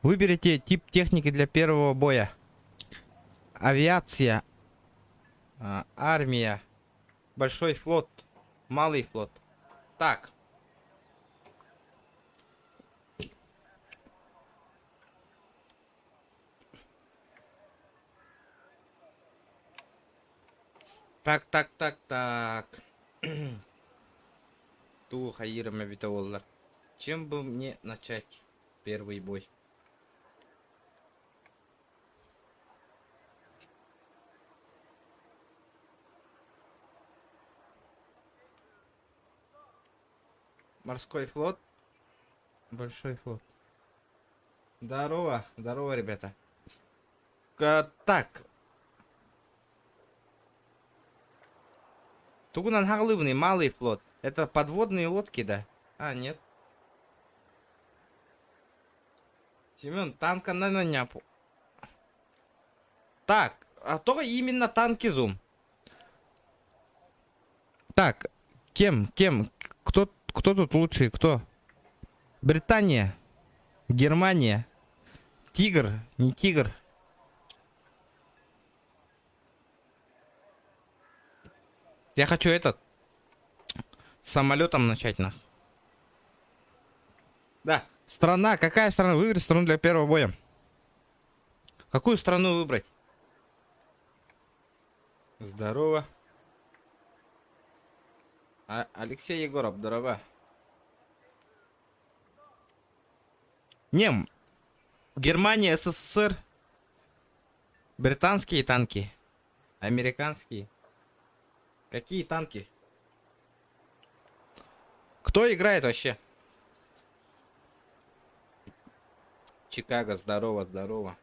Выберите тип техники для первого боя. Авиация. Армия. Большой флот. Малый флот. Так. Так. Ту хайрам авитаоллар. Чем бы мне начать первый бой? Морской флот. Большой флот. Здорово, ребята. Так. Тугунанхаглыбный, малый флот. Это подводные лодки, да? А, нет. Семен, танка на няпу. Так, а то именно танки зум. Так, кем? Кто тут лучший? Кто? Британия? Германия? Тигр? Не тигр? Я хочу этот самолетом начать на. Да. Страна. Какая страна? Выбери страну для первого боя. Какую страну выбрать? Здорово. Алексей Егоров, здорово. Нем. Германия, СССР. Британские танки. Американские. Какие танки? Кто играет вообще? Чикаго, здорово.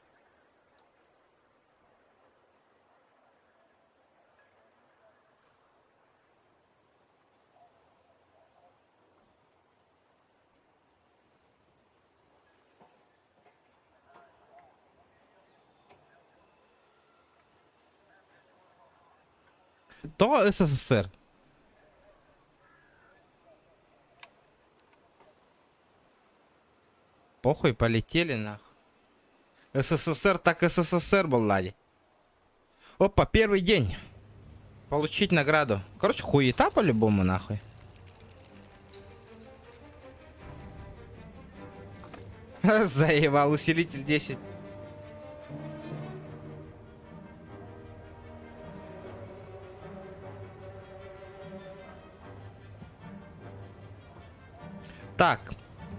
То СССР. Похуй, полетели нахуй. СССР так СССР был, лади. Опа, первый день. Получить награду. Короче, хуета по-любому нахуй. Заебал, усилитель 10. Так,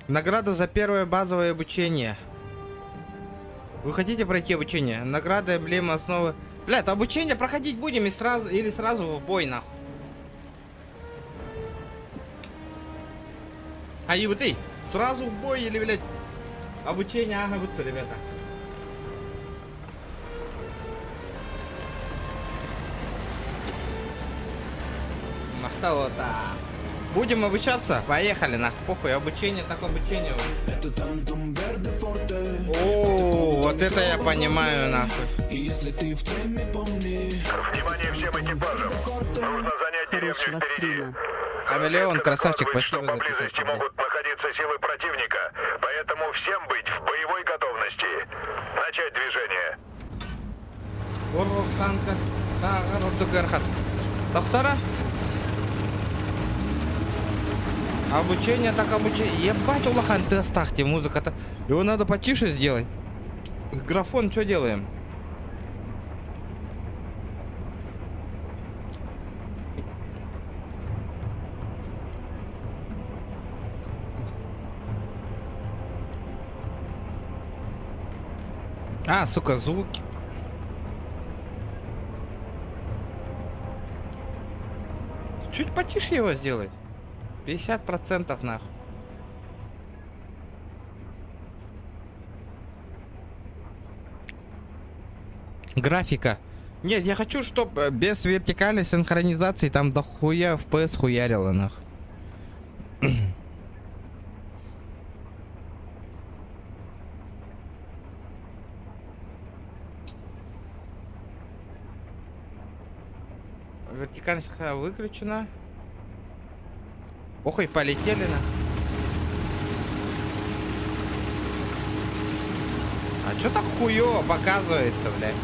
награда за первое базовое обучение. Вы хотите пройти обучение? Награда, эмблема, основы. Блядь, обучение проходить будем и сразу или сразу в бой, нахуй. А и вот ты, сразу в бой или, блядь, обучение, ага, вот то, ребята. Махтало-то. Будем обучаться? Поехали, нахуй, похуй, обучение, так обучение. О, вот это я понимаю, нахуй. Внимание всем экипажам. Нужно занять деревню впереди. Хамелеон, красавчик, спасибо за Поблизости могут находиться силы противника, поэтому всем быть в боевой готовности. Начать движение. Орлов танка. Тағар Ордугархат. Доктора? Обучение, так обучение. Ебать, улахан, ты оставьте музыка-то. Его надо потише сделать. Графон, что делаем? А, сука, звуки. Чуть потише его сделать. 50% нахуй. Графика. Нет, я хочу, чтобы без вертикальной синхронизации там дохуя FPS хуярило нахуй. Вертикальность выключена. Охуй, полетели на. А чё так хуёво показывает-то, блядь?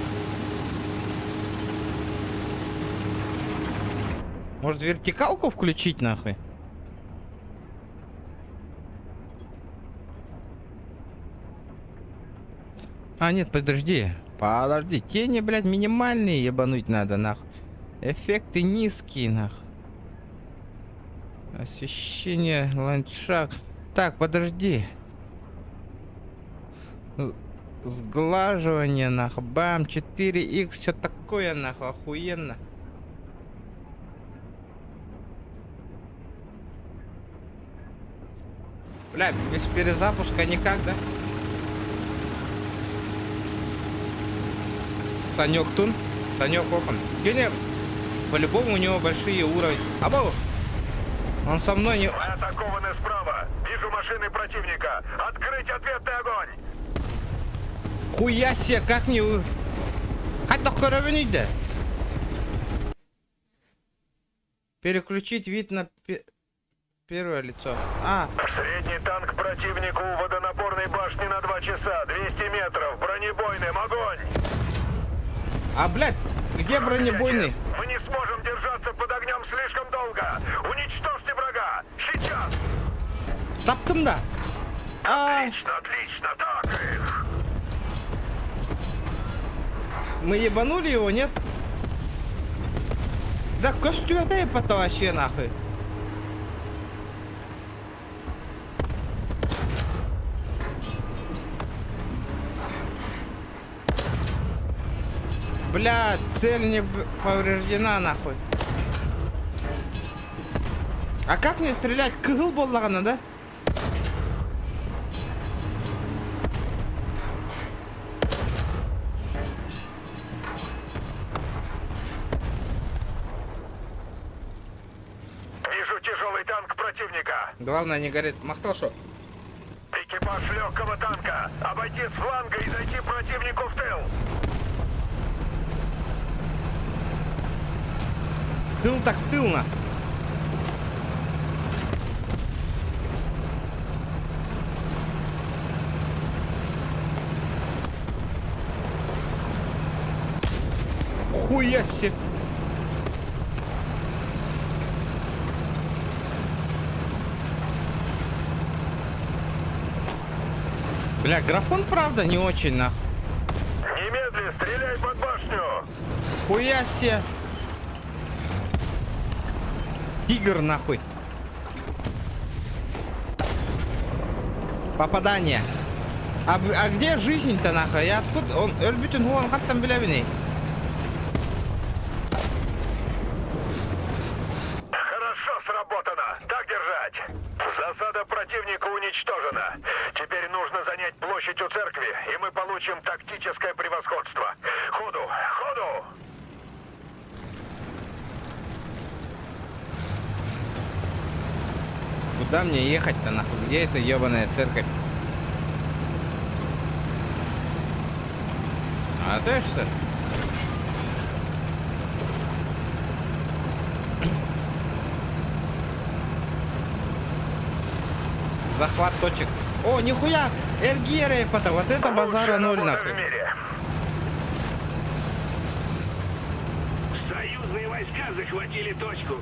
Может, вертикалку включить, нахуй? А, нет, подожди. Подожди. Тени, блядь, минимальные ебануть надо, нахуй. Эффекты низкие, нахуй. Освещение, ландшафт. Так, подожди. Сглаживание, нахуй. Бам, 4х, все такое, нахуй, охуенно. Бля, без перезапуска никак, да? Санек Тун. Санек Охан. Гене, по-любому у него большие уровни. Або! Он со мной не... Мы атакованы справа. Вижу машины противника. Открыть ответный огонь. Хуя себе, как не... Хоть коровенить, да? Переключить вид на первое лицо. А. Средний танк противнику у водонапорной башни на 2 часа. 200 метров. Бронебойным. Огонь. А, блядь, где бронебойный? Мы не сможем держаться под огнем слишком долго. Уничтожьте врага. Сейчас. Таптым, да. Отлично, отлично. Так их. Мы ебанули его, нет? Да костюм это вообще нахуй. Бля, цель не повреждена нахуй. А как мне стрелять? Кыгыл боллагана, да? Вижу тяжелый танк противника. Главное не горит. Махтошу. Экипаж легкого танка. Обойти с фланга и зайти противнику в тыл. Тыл так тылно. Хуя себе. Бля, графон правда не очень нахуй. Немедли, стреляй под башню. Хуя себе. Тигр нахуй. Попадание. А где жизнь-то нахуй? Я откуда? Он Эльбютин Гуан, как там белявиный? Хорошо сработано. Так держать. Засада противника уничтожена. Теперь нужно занять площадь у церкви, и мы получим тактическое превосходство. Ходу, ходу! Куда мне ехать-то нахуй? Где эта ебаная церковь? А ты что? Захват точек. О, нихуя! Эргеры, вот это базара Лучшая ноль работа нахуй. в мире. Союзные войска захватили точку.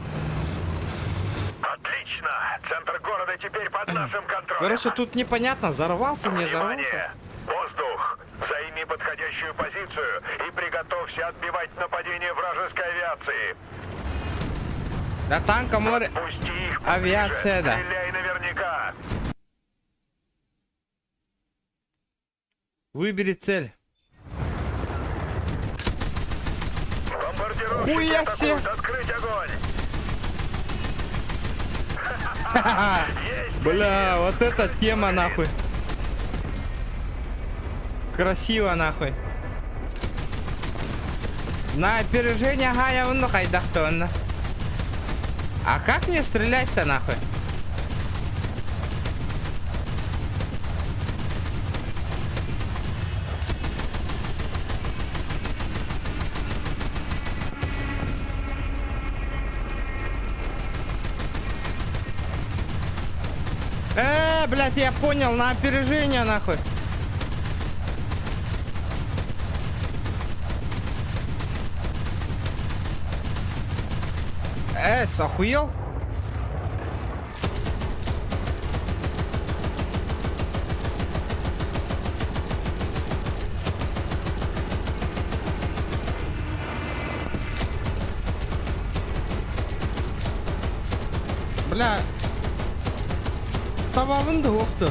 Отлично! Центр города теперь под нашим контролем. Короче, тут непонятно, взорвался, не взорвался. Внимание! Воздух! Займи подходящую позицию и приготовься отбивать нападение вражеской авиации. Да танка море. Пусти их поближе. Авиация, да. Стреляй наверняка. Выбери цель. Бомбардировщики Хуя себе! атакуют. Открыть огонь! Есть! Бля, вот эта тема нахуй. Красиво нахуй. На опережение гая он хайдахтон. А как мне стрелять-то нахуй? Блядь, я понял, на опережение нахуй. Охуел? Бля. Табабынды оқты.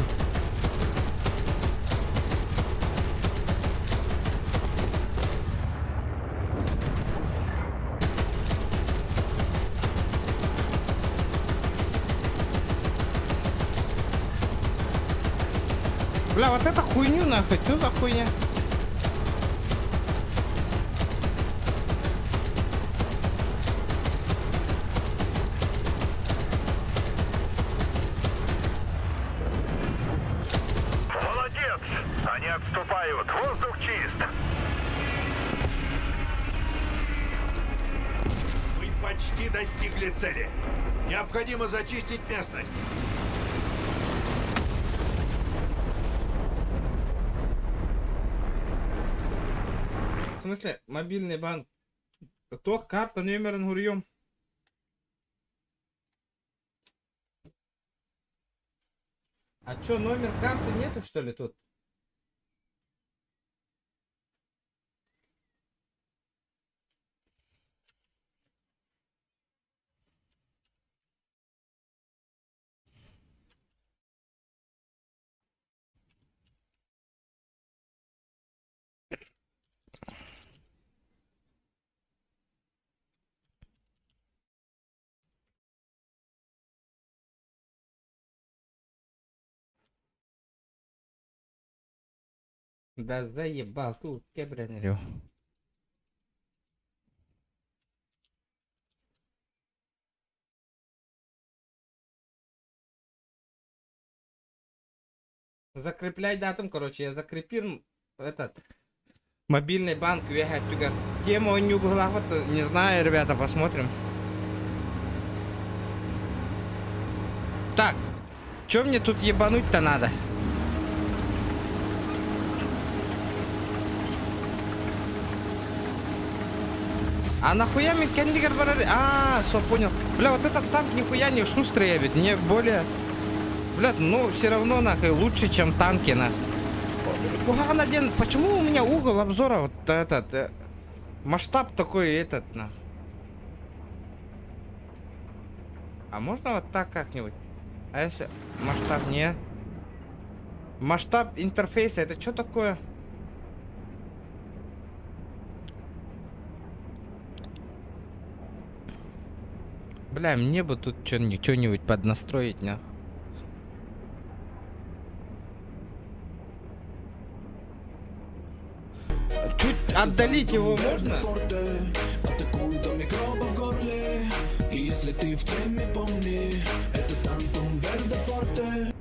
Бля, вот это хуйню нахуй, что за хуйня? Молодец! Они отступают. Воздух чист. Мы почти достигли цели. Необходимо зачистить местность. В смысле, мобильный банк? То карта номерін гурьем. А чё, номер карты нету, что ли, тут? Да заебал, тут кебренерю. Закрепляй датам, короче, я закрепил этот мобильный банк Вегатюгар. Тему он не угла, вот не знаю, ребята, посмотрим. Так, чё мне тут ебануть-то надо? А нахуя мне кендигер барады? А, все понял. Бля, вот этот танк нихуя не шустрый, ведь мне более... Блядь, ну все равно нахуй лучше, чем танки, нахуй. Почему у меня угол обзора вот этот... масштаб такой этот, нахуй? А можно вот так как-нибудь? А если масштаб не... Масштаб интерфейса, это что такое? Бля, мне бы тут что-нибудь поднастроить, на. Чуть отдалить его можно? Атакуют микробы в горле. И если ты в теме, помни, это Антон Вердефорте.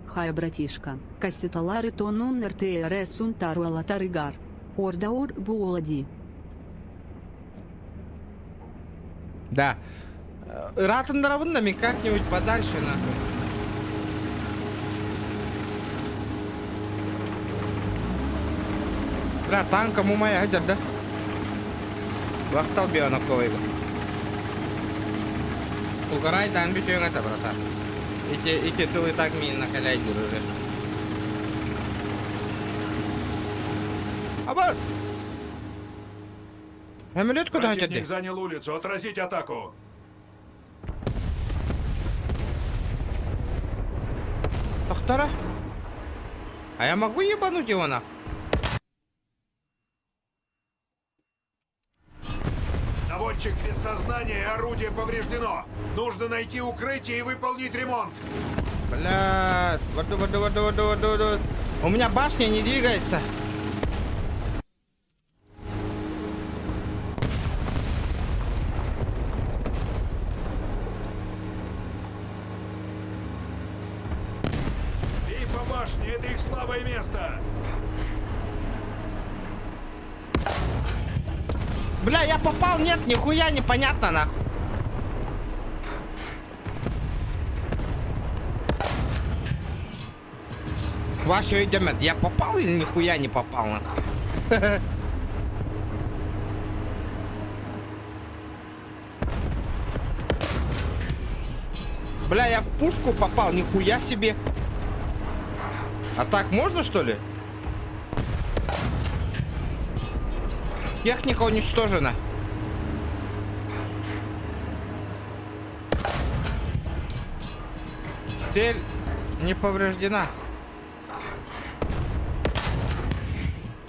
Хай, братишка, кассеталары тонун РТРС унтару алатарыгар. Ордаур буолади. Да. Ратандаравындами как-нибудь подальше, нахуй. Бля, танком у моя гадят, да? Вахтал бионаковый. Угорай, дан битюн это, брата. Эти тылы так мне накаляют уже. Аббас! Амулет куда Противник хотят? занял улицу. Отразить атаку. Ахтара? А я могу ебануть его нахуй? Наводчик без сознания и орудие повреждено. Нужно найти укрытие и выполнить ремонт. Бля, воду. У меня башня не двигается. Бей по башне, это их слабое место. Бля, я попал? Нет, нихуя непонятно нахуй. Ваше идемет, я попал или нихуя не попал нахуй? Бля, я в пушку попал, нихуя себе. А так можно, что ли? Техника уничтожена. Цель не повреждена.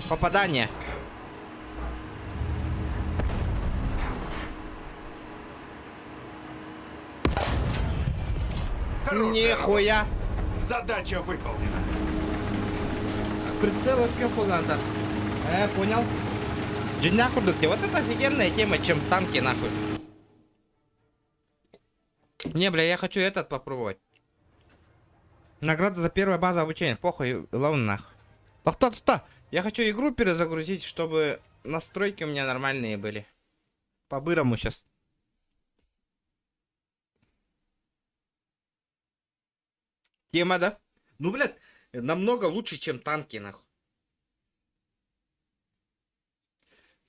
Попадание. Нихуя. Задача выполнена. Прицел Кёпулантер. Понял. Джинахудуки. Вот это офигенная тема, чем танки, нахуй. Не, бля, я хочу этот попробовать. Награда за первое базовое обучение. Похуй, ладно, нахуй. Та-та-та-та. Я хочу игру перезагрузить, чтобы настройки у меня нормальные были. По-бырому сейчас. Тема, да? Ну, блядь, намного лучше, чем танки, нахуй.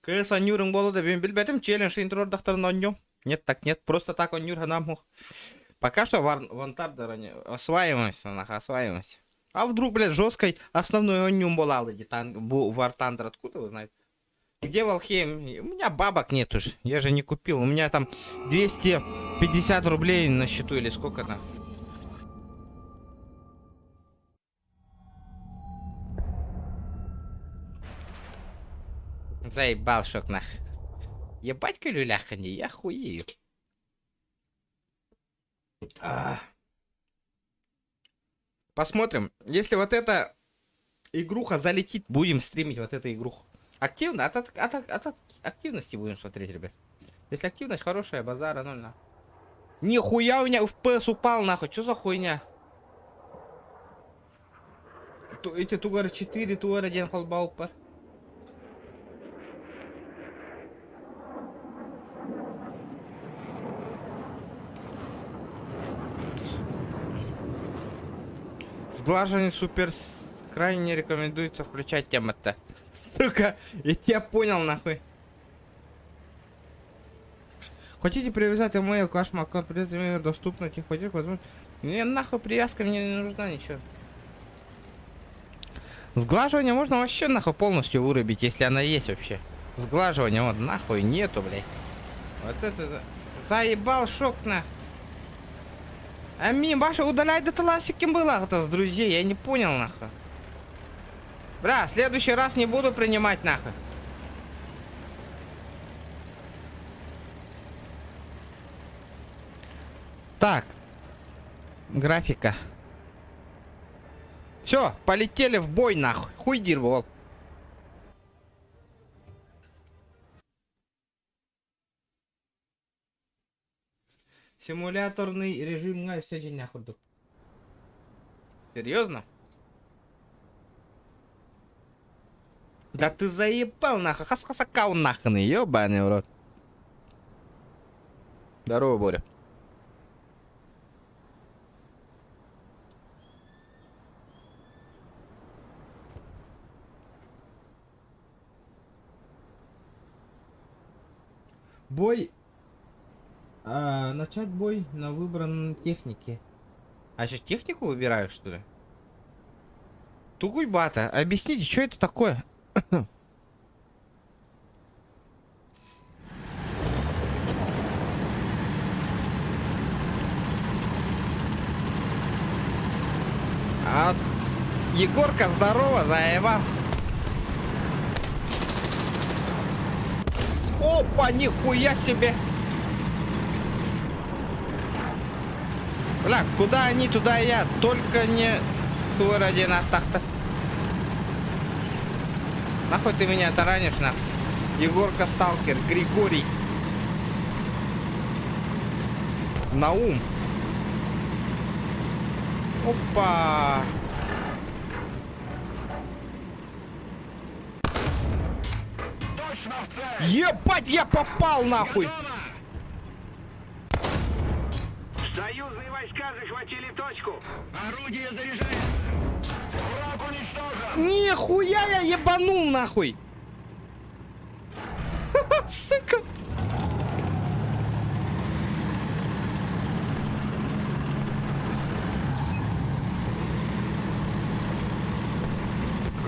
КС Анюрин голода билбетим челлендж интро дохторноньо. Нет, так нет, просто так он Нюрга нам. Пока что вантардера не осваиваемся, нахуй, осваиваемся. А вдруг, блядь, жесткой основной он не умболал, где вартандер, откуда вы знаете? Где Валхейм? У меня бабок нет уж, я же не купил. У меня там 250 рублей на счету или сколько там. Заебал шок нах. Ебать люляхани, я хуею. Посмотрим. Если вот эта игруха залетит, будем стримить вот эту игруху. Активно? От активности будем смотреть, ребят. Если активность хорошая, базара 0 на. Нихуя у меня FPS упал нахуй. Что за хуйня? Эти тугар 4, тугар 1 холбаупер. Сглаживание супер крайне рекомендуется включать тему-то. Сука, я тебя понял нахуй. Хотите привязать email к вашему аккаунту, email доступно, техподдержка, возможно. Мне нахуй привязка, мне не нужна ничего. Сглаживание можно вообще нахуй полностью вырубить, если она есть вообще. Сглаживание вот нахуй нету, блядь. Вот это заебал шок на. А мне Баша удаляй до таласики было это с друзей, я не понял нахуй. Бля, в следующий раз не буду принимать нахуй. Так. Графика. Все, полетели в бой нахуй. Хуй дирвол. Симуляторный режим на все нахуй. Серьезно? Да ты заебал нахуй. Хас-хасакау нахуй, ёбаный в рот. Здорово, Боря. Бой. Начать бой на выбранной технике. А сейчас технику выбираю, что ли? Тугуйбата, объясните, что это такое? Егорка, здорово, заебал. Опа, нихуя себе. Бля, куда они, туда и я. Только не тур один атахта. Нахуй ты меня таранишь, нахуй. Егорка Сталкер, Григорий. Наум. Опа. Ебать, я попал, нахуй. Союзные войска захватили точку. Орудие заряжает. Враг уничтожен. Нихуя я ебанул, нахуй. Сука.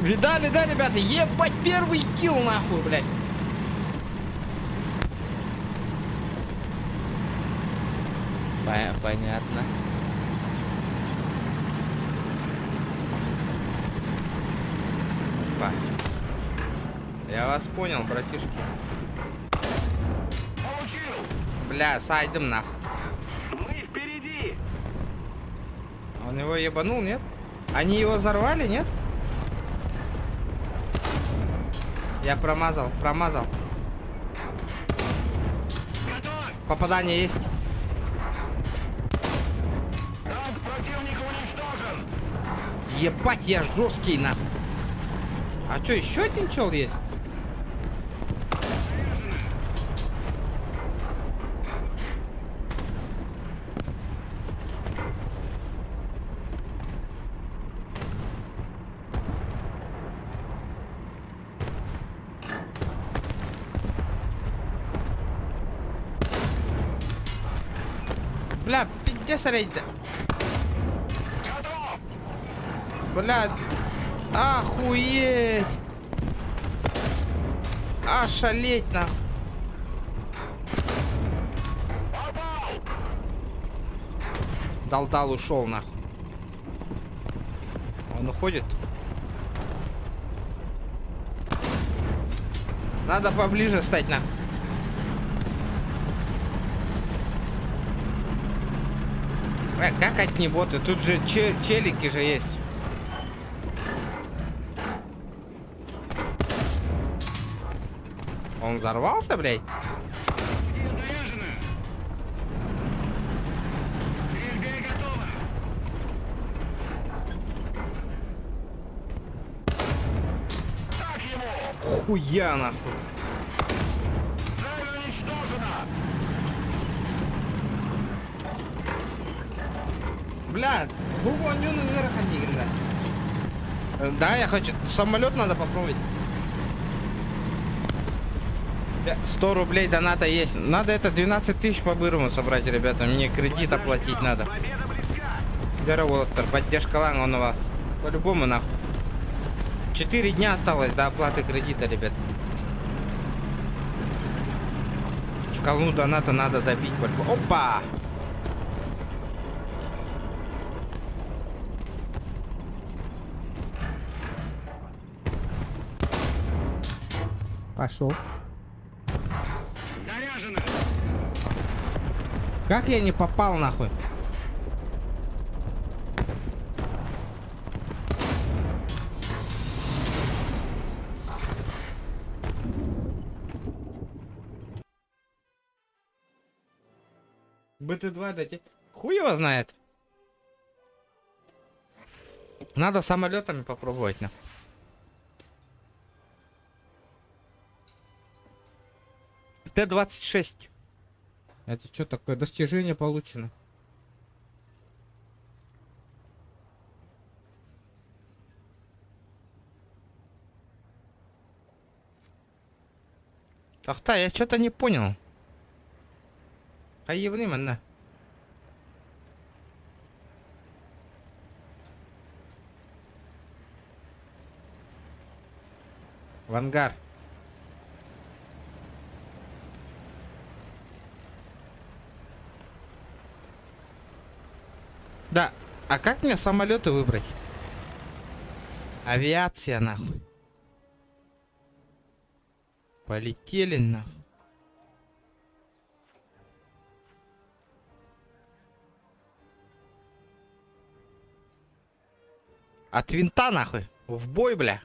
Видали, да, ребята? Ебать, первый килл, нахуй, блядь. Понятно. Опа. Я вас понял, братишки. Бля, сайдом нахуй. Мы впереди! Он его ебанул, нет? Они его взорвали, нет? Я промазал. Попадание есть. Танк противника уничтожен! Ебать, я жесткий, нахуй. А что, еще один чел есть? Бля, пиздец, рейда. Бля, охуеть. Ошалеть, нахуй. Дал, ушел, нахуй. Он уходит. Надо поближе стать, нахуй. Как одни боты? Тут же челики же есть. Он взорвался, блядь? Хуя нахуй. Цель уничтожена! Бля, да, я хочу. Самолет надо попробовать. 100 рублей доната есть. Надо это 12 тысяч по-бырому собрать, ребята. Мне кредит оплатить надо. Победа близка! Дера Уолтер, поддержка лан, он у вас. По-любому, нахуй. 4 дня осталось до оплаты кредита, ребят. Шкалу доната надо добить. Опа! Пошел. Заряжено! Как я не попал, нахуй? БТ-2 дайте. Хуй его знает. Надо самолетами попробовать, нахуй. Т-26. Это что такое? Достижение получено. Ах-та, я что-то не понял. Временно. В ангар. Да, а как мне самолеты выбрать? Авиация, нахуй. Полетели, нахуй. От винта, нахуй. В бой, бля.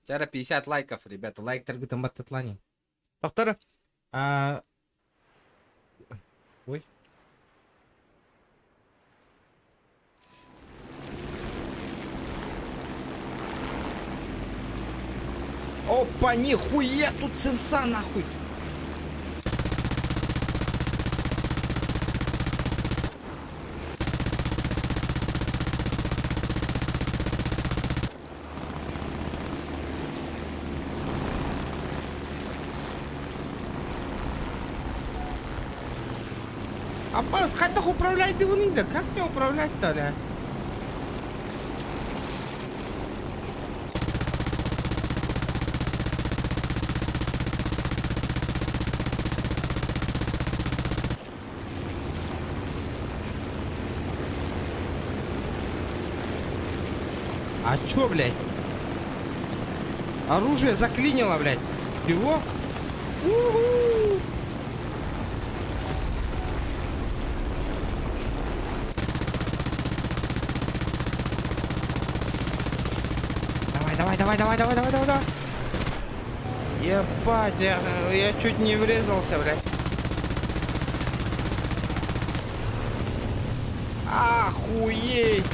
Вчера 50 лайков, ребята. Лайк торгутом от Атлани. Повторю. Ой. Опа, нихуя тут сенса, нахуй. Аббас, хай так управлять, да как мне управлять-то, ля? А чё, блядь? Оружие заклинило, блядь. Его? У-ху! Давай. Ебать, я чуть не врезался, блядь. Охуеть.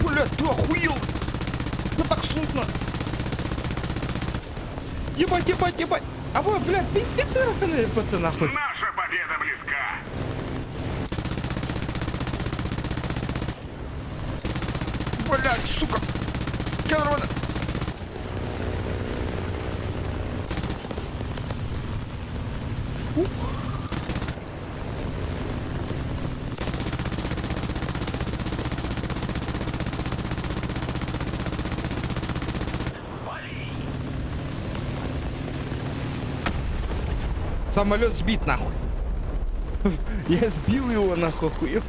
Блядь, ты охуел? Ну так сложно. Ебать. А вот, блядь, пиздец, это нахуй. Наша победа близка. Блядь, сука. Нормально. Самолет сбит нахуй. Я сбил его нахуй, охуел.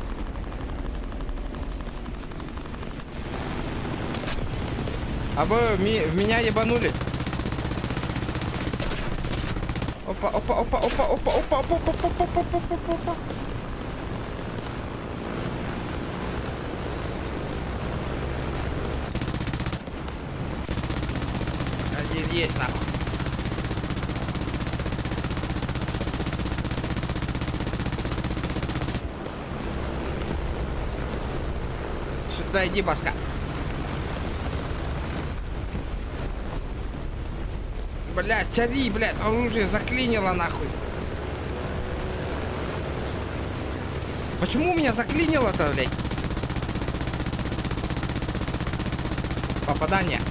А вы в меня ебанули. Опа. Один есть нахуй. Сюда иди, баска. Блядь, цари, блядь, оружие заклинило нахуй. Почему меня заклинило-то, блядь? Попадание.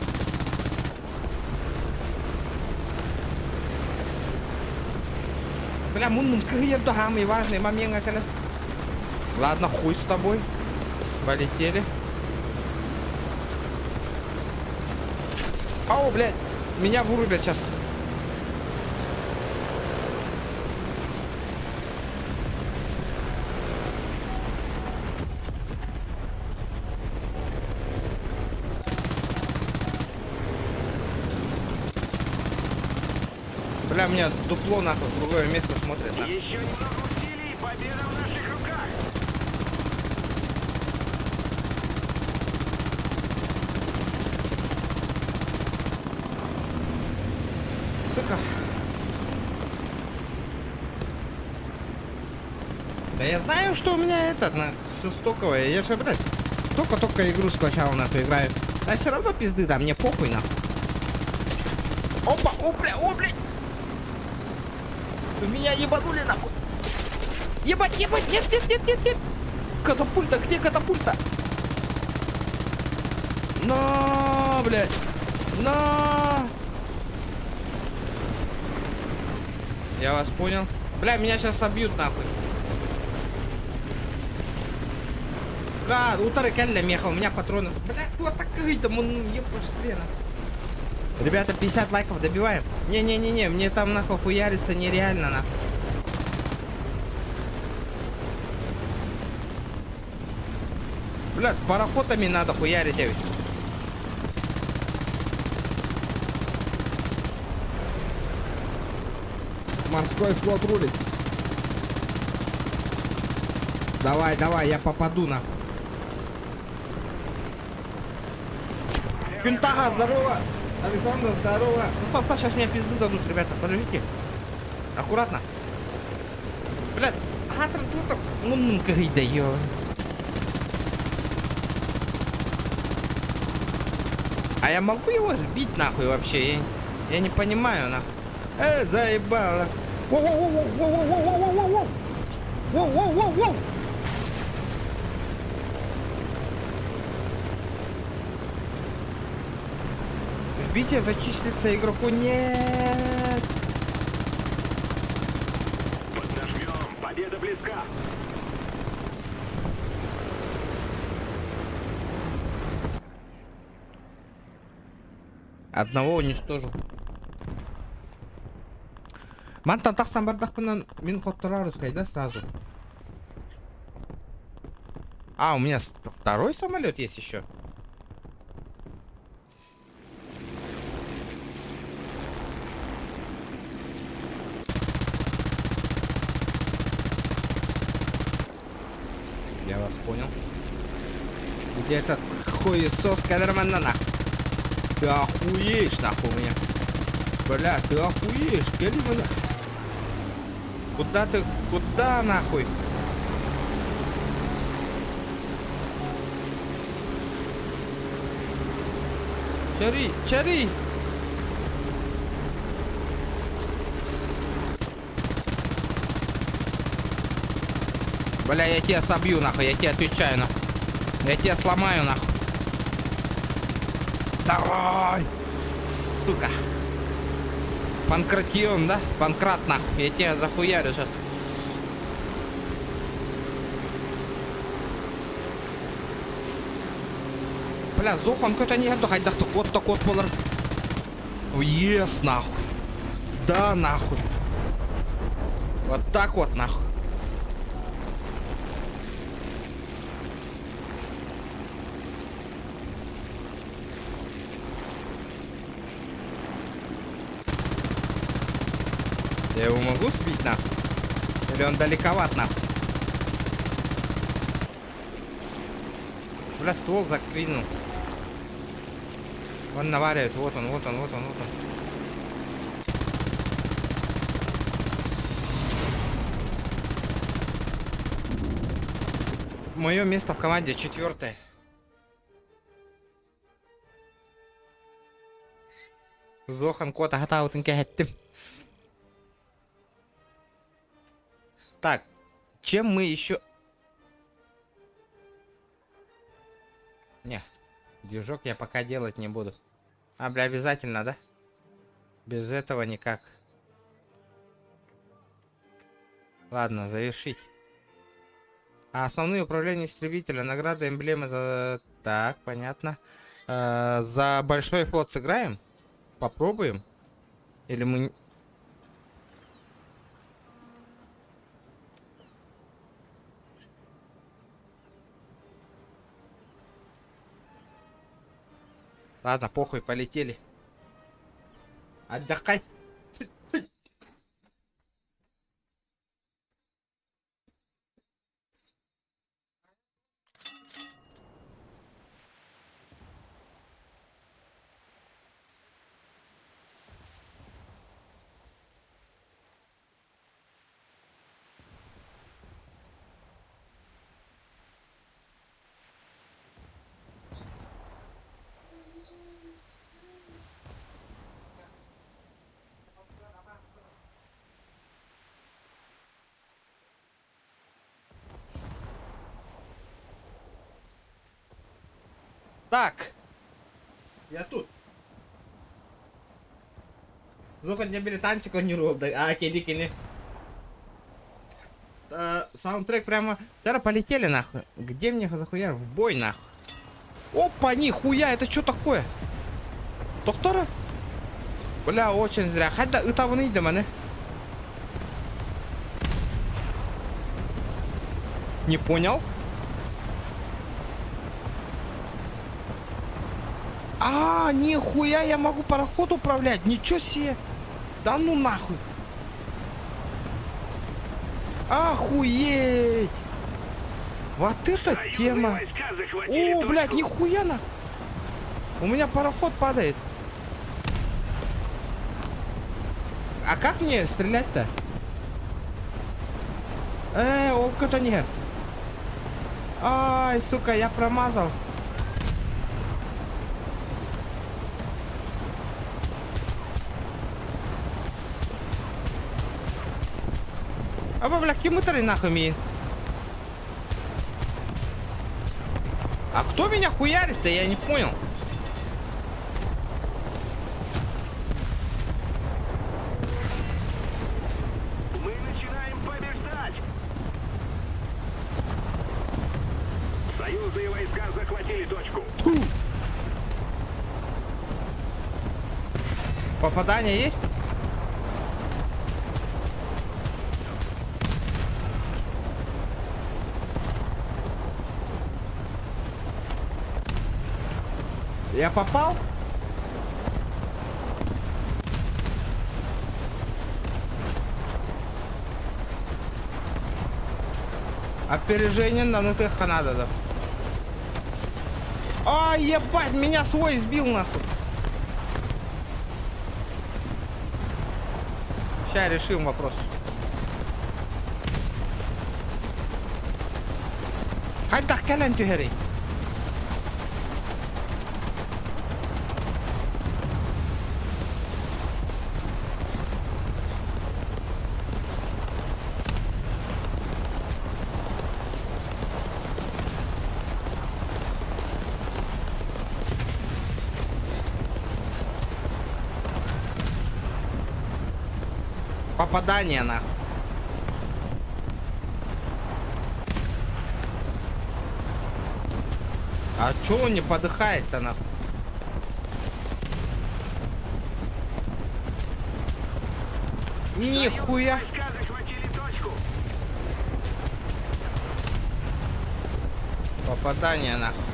Бля, какие самые важные моменты. Ладно, хуй с тобой. Полетели. Ау, блядь. Меня вырубят сейчас. Бля, меня дупло нахуй в другое место смотрит. Нахуй. Еще немного усилий, победа в наших руках. Сука. Да я знаю, что у меня этот, все стоковое. Я же, блядь, только игру скачал, нахуй, играю. А все равно пизды, да, мне похуй, нахуй. Опа, о, блядь. Меня ебанули, нахуй. Ебать, нет. Катапульта, где катапульта? Но, блядь. Но. Я вас понял. Бля, меня сейчас собьют нахуй. Бля, утары калля меха, у меня патроны. Бля, кто такой там, он ебашь стрена. Ребята, 50 лайков добиваем. Не, мне там нахуй хуяриться нереально нахуй. Блядь, пароходами надо хуярить, я ведь. Морской флот рулит. Давай, я попаду нахуй. Пентага, здорово. Александр, здорово. Ну кто сейчас меня пизды дадут, ребята, подождите. Аккуратно. Блядь, тут там. Ну, как и даё. А я могу его сбить нахуй вообще? Я не понимаю нахуй. Заебало. Воу. Убитие зачислится игроку. Нет. Поднажмем, победа близка. Одного уничтожил. Мантан тахсан бардахпынан мен хоттарарус кайда сразу. А, у меня второй самолет есть еще. Я вас понял. Где этот хуесос кадерман нахуй? Ты охуеешь нахуй у меня. Бля, ты охуеешь, Калимана. Куда ты? Куда нахуй? Чари, чари! Бля, я тебя собью нахуй, я тебе отвечаю нахуй. Я тебя сломаю нахуй. Давай! Сука! Панкратион, да? Панкрат нахуй, я тебя захуярю сейчас. Бля, зохан какой-то не отдыхать, да кто кот-то кот полар. Ес, нахуй. Да, нахуй. Вот так вот, нахуй. Я его могу сбить, нахуй? Или он далековат, нахуй? Бля, ствол заклинул. Он наваривает. Вот он, вот он, вот он, вот он. Мое место в команде 4-е. Зохан кота хатаутын кәһәттем. Так, чем мы еще... Не, движок я пока делать не буду. А, бля, обязательно, да? Без этого никак. Ладно, завершить. А основные управления истребителя, награда, эмблема за... Так, понятно. За большой флот сыграем? Попробуем? Или мы... Ладно, похуй, полетели. Отдыхай. Так. Я тут. Зохан не билетанчик он не рол. А, кини. Саундтрек прямо... Зараз полетели нахуй. Где мне захуяр? В бой нахуй. Опа, нихуя, это что такое? Доктора? Бля, очень зря. Хотя это вон идем, а не понял? А, нихуя, я могу пароход управлять. Ничего себе. Да ну нахуй. Охуеть. Вот это тема. О, блядь, нихуя нахуй. У меня пароход падает. А как мне стрелять-то? Олка-то нет. Ай, сука, я промазал. А, бля, кимутары нахуй мне. А кто меня хуярит-то? Я не понял. Попадание есть? Я попал? Опережение нанутых канадодов. А, ебать, меня свой сбил нахуй. Сейчас решим вопрос. Хайдах кален тюхери. Попадание нахуй. А чё он не подыхает-то нахуй? Нихуя. Попадание нахуй.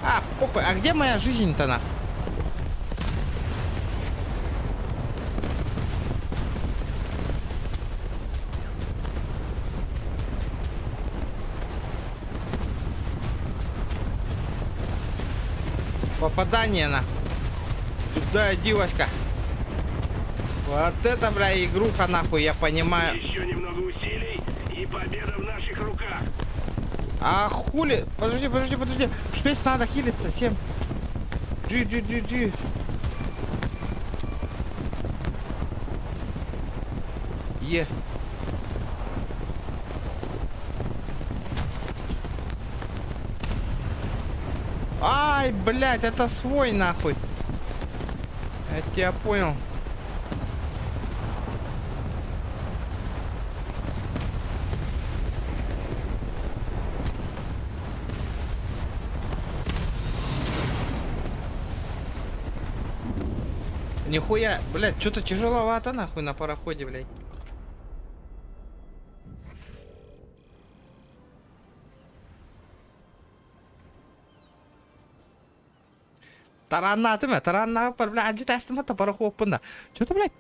А, похуй, а где моя жизнь-то нахуй? Попадание нахуй. Сюда иди, Васька. Вот это, бля, игруха нахуй, я понимаю. Еще немного усилий, и победа в наших руках. А хули? Подожди. Швейц надо хилиться, 7. G. Е. Ай, блядь, это свой нахуй. Я тебя понял. Нихуя, блядь, что-то тяжеловато нахуй на пароходе, блядь. Таранна, ты ме, таранна, блядь, где-то я пароход пында. Что-то, блядь,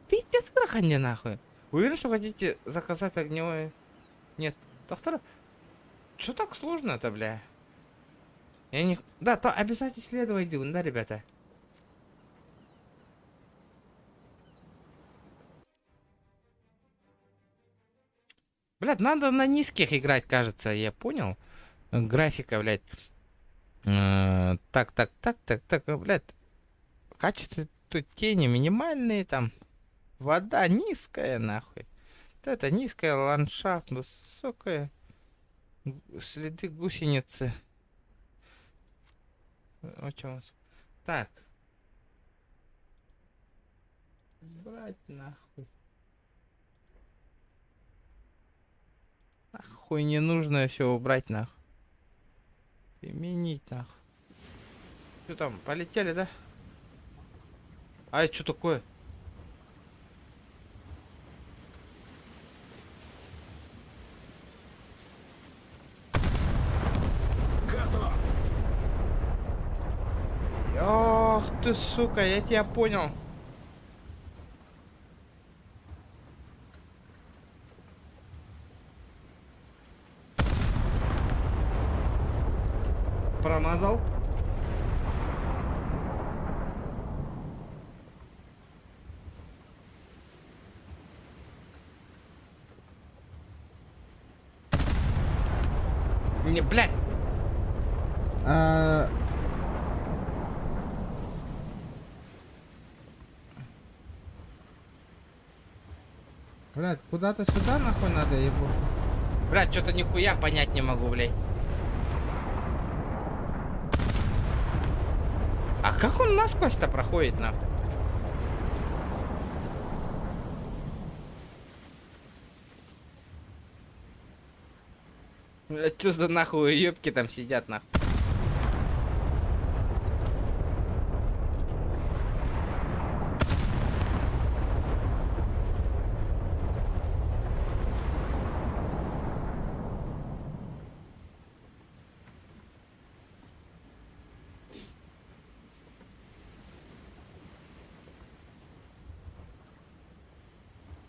пиздец краханье нахуй. Уверен, что хотите заказать огневое? Нет. Доктор, что так сложно-то, бля? Я не... Да, то обязательно исследовать, да, ребята? Блядь, надо на низких играть, кажется, я понял. Графика, блядь. Так, блядь. Качество тут тени минимальные, там. Вода низкая, нахуй. Вот это низкая, ландшафт высокая. Следы гусеницы. О чем у нас? Так. Брать нахуй. Нахуй не нужно все убрать нахуй. Применить нахуй. Что там, полетели, да? А это что такое? Готов. Ох ты, сука, я тебя понял. Промазал. Не, блядь. Блядь, куда-то сюда нахуй надо, ебушу. Блядь, что-то нихуя понять не могу, блядь. А как он насквозь-то проходит, нахуй? Блядь, что за нахуй ёбки там сидят, нахуй?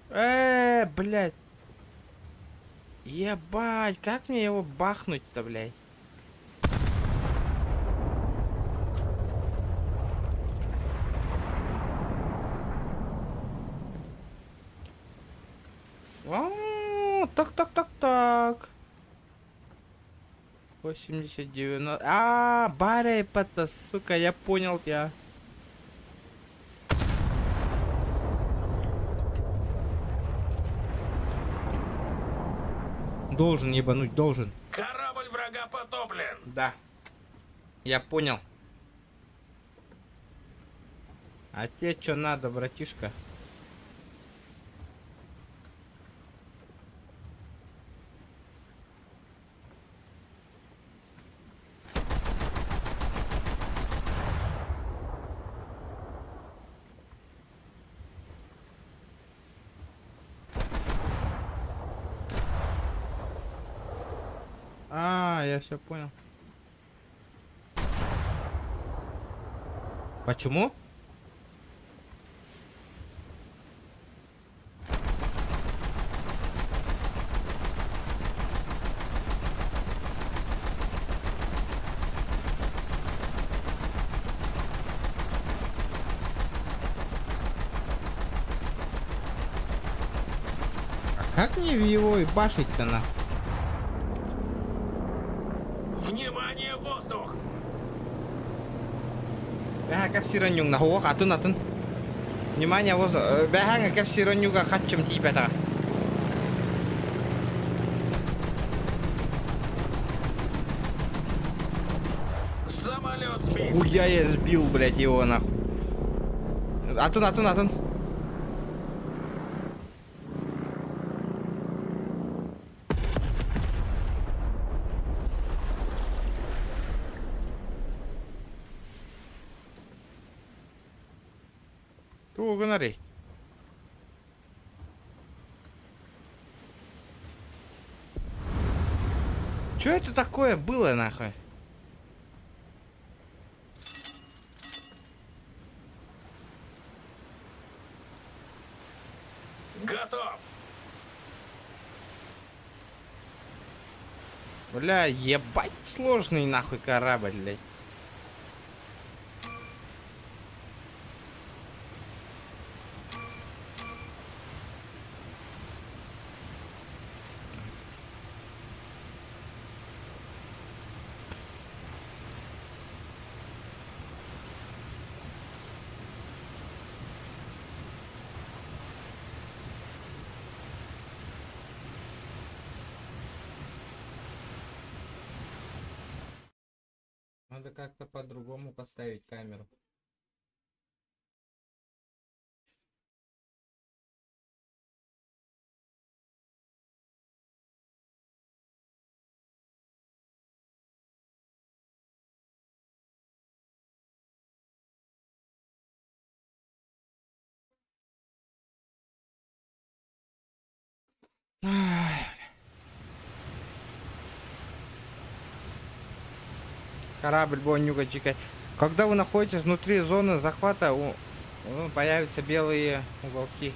Блядь. Ебать, как мне его бахнуть-то, блядь? Так. 80, 90. Баря, это, сука, я понял тебя. Должен ебануть, должен. Корабль врага потоплен. Да. Я понял. А тебе что надо, братишка? Я все понял. Почему? А как мне его и башить-то на? Внимание, воздух! Как сиранюк на хо, атын. Внимание, воздух. Бэханга как сиранюка хатчем типа-то. Самолет сбит. Хуя я сбил, блядь, его нахуй. Атын. Туганари. Чё это такое было, нахуй? Готов. Бля, ебать сложный нахуй корабль, блядь. Надо как-то по-другому поставить камеру. Ай. Корабль Бонюка Чика. Когда вы находитесь внутри зоны захвата, появятся белые уголки.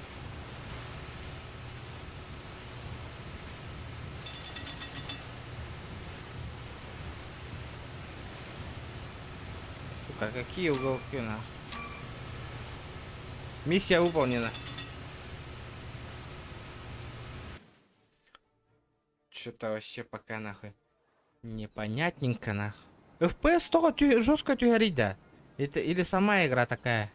Сука, какие уголки на? Миссия выполнена. Что-то вообще пока нахуй непонятненько нахуй. FPS только жестко тюгарить, да? Это или сама игра такая?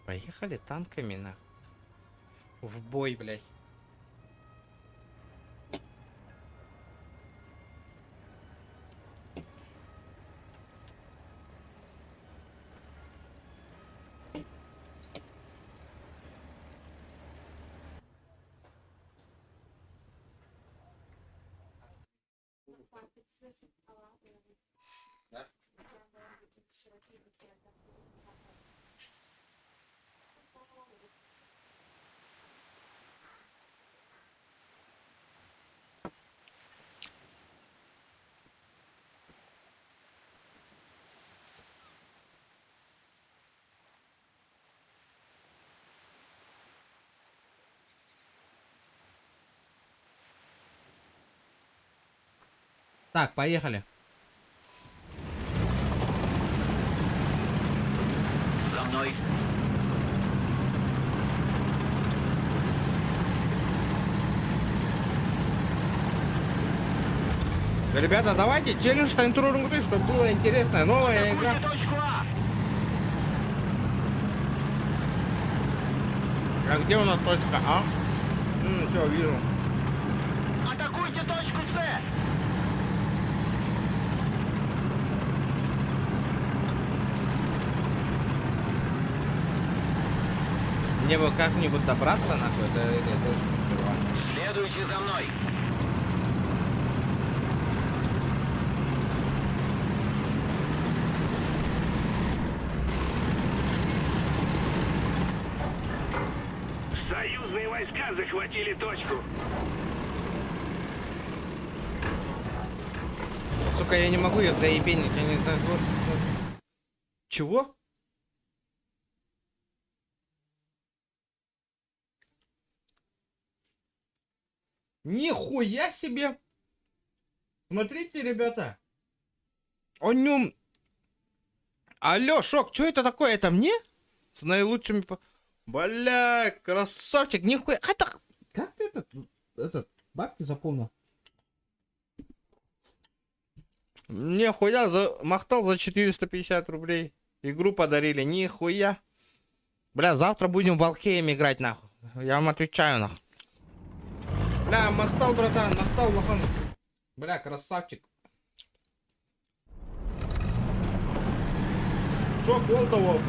Поехали танками на в бой, блядь. Так, поехали. За мной. Ребята, давайте челлендж Тайнтурунг, чтобы было интересная новая игра. Точку А. А где у нас точка А? Все, вижу. Атакуйте точку С. Мне бы как-нибудь добраться нахуй до этой точки. Следуйте за мной. Союзные войска захватили точку. Сука, я не могу их заебенить, они за... Чего? Нихуя себе! Смотрите, ребята. Он нем... Алло, Шок, что это такое? Это мне? С наилучшими... Бля, красавчик, нихуя... Это... Как ты этот бабки запомнил? Нихуя, махтал за 450 рублей. Игру подарили, нихуя. Бля, завтра будем в Валхейм играть, нахуй. Я вам отвечаю, нахуй. Бля, махтал, братан, махтал, лохан. Бля, красавчик. Шо, Колтово?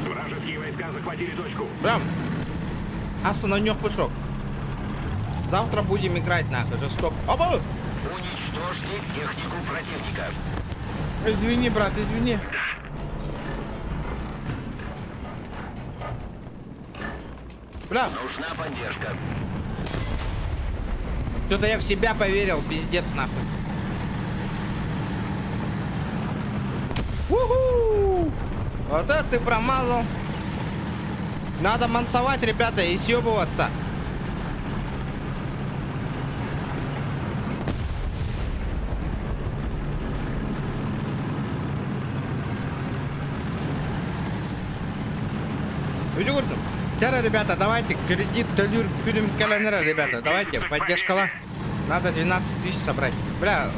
Вражеские войска захватили точку. Прям. Остановнёх пушок. Завтра будем играть, нахуй, жестоко. Оба! Уничтожьте технику противника. Извини, брат, извини. Бля, Нужна поддержка. что-то я в себя поверил, пиздец, нахуй. Уху! Вот это ты промазал. Надо мансовать, ребята, и съебываться. Вчера, ребята, давайте кредит долюр кюрим каленера, ребята, давайте, поддержка. Надо 12 тысяч собрать. Бля,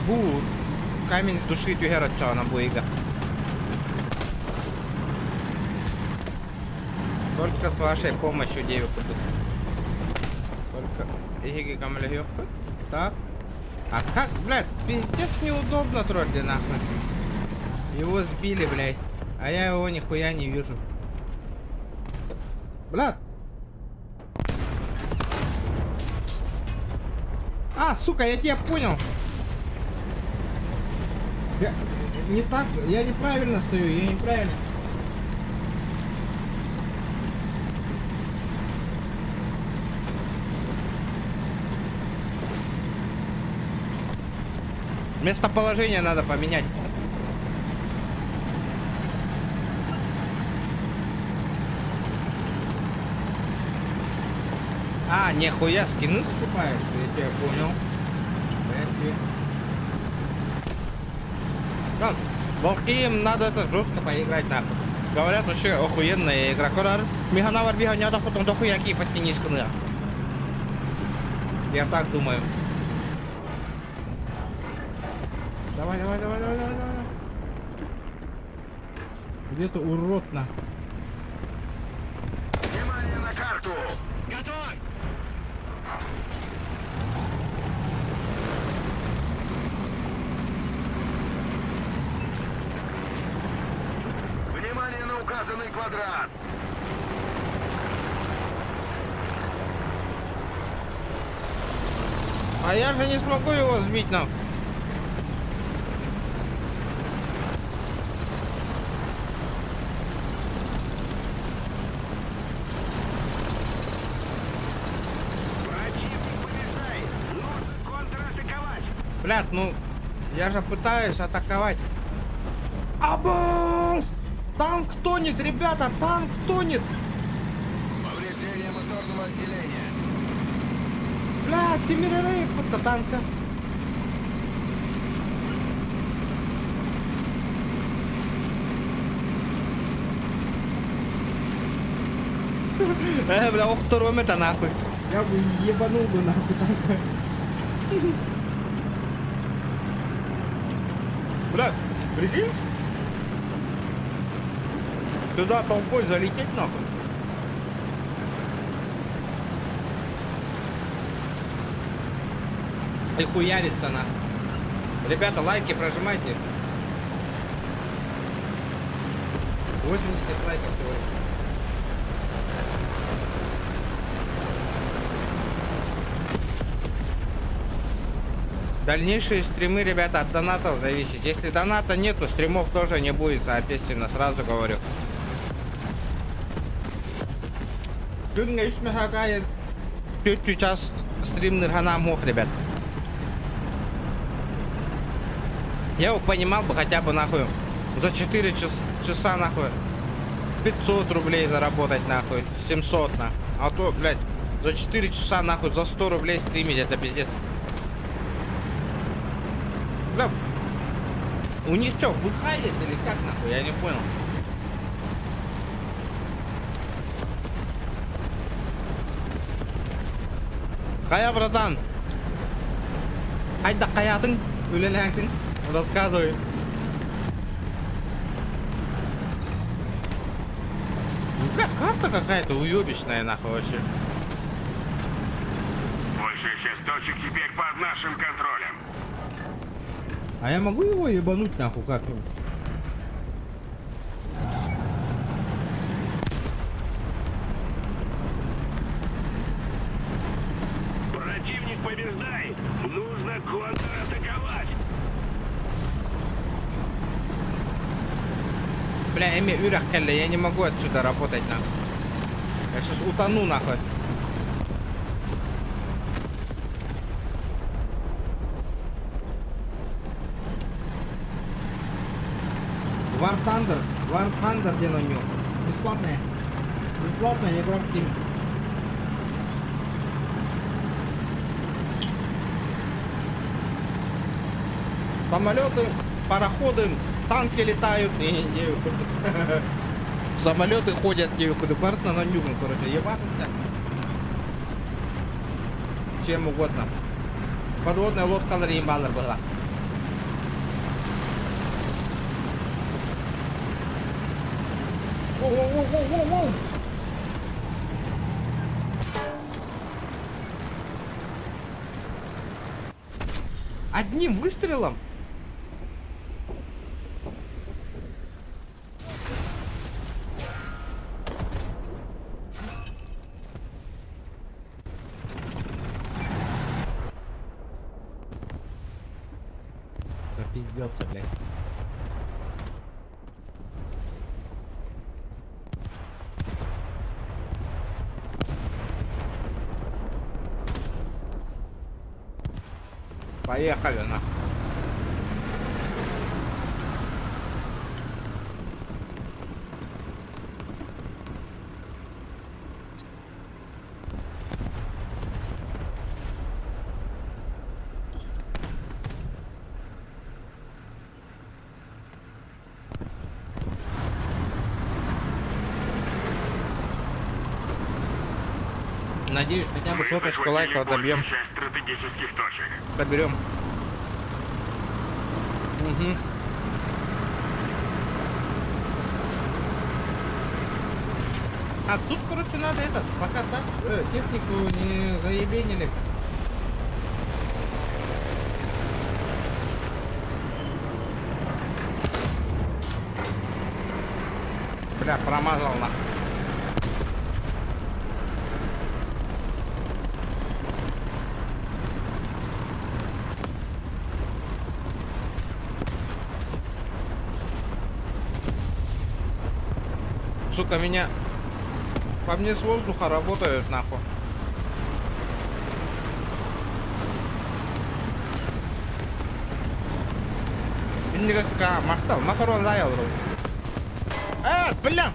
камень с души тюгера, что на буига. Только с вашей помощью, девушка. Только... Так. А как, блядь, пиздец неудобно тролли, нахуй. Его сбили, блядь. А я его нихуя не вижу. Блядь. А, сука, я тебя понял. Я... Не так, я неправильно стою, я неправильно. Местоположение надо поменять. А, нихуя, скины скупаешь, я тебя понял. Я себе. Так, Волхим надо это жестко поиграть, нахуй. Говорят, вообще охуенная игра. Курар, миганавар бегонята, потом дохуя кипать не скины. Я так думаю. Давай, давай, давай, давай, давай, давай. Где-то урод, нахуй. Внимание на карту. Готовь. Внимание на указанный квадрат. А я же не смогу его сбить, нахуй. Противник побеждает. Нужно контратаковать. Блядь, ну, я же пытаюсь атаковать. Абус! Танк тонет, ребята, танк тонет. Повреждение моторного отделения. Блядь, Тимиререй, танка. Бля, ох, втором это нахуй. Я бы ебанул бы нахуй так. Бля, прикинь? Туда толпой залететь нахуй. И хуярится нахуй. Ребята, лайки прожимайте. 80 лайков всего лишь. Дальнейшие стримы, ребята, от донатов зависит. Если доната нет, то стримов тоже не будет, соответственно, сразу говорю. Күнге 3 мегагайет 4 час стрим нырганам мох, ребят. Я бы понимал бы хотя бы нахуй за 4 часа нахуй 500 рублей заработать нахуй, 700 нахуй. А то, блядь, за 4 часа нахуй за 100 рублей стримить, это пиздец. Бля, у них что, ВХ есть или как нахуй, я не понял. Кая, братан? Айда каятың, өлеләңсің, рассказывай. Бля, карта какая-то уебищная нахуй вообще. Большая часть точек теперь под нашим контролем. А я могу его ебануть нахуй как-нибудь? Противник побеждай! Нужно контратаковать! Бля, имя Юрах Келли, я не могу отсюда работать нахуй. Я сейчас утону нахуй. War Thunder где на нем? Бесплатная. Бесплатная игра в Steam. Самолеты, пароходы, танки летают. Самолеты ходят, барсно на нюгу, короче, ебашься. Чем угодно. Подводная лодка Ларимбалер была. Воу-воу-воу-воу-воу! Одним выстрелом? Да пиздётся, блядь. Поехали на. Надеюсь, хотя бы соточку лайков добьем. Часть стратегических точек. Доберем. Угу. А тут, короче, надо этот, пока технику не заебенили. Бля, промазал нахуй. Сука, меня по мне с воздуха работают нахуй. Мне как махтал, макарон заел. Бля!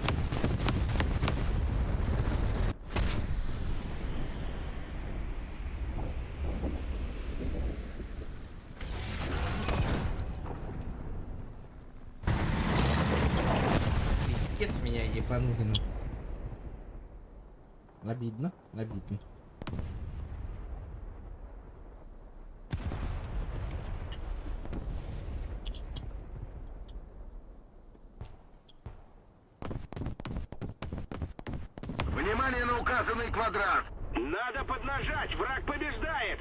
Пиздец меня ебанули. Обидно, обидно. Внимание на указанный квадрат! Надо поднажать! Враг побеждает!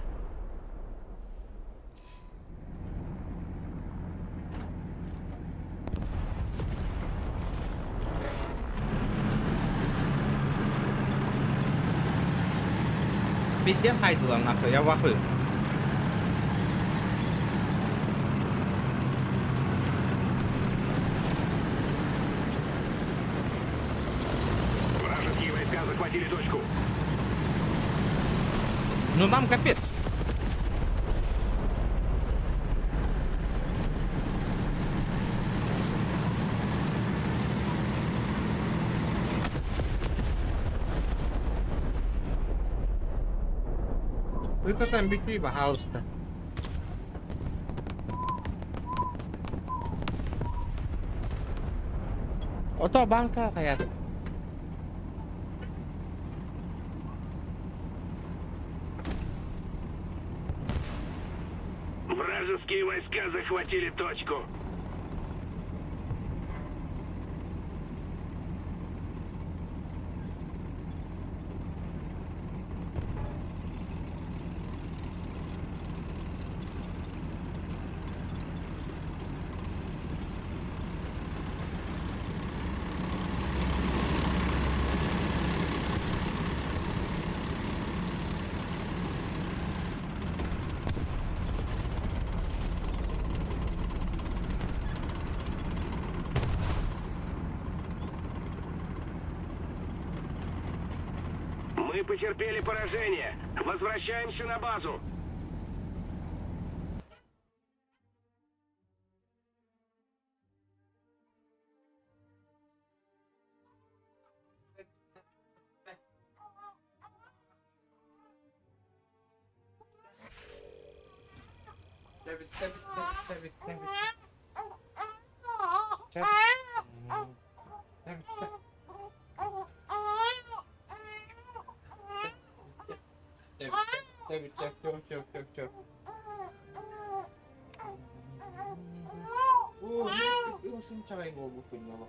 Пиздец хайдила нахуй, я в ахуе. Вражеские войска захватили точку. Ну нам капец. Это там битви, пожалуйста. Ото банка hayat. Вражеские войска захватили точку. Мы потерпели поражение. Возвращаемся на базу. Cakay gugupin niya ba?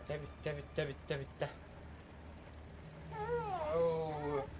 Tabit. Oh.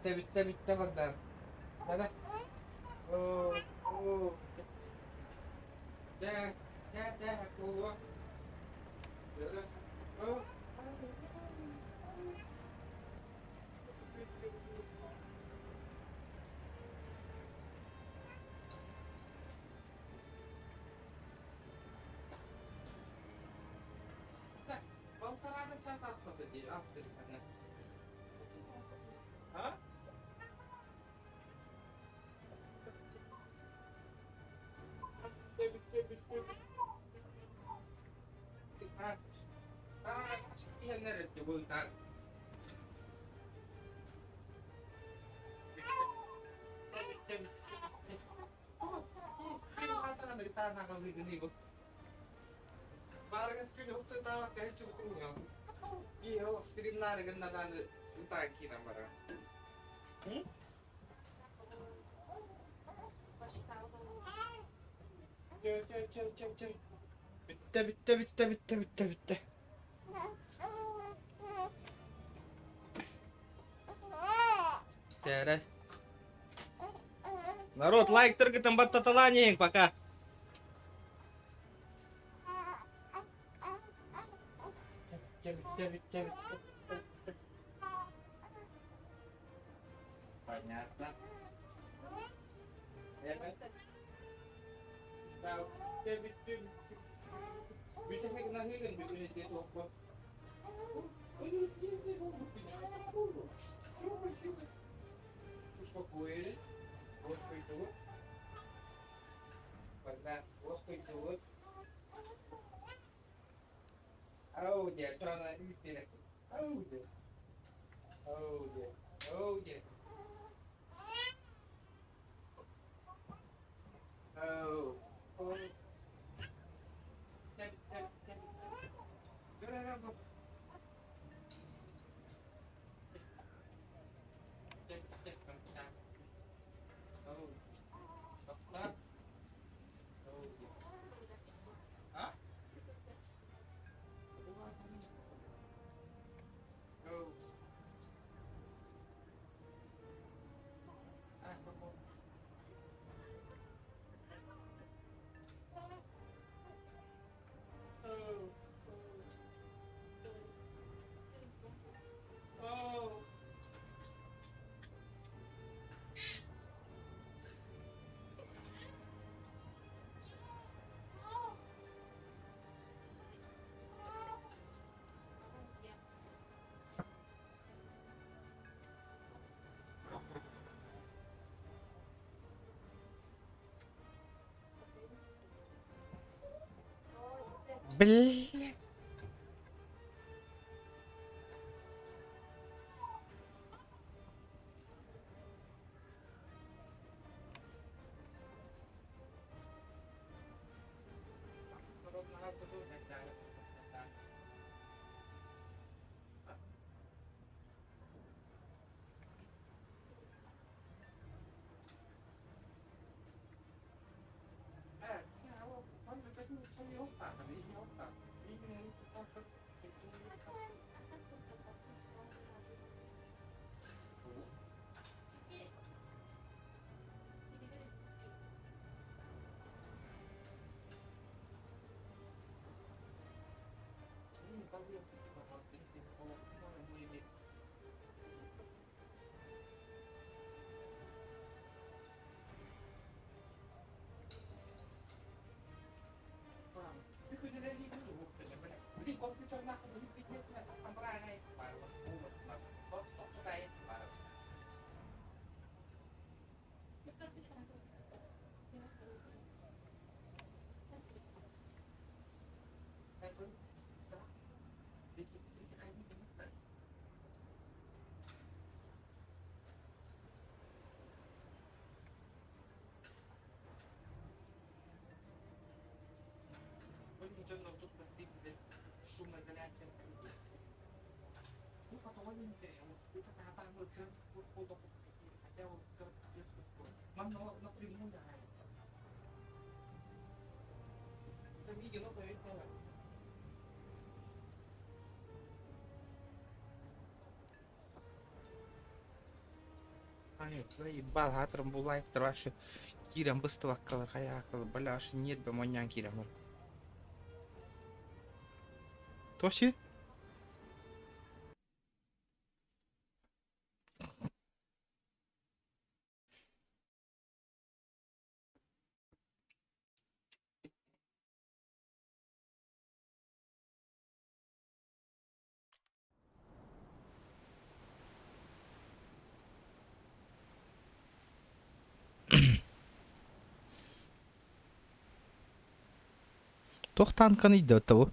Tabit. Tabit, Bagdad. Tara. Oh. Yeah, cool. Oh. Полтора часа отходили, австрийская. А? Parang pinahok to tawag kahit subutin nyo. Iyo, stream na rin na utaki na para. Chill. Bitte. Народ, лайк, торгай там баттаталани, пока. Понятно. Tahu, dia bikin lagi kan bikin dia toko. Oh, dia mau bikin apa dulu? Terus kue ini, bos itu, pada bos itu. Oh, dia cuma ini pilih. Oh, dia. Oh, dia. Oh, dia. Oh. Oh. Cek. Gimana, Bos? Cek, Bang. Oh. Dokter. Oh. Hah? Oh. Bos. Oh. Блин. Beli komputer lah, beli tiket lah, kamera naik baru stop saya baru. Тут шумоизоляция. Ну, потом они это там вот хотя вот нам напрямую нравится. Это видео, поверьте. Ай, заебал, хатрам булай, траши. Кирам быстро калар хаякал, баляш, нет бы монян кирам. Тоси? Тоқтанқаны иде оттабу.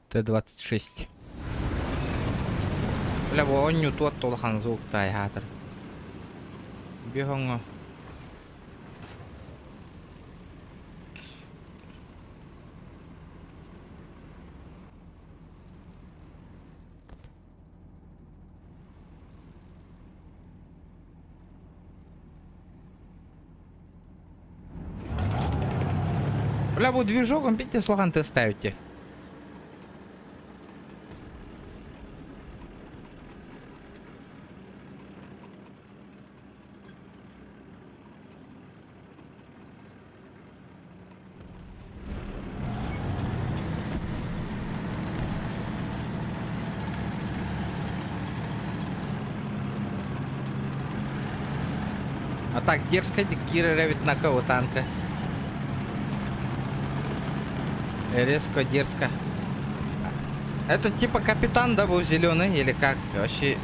Т-26. Бля, бу онню туат толхан звуктай хатыр. Бегонго. Бля, бу движоком пите слоган ты ставите. А так дерзко дикировать на кого танка. Резко, дерзко. Это типа капитан, да, был зеленый или как? Вообще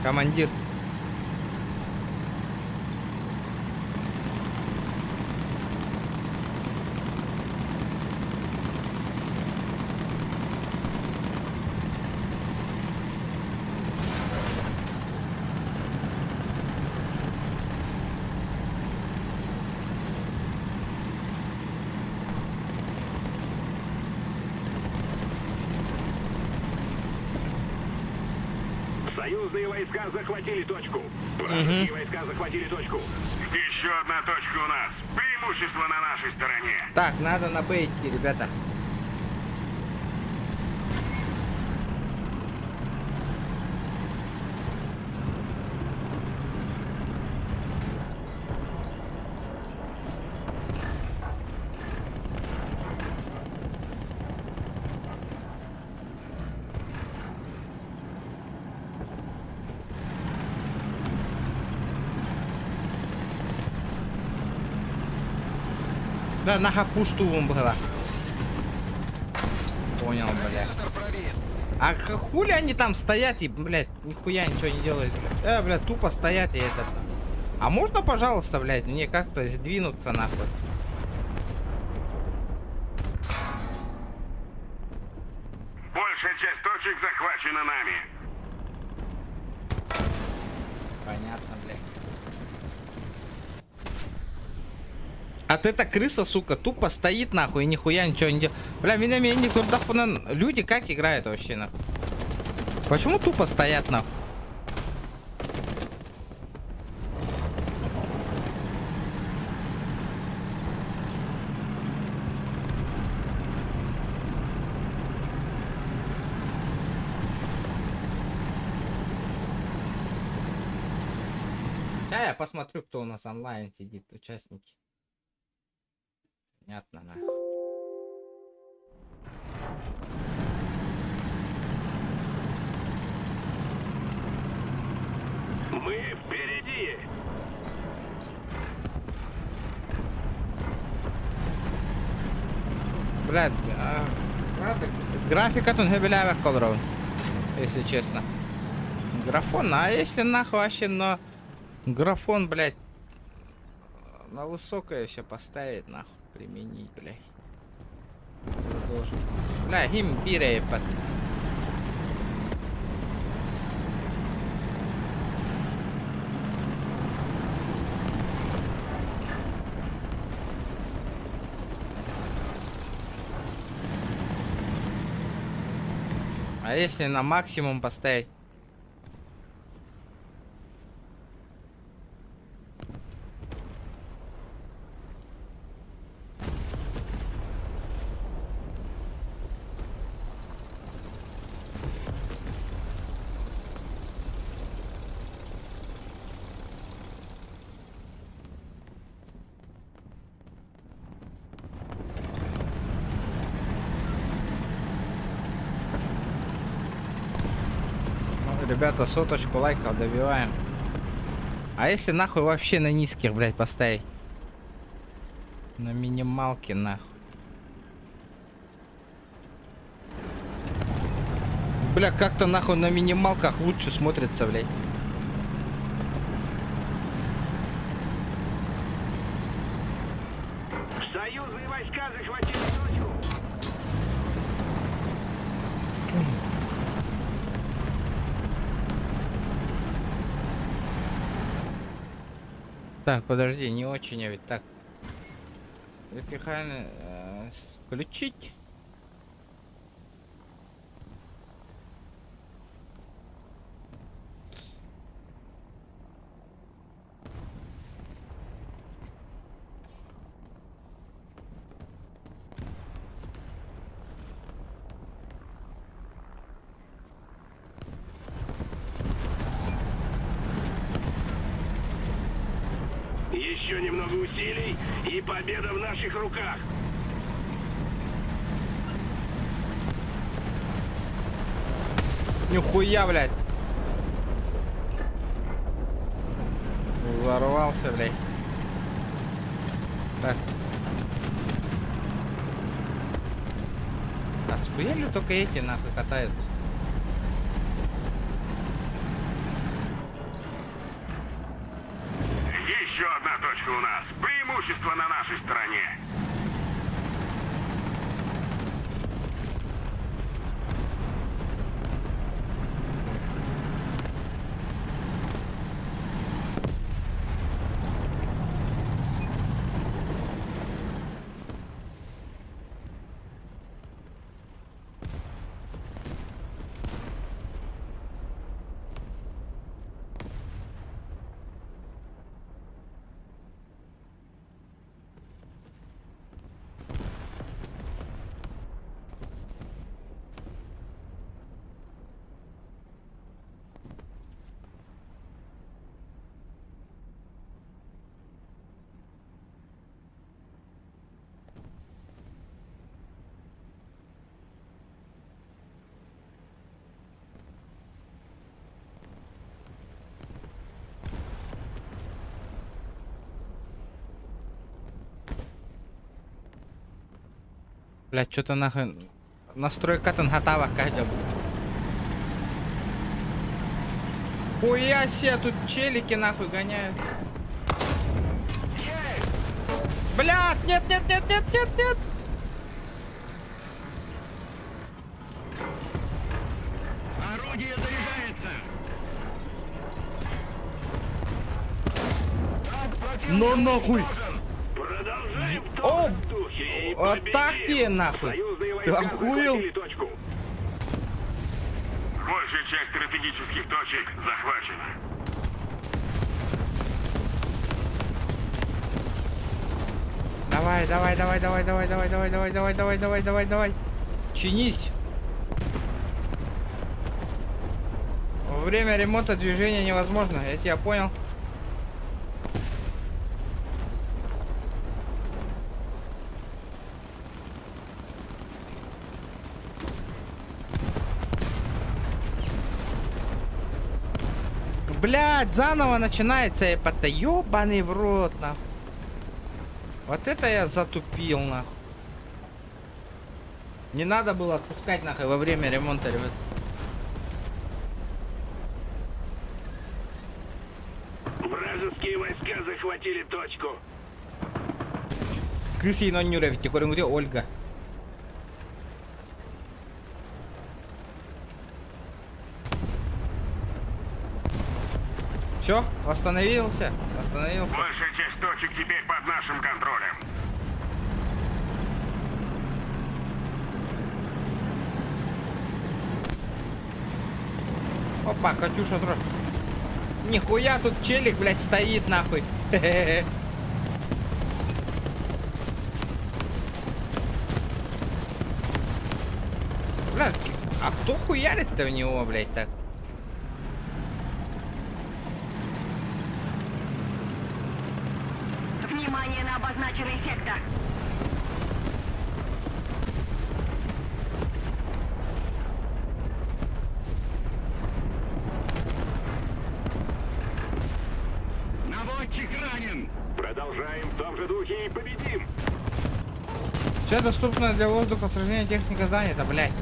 командир. Союзные войска захватили точку. Вражеские войска захватили точку. Еще одна точка у нас. Преимущество на нашей стороне. Так, надо на Б идти, ребята. Да, нахуй пуштувом была. Понял, блядь. А хули они там стоят и, блядь, нихуя ничего не делают, блядь. Блядь, тупо стоять и это. А можно, пожалуйста, блядь, мне как-то сдвинуться, нахуй? Большая часть точек захвачена нами. Понятно, блядь. А ты эта крыса, сука, тупо стоит, нахуй, и нихуя ничего не делает. Бля, меня никто... Люди как играют вообще, нахуй? Почему тупо стоят, нахуй? Сейчас я посмотрю, кто у нас онлайн сидит, участники. Понятно, да. Мы впереди. Блядь, графика тут габелявых колоров, если честно. Графон, а если нахуй вообще на графон, блядь, на высокое все поставить, нахуй, применить, блядь. Должен. Бля, гимбирей под. А если на максимум поставить? Ребята, соточку лайков добиваем. А если нахуй вообще на низких, блядь, поставить? На минималке, нахуй. Бля, как-то нахуй на минималках лучше смотрится, блядь. Союзные войска захватили точку. Так, подожди, не очень, а ведь так. Вертикально включить. Еще немного усилий, и победа в наших руках. Нихуя, блядь. Взорвался, блядь. Так. А схуяли только эти нахуй катаются? Еще одна точка у нас. Преимущество на нашей стороне. Блядь, что-то нахуй... Настройка готова, Катя. Хуя себе, тут челики нахуй гоняют. Блядь, нет, нет, нет, нет, нет, нет. Орудие заряжается. Ну нахуй. Продолжаем в О, том же духе и вот так победим. тебе нахуй. Союзные Ты войска охуел? захватили точку. Большая часть стратегических точек захвачена. Давай, давай, давай, давай, давай, давай, давай, давай, давай, давай, давай, давай, давай. Чинись. Во время ремонта движения невозможно, я тебя понял. Блядь, заново начинается эпота, ёбаный в рот, нахуй. Вот это я затупил, нахуй. Не надо было отпускать, нахуй, во время ремонта, ребят. Вражеские войска захватили точку. Кыси но не ревите, где Ольга. Все, восстановился, восстановился. Большая часть точек теперь под нашим контролем. Опа, Катюша, тро. Нихуя тут челик, блядь, стоит, нахуй. Блядь, а кто хуярит-то в него, блядь, так? Внимание на обозначенный сектор. Наводчик ранен. Продолжаем в том же духе и победим. Все доступно для воздуха, сражение техника занята, блядь.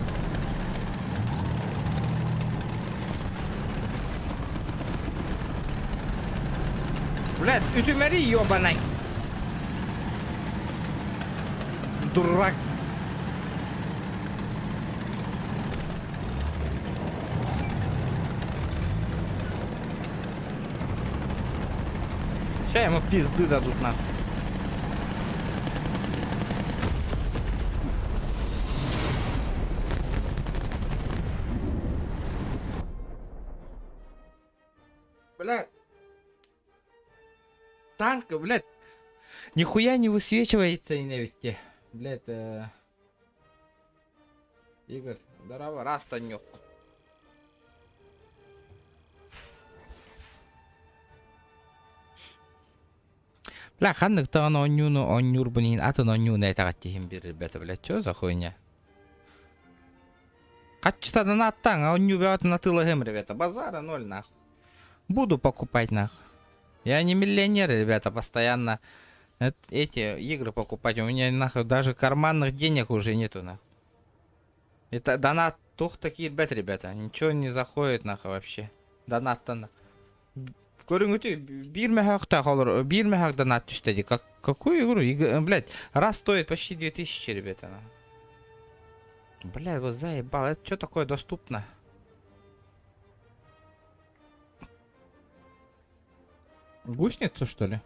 Блядь, утюмари, ёбаный. Дурак. Сейчас ему пизды дадут, нахуй. Блядь. Танк, блядь. Нихуя не высвечивается и навіть. Блядь, Игорь, здорово, Растанюк. Бля, хандык-то он онюр блин, а то онюн айтагаттихим бир, ребята, блядь, что за хуйня? Качество на танк, а оню бьет на тылогем, ребята, базара ноль, нахуй. Буду покупать, нахуй. Я не миллионер, ребята, постоянно эти игры покупать. У меня нахуй даже карманных денег уже нету, нахуй. Это донат тух такие бет, ребята. Ничего не заходит нахуй вообще. Донат-то. Көріңіз, бирмехак донат түстеді. Какую игру? Блять, раз стоит почти 2000, ребята. Блять, вот заебал. Это что такое доступно? Гусеница, что ли?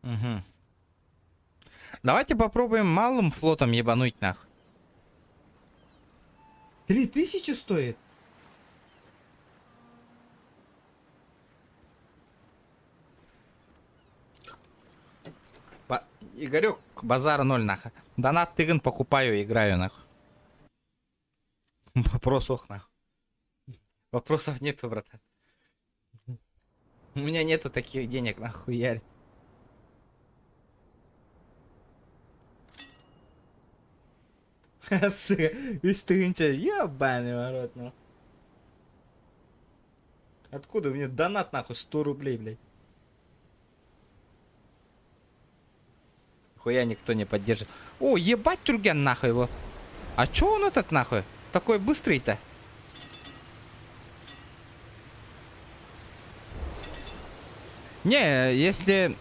Угу. Давайте попробуем малым флотом ебануть нахуй. 3000 стоит? Игорек, базара 0 нахуй. Донат тыган покупаю, играю нахуй. Вопросов нахуй. Вопросов нету, братан. У меня нету таких денег нахуй ярить. Весь тыганча, ебаный ворот, ну. Откуда мне донат нахуй 100 рублей, блядь? Хуя никто не поддержит. О, ебать Турген нахуй его. А чё он этот нахуй? Такой быстрый-то. Не, если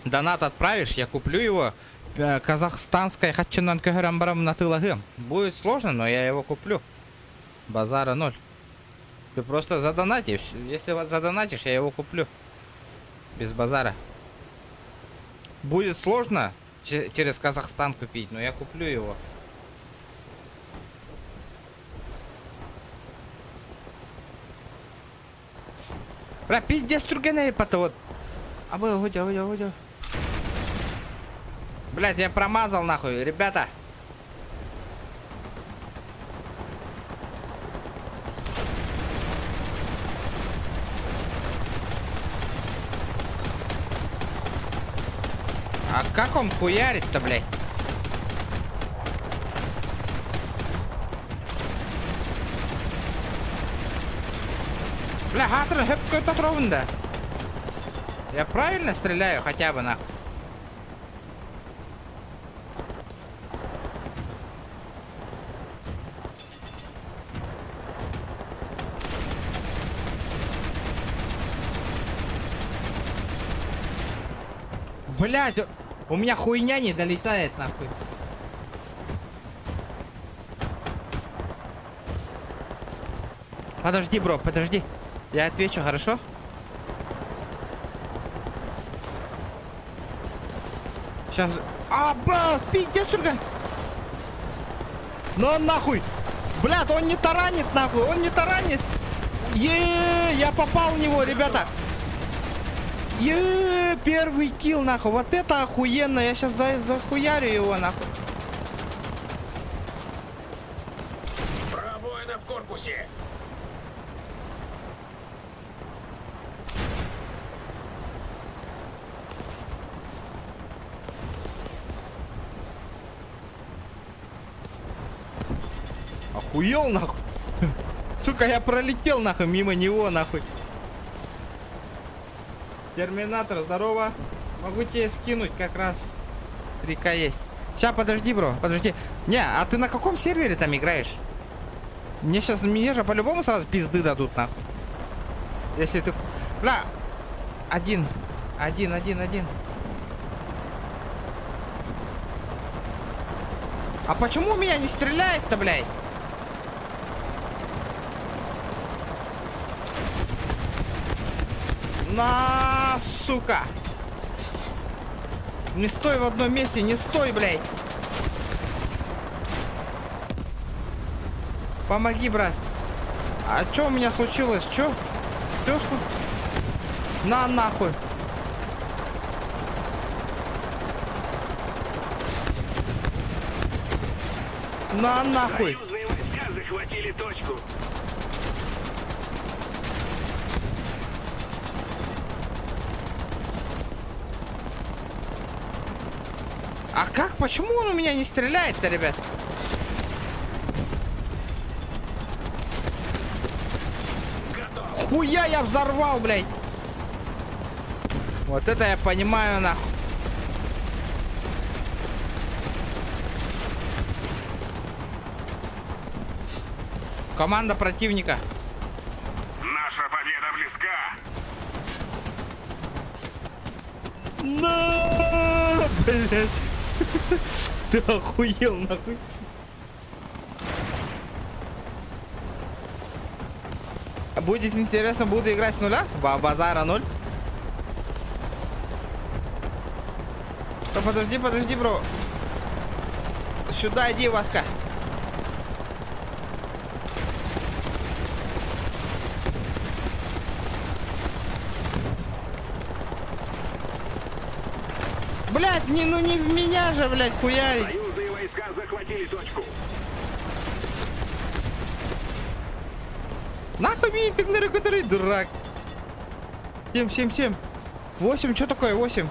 донат отправишь, я куплю его. Казахстанская хатчинан каграмбарам на тылагы. Будет сложно, но я его куплю. Базара 0. Ты просто задонатишь. Если вот задонатишь, я его куплю. Без базара. Будет сложно через Казахстан купить, но я куплю его. Бля, пиздец Тургеней, вот. А вы, уйдё. Блять, я промазал нахуй, ребята. А как он хуярит-то, блядь? Бля, хатры, хэп какой-то тровында. Я правильно стреляю хотя бы нахуй? Блять, у меня хуйня не долетает нахуй. Подожди, бро, подожди. Я отвечу, хорошо? Сейчас. А, бро, пиздец, только. Ну нахуй. Блядь, он не таранит, нахуй, он не таранит. Я попал в него, ребята. Первый килл, нахуй. Вот это охуенно. Я сейчас захуярю его, нахуй. Пробоина в корпусе. Охуел, нахуй. Сука, я пролетел, нахуй, мимо него, нахуй. Терминатор, здорово. Могу тебе скинуть как раз. Река есть. Сейчас, подожди, бро, подожди. Не, а ты на каком сервере там играешь? Мне же по-любому сразу пизды дадут, нахуй. Если ты... Бля. Один. А почему меня не стреляет-то, блядь? На, сука. Не стой в одном месте, не стой, блядь. Помоги, брат. А чё у меня случилось? Чё? На, нахуй. На, нахуй. Союзные войска захватили точку. А как? Почему он у меня не стреляет-то, ребят? Нихуя я взорвал, блядь. Вот это я понимаю, нахуй. Команда противника. Наша победа близка. На, блядь. Ты охуел, нахуй. Будет интересно, буду играть с нуля? Базара 0. Да подожди, бро. Сюда иди, Васка. Блять, ну не в меня же, блять, хуярить. Союзные войска захватили точку. Нахуй мне интегнеры, который дурак. 7. 8, что такое 8?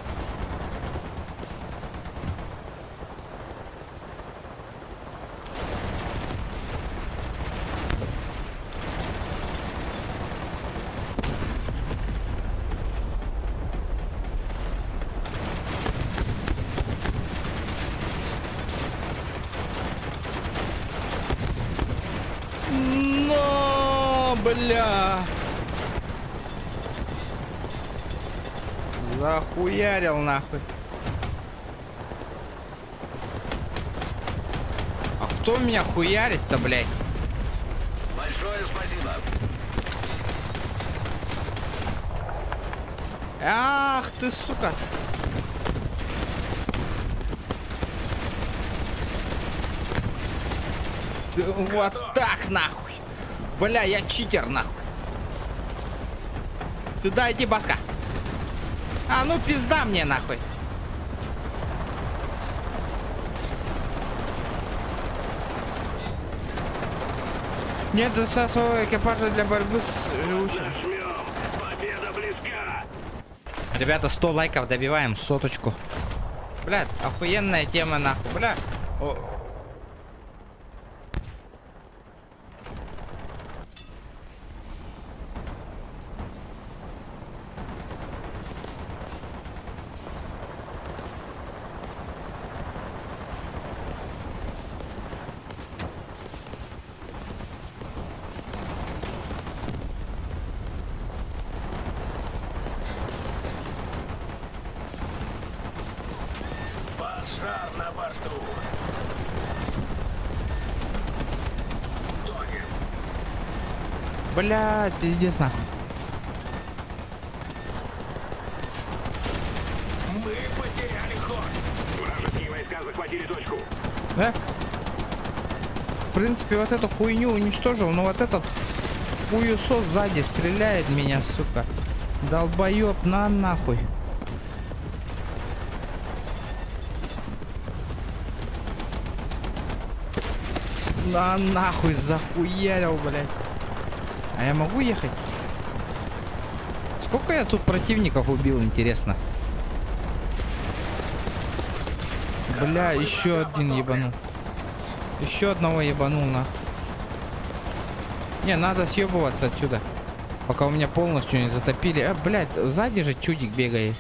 Но, бля. Захуярил нахуй. А кто меня хуярит-то, блядь? Большое спасибо. Ах ты, сука. Вот так, нахуй. Бля, я читер, нахуй. Сюда иди, Баска. А, ну пизда мне, нахуй. Нет своего экипажа для борьбы с живучим. Нажмем. Победа близка. Ребята, 100 лайков добиваем, соточку. Блядь, охуенная тема, нахуй. Бля. О. Пожар на борту. Тонет. Блядь, пиздец, нахуй. Мы потеряли ход. Вражеские войска захватили точку. Да? В принципе, вот эту хуйню уничтожил, но вот этот хуесос сзади стреляет в меня, сука. Долбоёб, на нахуй. На нахуй захуярил, блядь. А я могу ехать? Сколько я тут противников убил, интересно? Бля, еще один ебанул. Еще одного ебанул, нахуй. Не, надо съебываться отсюда. Пока у меня полностью не затопили. А, блядь, сзади же чудик бегает.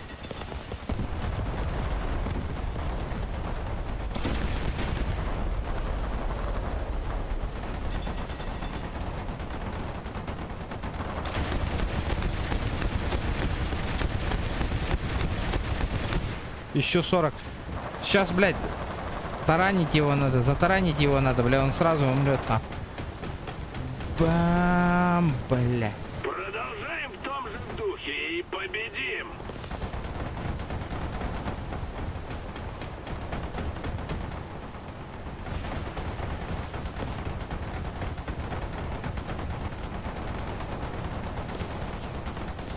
Еще 40. Сейчас, блядь, таранить его надо, затаранить его надо, бля, он сразу умрет, нахуй. Бам, бля. Продолжаем в том же духе и победим.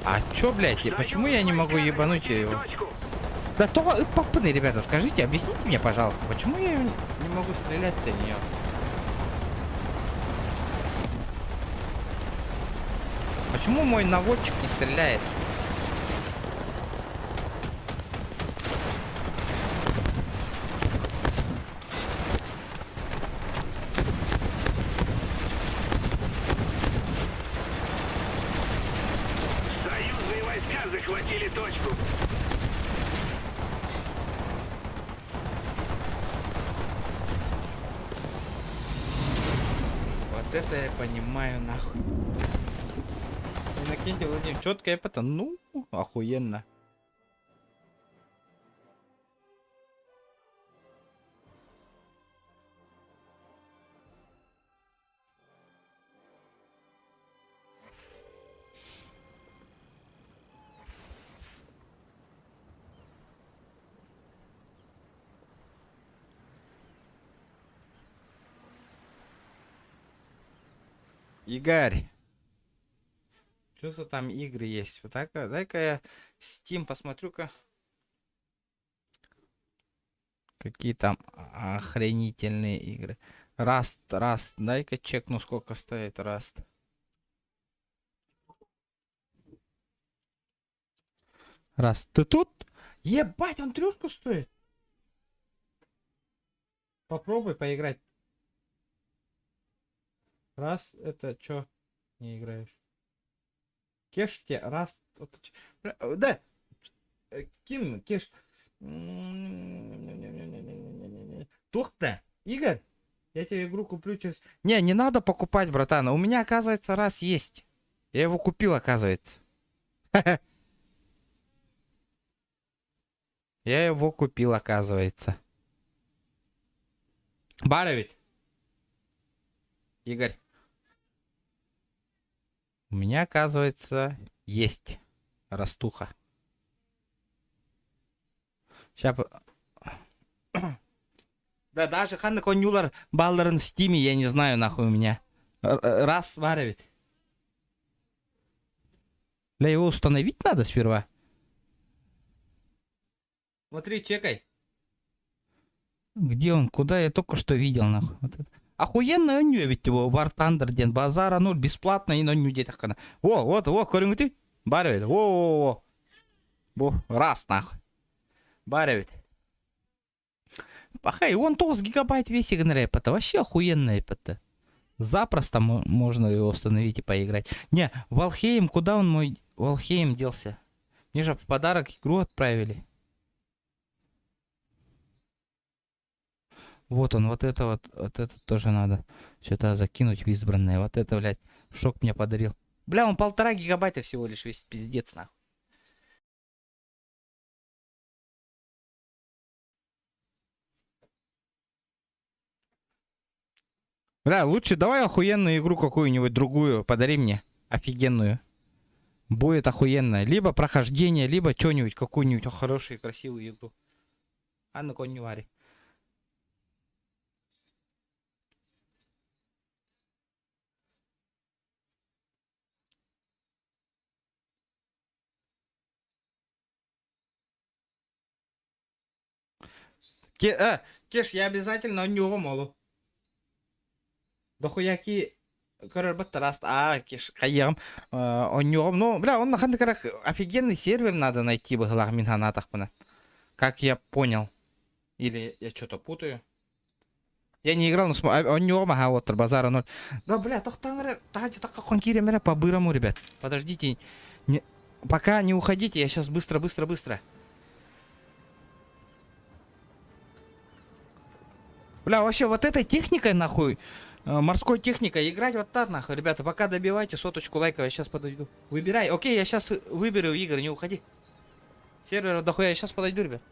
А чё, блядь, и почему я не могу ебануть его? Да то попны, ребята, скажите, объясните мне, пожалуйста, почему я не могу стрелять-то в нее? Почему мой наводчик не стреляет? это я понимаю, нахуй. Иннокентий Владимирович, четко это, ну, охуенно. Игорь. Что за там игры есть? Вот так, дай-ка я Steam посмотрю-ка. Какие там охренительные игры. Раст. Дай-ка чекну, сколько стоит Раст. Раст, ты тут? Ебать, он 3 стоит. Попробуй поиграть. Раз, это чё? Не играешь. Кеш тебе, раз. Да. Ким, кеш. Тухта. Игорь, я тебе игру куплю через... Не надо покупать, братан. У меня, оказывается, раз есть. Я его купил, оказывается. Я его купил, оказывается. Баровит. Игорь. У меня, оказывается, есть растуха. Сейчас... Да даже Ханна Конюлар Баллерн в Стиме, я не знаю, нахуй у меня. Раз варивает. Для его установить надо сперва. Смотри, чекай. Где он? Куда я только что видел, нахуй. Вот это. Охуенно он ведь его War Thunder ден базара 0 бесплатно и на ню где-то kana. Вот, көріңіз барывет. Во. Раз нахуй. Барывет. Пахай, он 9 гигабайт весит рэпа-то. Вообще охуенно рэпа-то. Запросто можно его установить и поиграть. Не, Валхейм, куда он мой Валхейм делся? Мне же в подарок игру отправили. Вот он, вот это тоже надо что-то закинуть в избранное. Вот это, блядь, шок мне подарил. Бля, он 1,5 гигабайта всего лишь, весь пиздец, нахуй. Бля, лучше давай охуенную игру какую-нибудь другую подари мне. Офигенную. Будет охуенно. Либо прохождение, либо что-нибудь, какую-нибудь хорошую, красивую игру. А ну-ка, не вари. Кеш, я обязательно него молу. Дохуяки короче, раст. Кеш, каем. Ну, бля, он на хандакарах офигенный сервер надо найти в глах минханатах. Как я понял. Или я что-то путаю. Я не играл, но он не омага вот базара 0. Да, бля, так по-бырому, ребят. Подождите. Пока не уходите, я сейчас быстро. Бля, вообще вот этой техникой, нахуй, морской техникой играть вот так, нахуй, ребята. Пока добивайте 100 лайков, я сейчас подойду. Выбирай. Окей, я сейчас выберу игры, не уходи. Сервер дохуя, я сейчас подойду, ребят.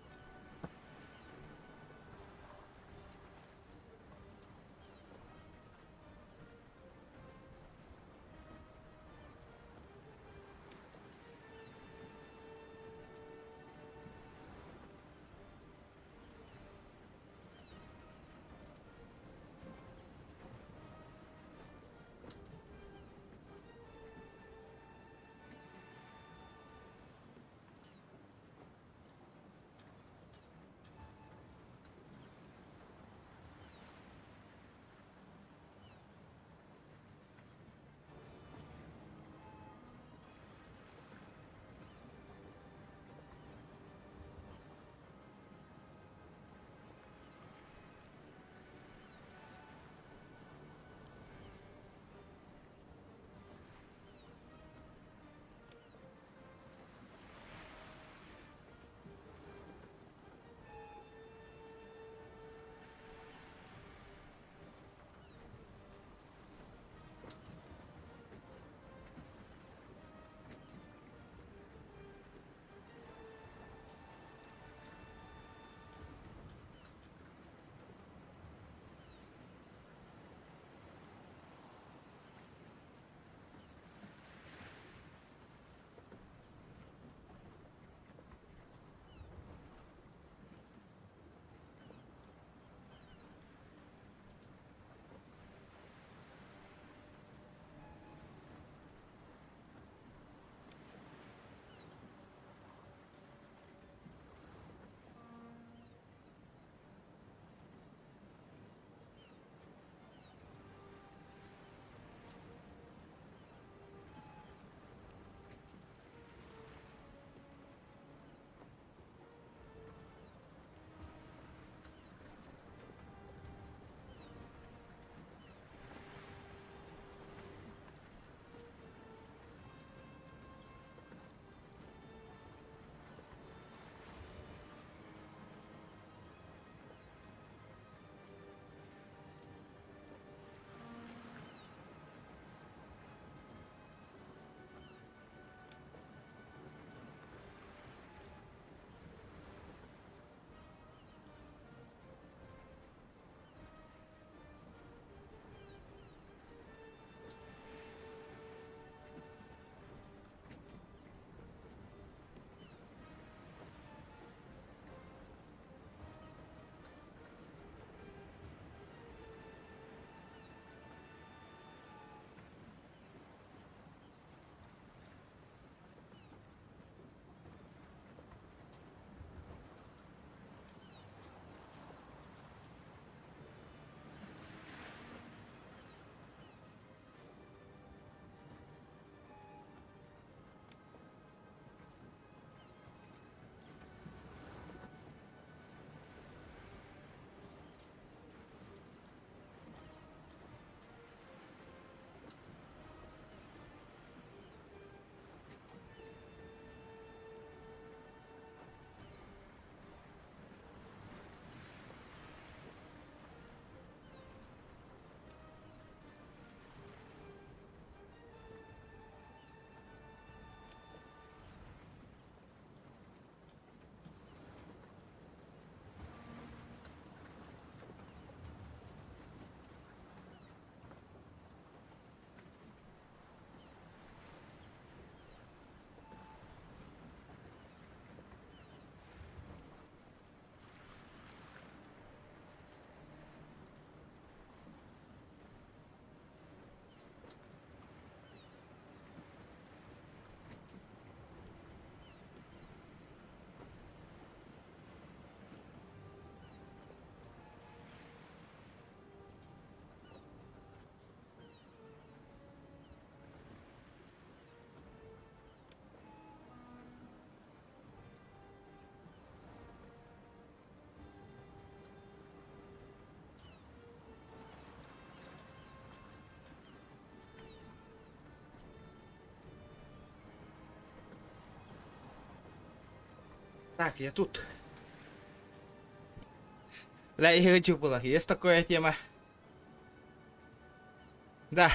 Так, я тут. Бля, я хочу было. Есть такая тема. Да.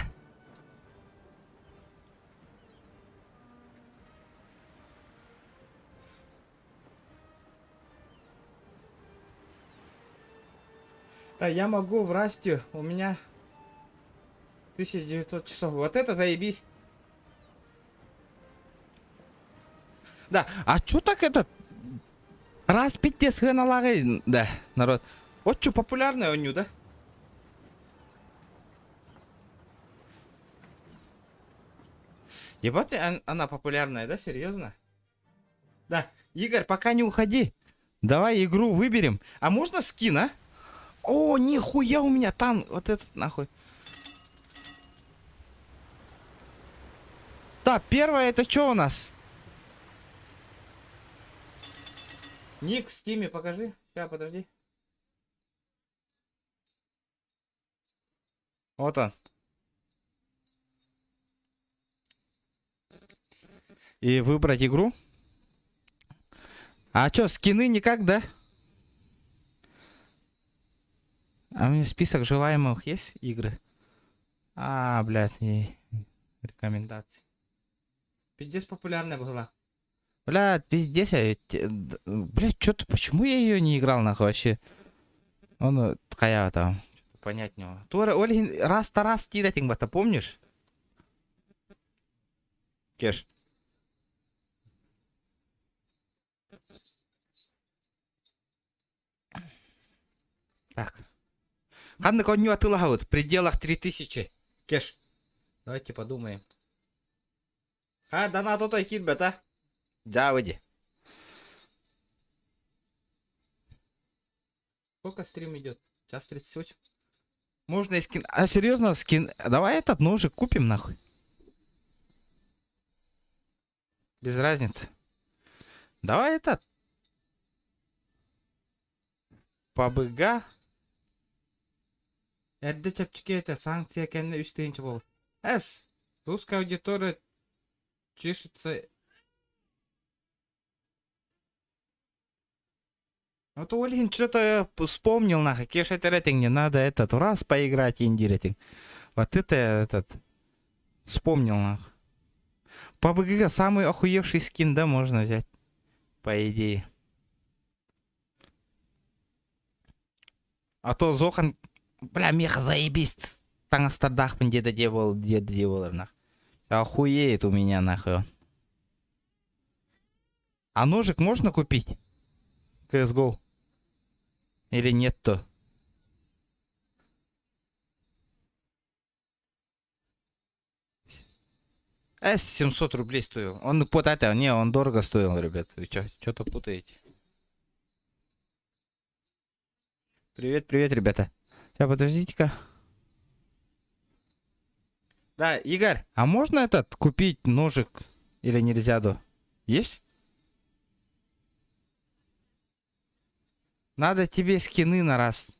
Да, я могу в расте. У меня 1900 часов. Вот это заебись. Да, а чё так этот? Раз пиздец налагай. Да, народ. Вот что популярное у нее, да? Ебать, она популярная, да? Серьезно? Да, Игорь, пока не уходи. Давай игру выберем. А можно скин, а? О, нихуя у меня танк. Вот этот нахуй. Так, первое это что у нас? Ник в стиме покажи. Сейчас, подожди. Вот он. И выбрать игру. А чё, скины никак, да? А у меня список желаемых есть игры? А, блядь, и рекомендации. Пиздец популярная была. Блядь, пиздец, блядь, что-то, почему я ее не играл, нахуй, вообще? Он такая там, понять не могу. Тура, Ольгин, раз тидатинг, бата, помнишь? Кеш. Так. Ханна коню атылахаут в пределах 3000. Кеш. Давайте подумаем. Да на то кит, бета. Да, выйди. Сколько стрим идет? Час 38. Можно и скин. А серьезно, скин. Давай этот ножик купим, нахуй. Без разницы. Давай этот. PUBG. Эрде чапчики это санкция кенне үстейнче бол. Эс. Русская аудитория чешется. Вот Ольгин что-то вспомнил, нахуй. Кеш это рейтинг, не надо этот раз поиграть инди рейтинг. Вот это этот вспомнил, нахуй. PUBG самый охуевший скин, да, можно взять. По идее. А то Зохан, бля, меха заебись. Тангстардах деда девол, нахуй. Охуеет у меня, нахуй. А ножик можно купить? CSGO. Или нет-то? С 700 рублей стоил. Он путайте, не, он дорого стоил, ребят. Вы что-то путаете. Привет, ребята. Сейчас, подождите-ка. Да, Игорь, а можно этот купить ножик или нельзя, да? Есть? Надо тебе скины на раз.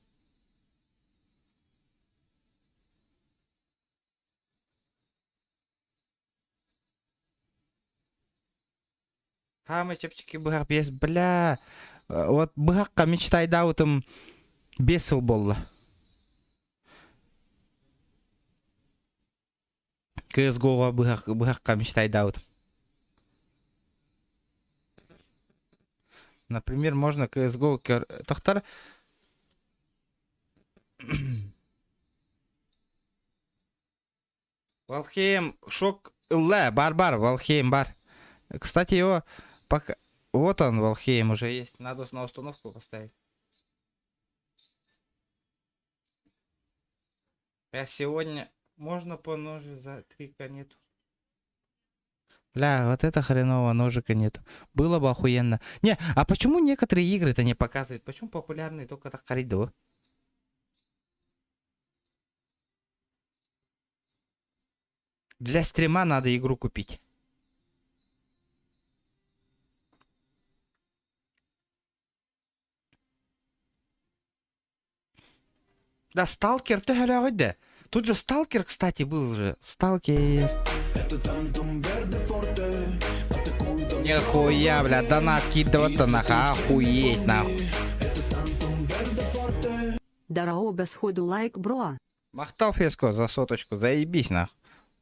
Хамы чепчики быгак бес, бля. Вот быгакка мечтайда утым 5 жыл болды. CSGO-ға быгакка мечтайда утым. Например, можно CSGO тоқтар. Валхейм шок бар, Валхейм бар. Кстати, его пока... Вот он, Валхейм уже есть. Надо на установку поставить. Я сегодня... Можно по ножу за 3К нету. Бля, вот это хреново, ножика нету. Было бы охуенно. Не, а почему некоторые игры-то не показывают? Почему популярные только так коридор? Для стрима надо игру купить. Да, Сталкер, ты говоришь, тут же Сталкер, кстати, был же. Сталкер. Это Тантум Верде Форте. Атакуй, там Нихуя, бля, донат кидывать-то нахуй, охуеть нахуй. Дарао без ходу лайк, бро. Махтал феско за соточку, заебись нахуй.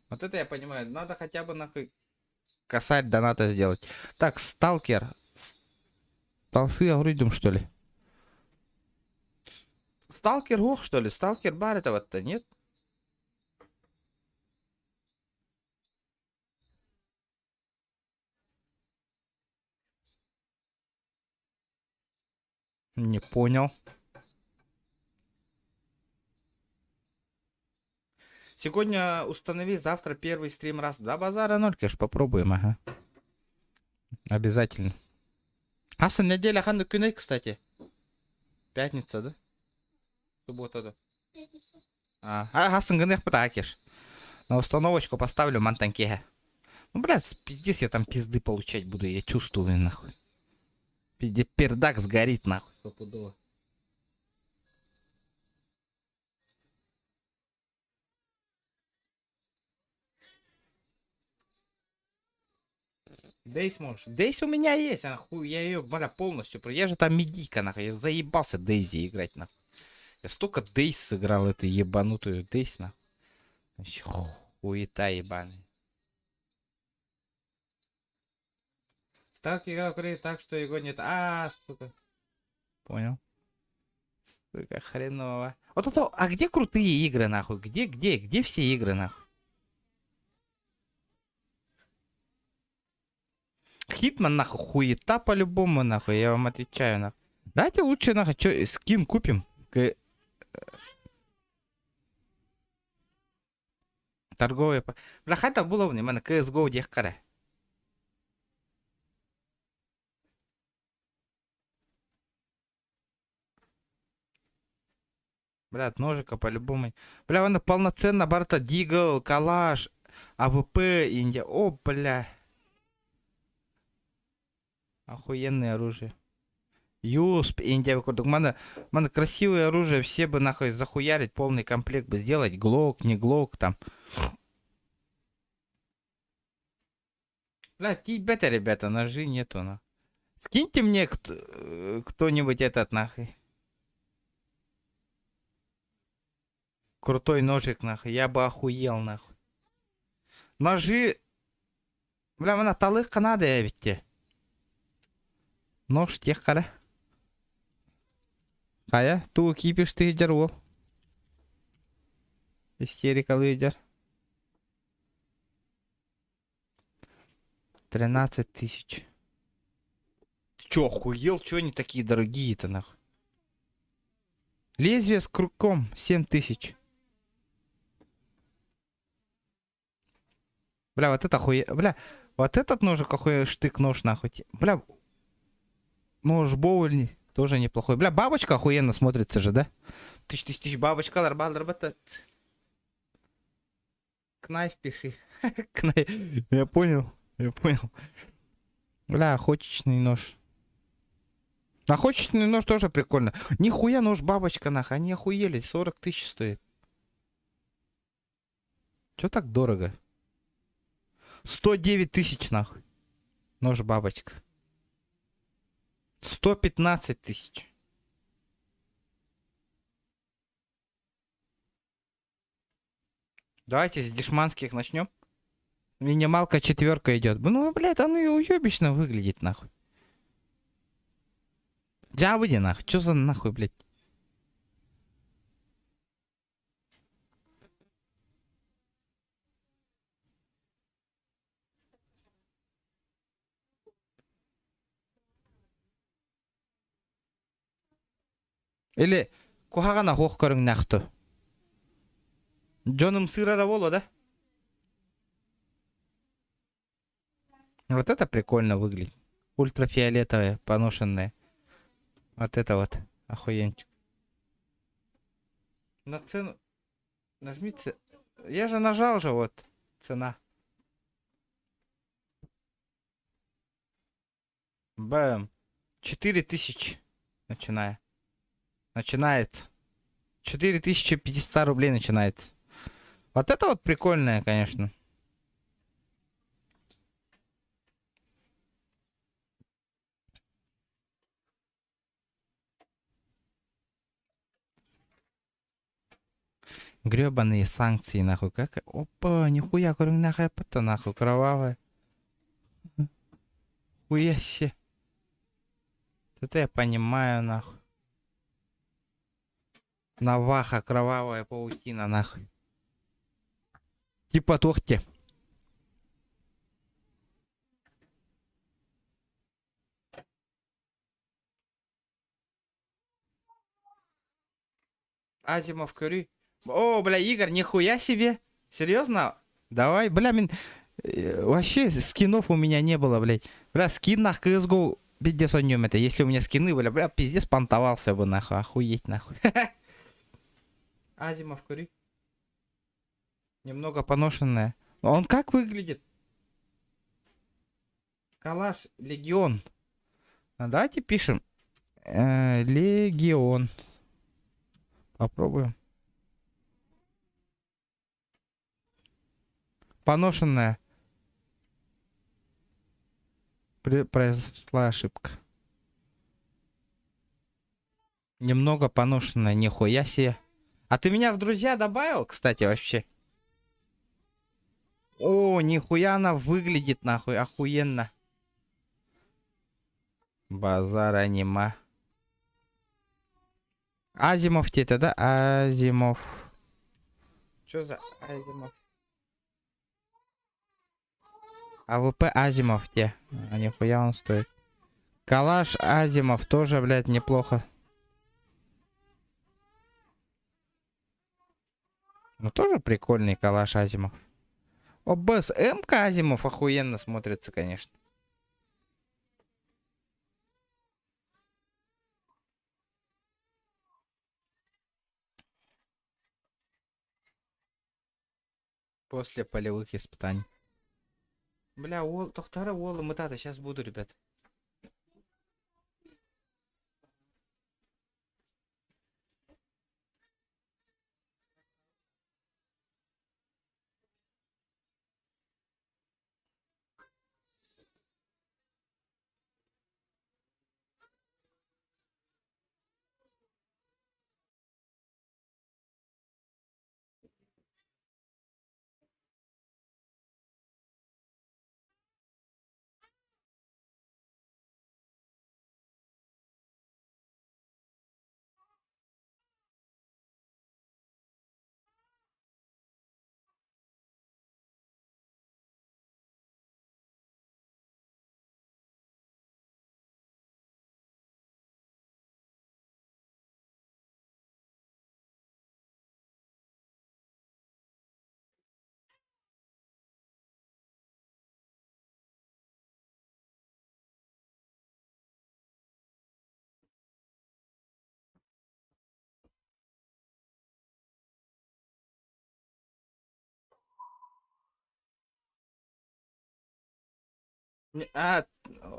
Вот это я понимаю, надо хотя бы нахуй косарь доната сделать. Так, сталкер. Толсы алгоритм, что ли? Сталкер ох, что ли? Сталкер бар этого-то нет? Не понял. Сегодня установи, завтра первый стрим раз. Да, базара ноль, конечно, попробуем, ага. Обязательно. Аса, неделя ханду кюней, кстати. Пятница, да? Суббота, да. Асан гынех пытакиш. На установочку поставлю мантанкеге. Ну, блядь, пиздец, я там пизды получать буду, я чувствую, нахуй. Пердак сгорит, нахуй, стопудово. Дейс можешь. Дейс у меня есть, нахуй, я ее, бля, полностью. Я же там медийка, нахуй, я заебался Дейзи играть, нахуй. Я столько Дейс сыграл, эту ебанутую Дейс, нахуй. Хуета ебаный. Сталки играл в Корее так, что его нет. Сука. Понял. Сука, хреново. Вот это, а где крутые игры, нахуй? Где все игры, нахуй? Хитман, нахуй, хуета по-любому, нахуй, я вам отвечаю, нахуй. Давайте лучше, нахуй, скин купим. Торговые... Бля, хата было в мене CSGO дехкаре. Блядь, ножика по-любому. Бля, вона полноценно барта Дигл, Калаш, АВП, Индия. О, бля. Охуенное оружие. Юсп, Индия, у меня красивое оружие, все бы нахуй захуярить, полный комплект бы сделать. Глок, не глок там. Бля, тебя-то, ребята, ножи нету, нахуй. Скиньте мне кто-нибудь этот, нахуй. Крутой ножик, нахуй. Я бы охуел, нахуй. Ножи... Бля, мана талых канада я ведь. Нож тех кара. Хая, ту кипиш ты дервол. Истерика лидер. 13 тысяч. Ты чё, охуел? Чё они такие дорогие-то, нахуй? Лезвие с крюком 7 тысяч. Бля, вот это охуе... Бля, вот этот ножик охуе... Штык-нож, нахуй. Бля, нож боульни тоже неплохой. Бля, бабочка охуенно смотрится же, да? Тысяч бабочка, ларбат. Кнайф пиши. Кнайф. Я понял. Бля, охотничный нож. Охотничный нож тоже прикольно. Нихуя нож бабочка, нахуй. Они охуели. 40 тысяч стоит. Чё так дорого? 109 тысяч, нахуй. Нож бабочка. 115 тысяч. Давайте с дешманских начнем. Минималка 4 идет. Ну, блядь, оно и уебищно выглядит, нахуй. Джабыди, нахуй. Чё за нахуй, блядь? Или кухагана хох көрің нахты. Джоным сырара воло, да? Вот это прикольно выглядит. Ультрафиолетовое, поношенное. Вот это вот, охуенчик. На цену... Нажмите... Я же нажал же, вот, цена. Бэм. 4000. Начинает. 4500 рублей начинается. Вот это вот прикольное, конечно. Гребаные санкции, нахуй. Как? Опа, нихуя, нахуй, это нахуй, кровавая. Хуяще. Это я понимаю, нахуй. Наваха, кровавая паутина, нахуй. Типа тохте. Азимов Кюри. О, бля, Игорь, нихуя себе. Серьезно? Давай, бля, вообще скинов у меня не было, блядь. Бля, скин на CSGO пиздец о нем это. Если у меня скины были, бля, пиздец понтовался бы, нахуй. Охуеть, нахуй. Азимов Кюри. Немного поношенная. Он как выглядит? Калаш Легион. Давайте пишем. Легион. Попробуем. Поношенная. Произошла ошибка. Немного поношенная, нихуя себе. А ты меня в друзья добавил, кстати, вообще? О, нихуя она выглядит, нахуй, охуенно. Базар анима. Азимов те-то, да? Азимов. Что за Азимов? АВП Азимов те. А нихуя он стоит. Калаш Азимов тоже, блядь, неплохо. Ну тоже прикольный калаш Азимов. О, БСМ-ка Азимов охуенно смотрится, конечно. После полевых испытаний. Бля, Тохтара Уолла Мытата, сейчас буду, ребят.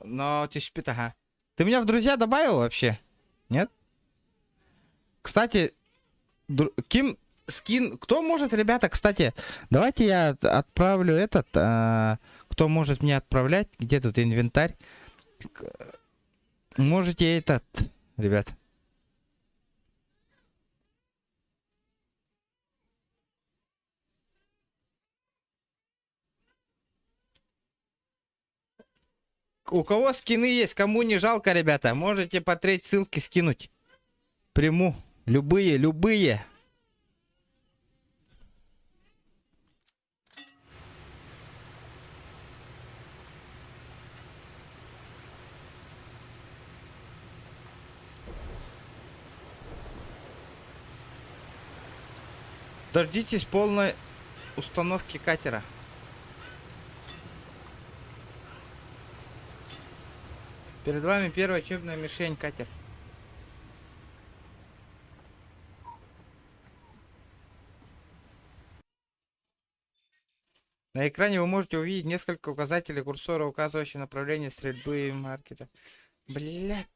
Но ты спит, ага. Ты меня в друзья добавил вообще? Нет? Кстати, Ким скин... Кто может, ребята, кстати, давайте я отправлю этот... кто может мне отправлять? Где тут инвентарь? Можете этот, ребят. У кого скины есть, кому не жалко, ребята, можете по 3 ссылки скинуть. Приму. Любые, любые. Дождитесь полной установки катера. Перед вами первая учебная мишень, катер. На экране вы можете увидеть несколько указателей курсора, указывающих направление стрельбы и маркета. Блять.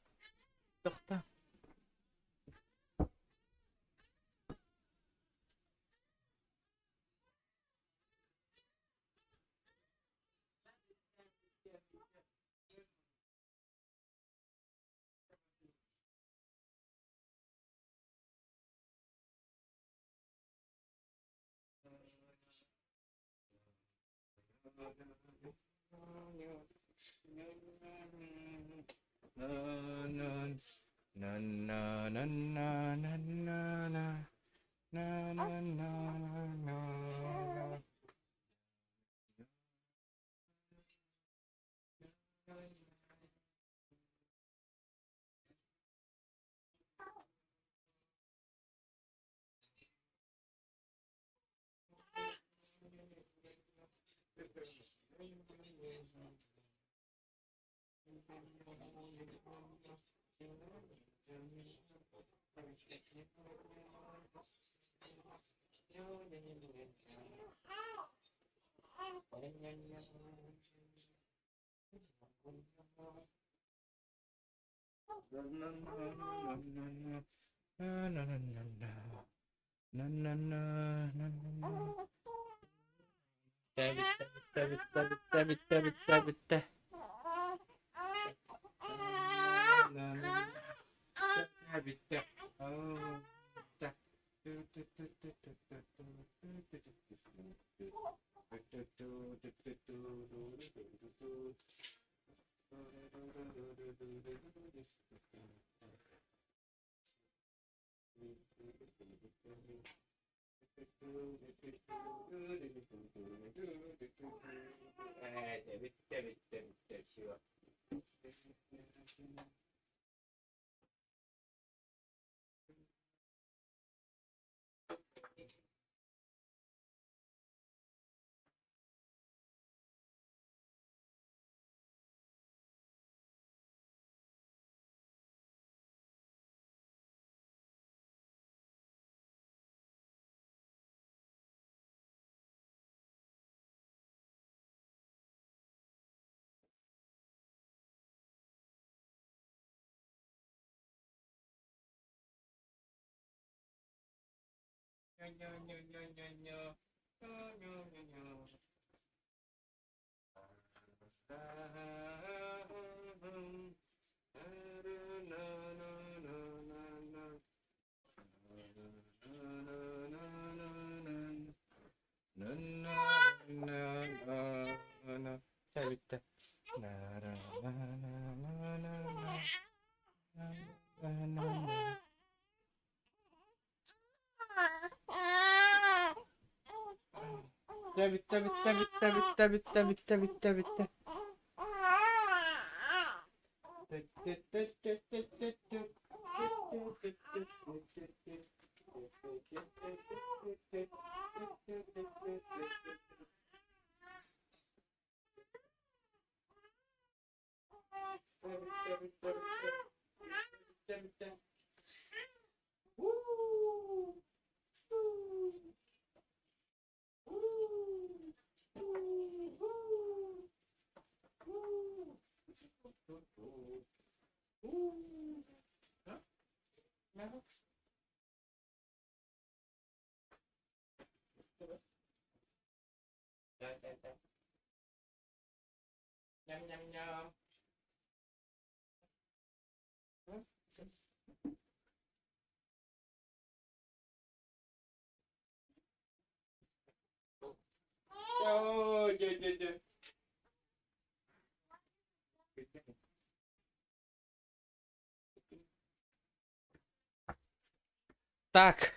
Так,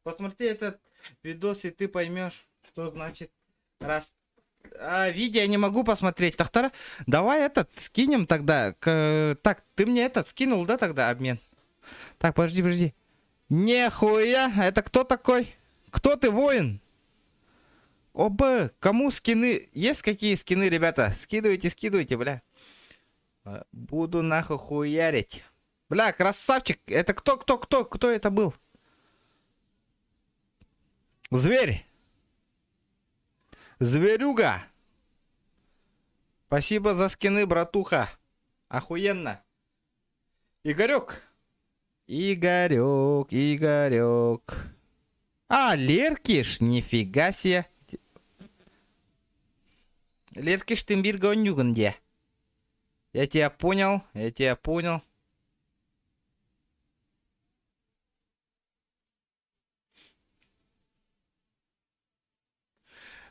посмотри этот видос, и ты поймешь, что значит раз. Видео я не могу посмотреть. Тахтар, давай этот скинем тогда. Так, ты мне этот скинул, да, тогда обмен? Так, подожди. Нихуя, это кто такой? Кто ты, воин? Оба, кому скины? Есть какие скины, ребята? Скидывайте, бля. Буду нахуй хуярить. Бля, красавчик. Это кто это был? Зверь. Зверюга. Спасибо за скины, братуха. Охуенно. Игорек. Леркиш, нифига себе. Леркиш, ты где? Я тебя понял.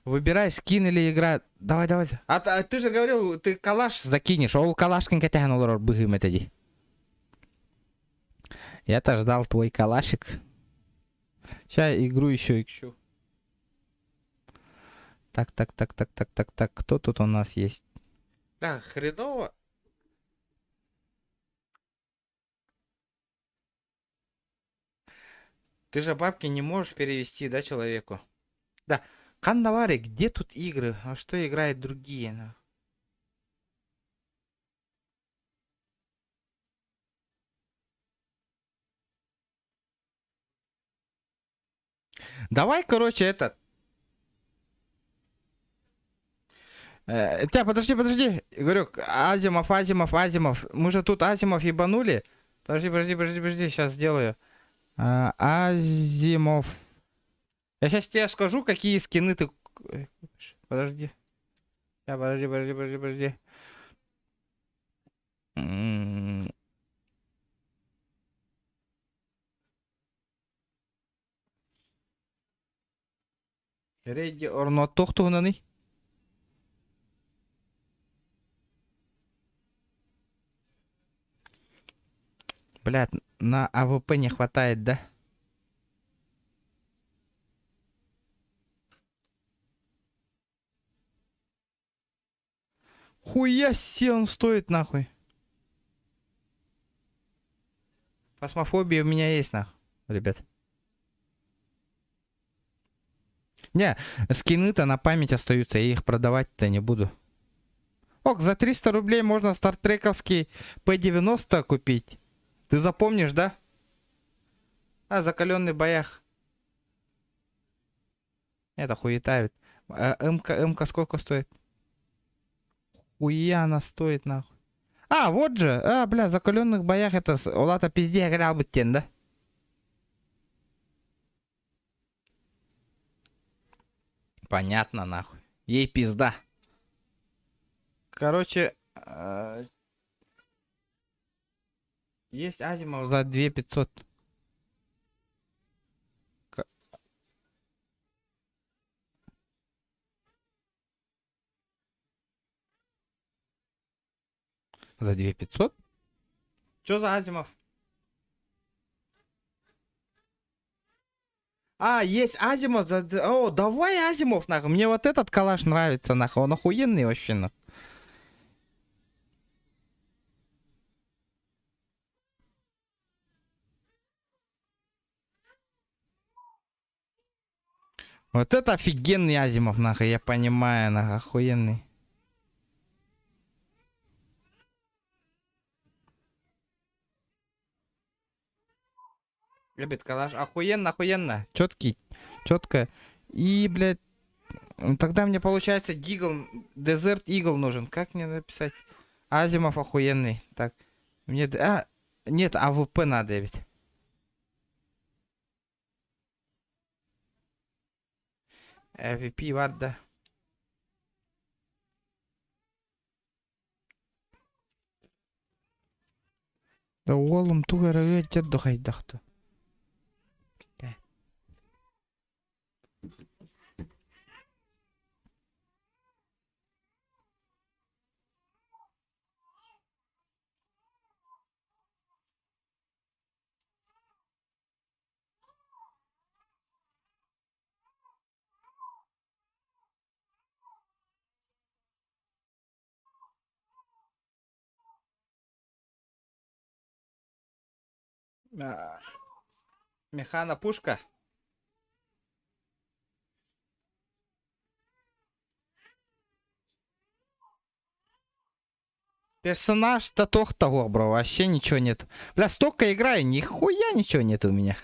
Выбирай, скин или игра. Давай, давай. А ты же говорил, ты калаш закинешь. Ол калашкин кетян олар быгым это. Я-то ждал твой калашик. Сейчас игру еще ищу. Так. Кто тут у нас есть? Да, хреново. Ты же бабки не можешь перевести, да, человеку? Да. Каннавари, где тут игры? А что играют другие? Давай, короче, этот. Подожди. Говорю, Азимов. Мы же тут Азимов ебанули. Подожди, сейчас сделаю. Азимов. Я сейчас тебе скажу, какие скины ты... Подожди. Подожди. Ready or not тоқтуғынаны? Блядь, на АВП не хватает, да? Хуя себе он стоит, нахуй. Фасмофобия у меня есть, нахуй, ребят. Не, скины-то на память остаются, я их продавать-то не буду. Ок, за 300 рублей можно стартрековский П-90 купить. Ты запомнишь, да? Закаленный боях. Это хуета. МК сколько стоит? Хуя она стоит, нахуй. Вот же. Бля, закаленных боях это... Олата пизде играл бы тен, да? Понятно, нахуй. Ей пизда. Короче... Есть Азимов за 2500. За 2500? Чё за Азимов? Есть Азимов за... О, давай Азимов, нахуй. Мне вот этот калаш нравится, нахуй. Он охуенный вообще, нахуй. Вот это офигенный Азимов, нахуй, я понимаю, нахуй, охуенный. Ребят, калаш, охуенно. Четко. И, блядь, тогда мне получается Дигл, Дезерт Игл нужен. Как мне написать? Азимов охуенный. Так, мне... нет, АВП надо ведь. AVP var da. Да oğlum tuğra öğretecek de haydaktı. Механа пушка. Персонаж-то того, бро, вообще ничего нет. Бля, столько играю, нихуя ничего нет у меня.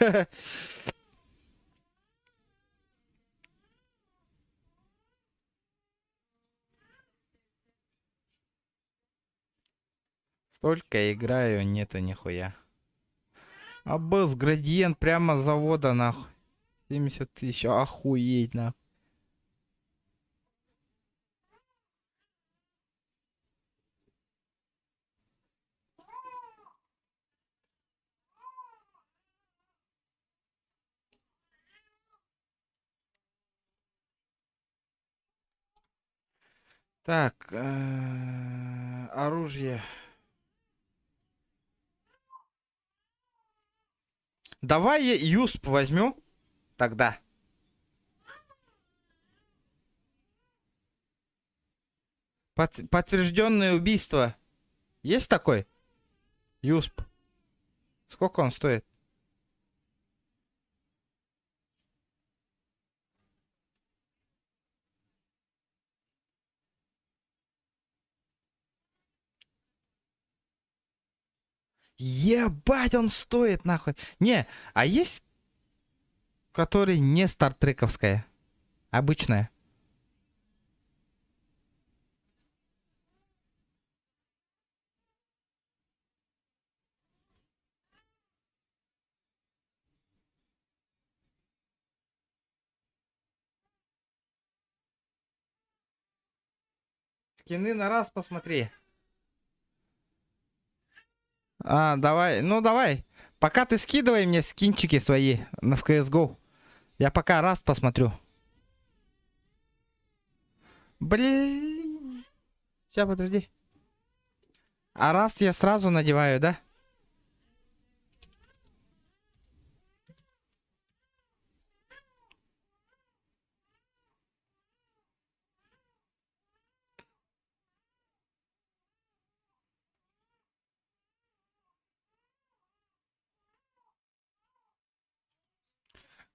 Столько играю, нету нихуя. Абс, градиент прямо с завода, нахуй. 70 тысяч, охуеть, нахуй. Так, оружие. Давай я юсп возьмем тогда. Подтвержденное убийство. Есть такой? Юсп. Сколько он стоит? Ебать, он стоит нахуй. Не, а есть, который не стартрековская, обычная. Скины на раз посмотри. А, давай, ну давай. Пока ты скидывай мне скинчики свои в CSGO. Я пока раз посмотрю. Блин. Сейчас, подожди. А раз я сразу надеваю, да?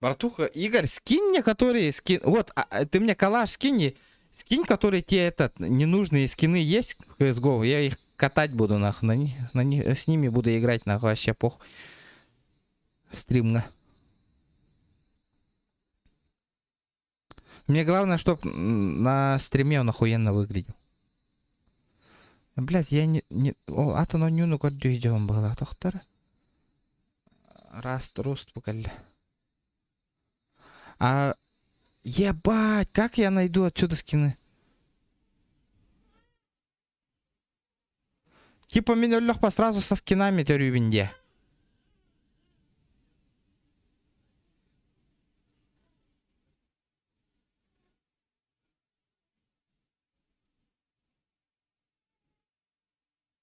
Братуха, Игорь, скинь мне которые скин. Вот, ты мне коллаж скинь. Скинь, которые те этот ненужные скины есть в CSGO. Я их катать буду, нахуй. С ними буду играть, нахуй, вообще похуй. Стримно. Мне главное, чтоб на стриме он охуенно выглядел. Блять, я не... О, атано нюну көрдү идем было. Тохтар. Раст, руст, покаль. А... Ебать, как я найду отсюда скины? Типа меня легко сразу со скинами терювинде.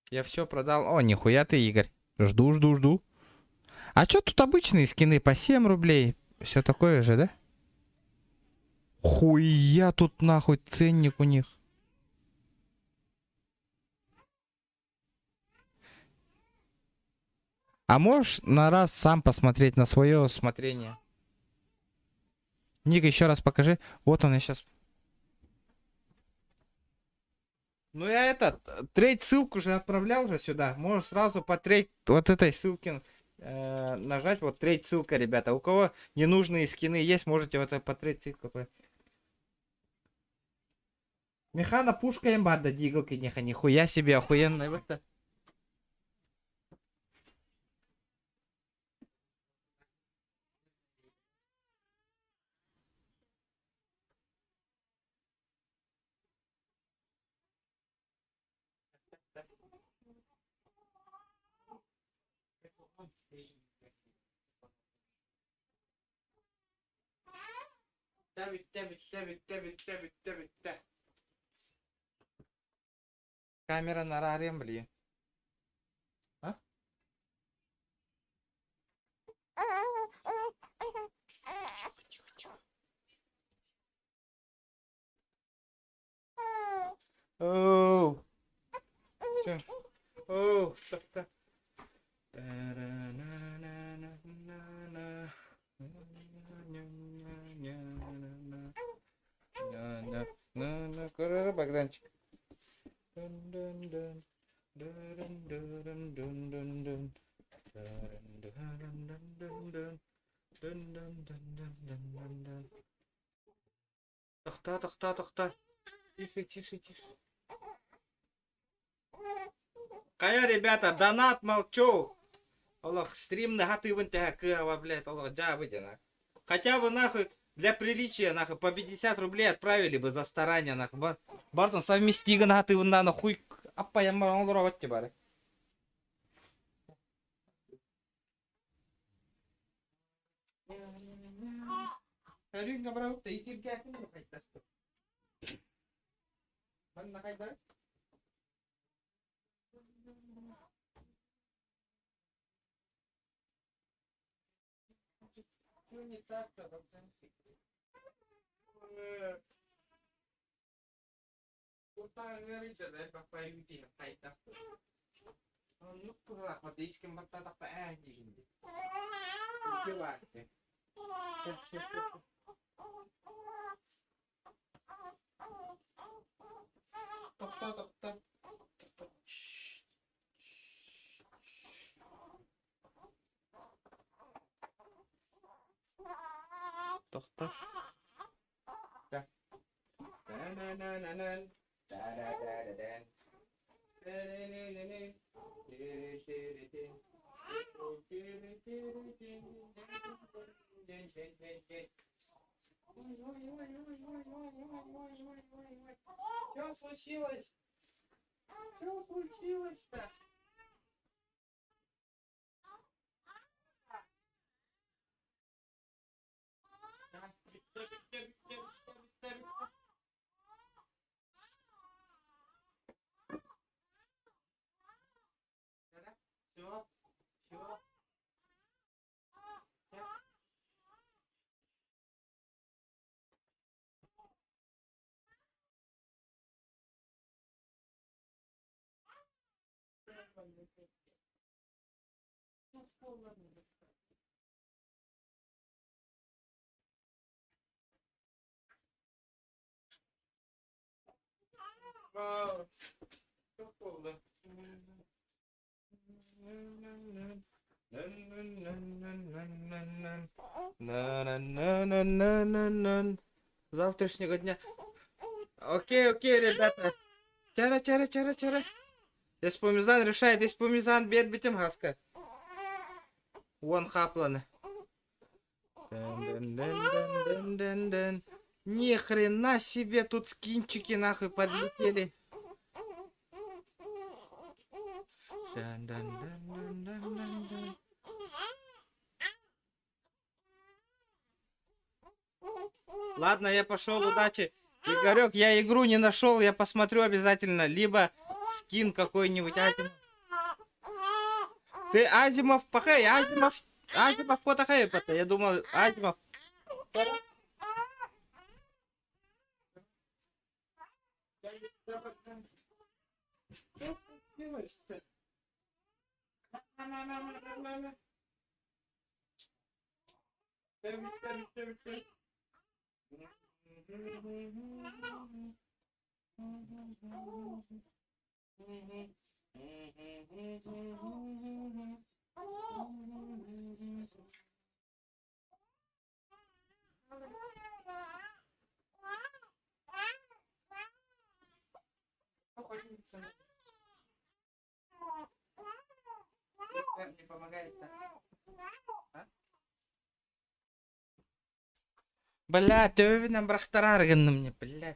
Я все продал. О, нихуя ты, Игорь. Жду. А чё тут обычные скины по 7 рублей? Все такое же, да? Хуя тут нахуй ценник у них. А можешь на раз сам посмотреть на свое усмотрение? Ник, еще раз покажи. Вот он, я сейчас... Ну я этот, трейд ссылку же отправлял же сюда. Можешь сразу по трейд вот этой ссылки нажать. Вот трейд ссылка, ребята. У кого ненужные скины есть, можете вот это по трейд ссылку. Механа пушка эмбарда дигалки неха, нихуя себе охуенная в это. Камера на рарем, блин. А? Оу. Чё? Оу, что-то. Богданчик. Тохта. Тише. Кая, ребята, донат молчу. Аллах, стрим негативен тяга, блядь, Аллах, джабыдина. Хотя бы нахуй для приличия нахуй по 50 рублей отправили бы за старание нахуй. Бартон совместига негативен на нахуй. Апа я мал ровать бары. Что не так-то, Куда говорится, да, по юте, хайта. Ну, куда, по дискам батата по эдинге. Девайте. Топ-топ-топ. Топ-топ. Да. Да-да-да-да-да. Да-да-да-да-да. Да-да-да-да-да. Что случилось? Что случилось-то? Все, все. Вау, что холодно. Завтрашнего дня. Окей, ребята. Чара. Еспомизан решает, еспомизан бед битим хаска. Вон хапланы. Ни хрена себе тут скинчики нахуй подлетели. Ладно, я пошел, удачи. Игорек, я игру не нашел, я посмотрю обязательно. Либо скин какой-нибудь Азимов. Ты Азимов, пахай, Азимов потахай, я думал, Азимов. Не помогает. Бля, төвінен бірақтар арғынным мне, бля,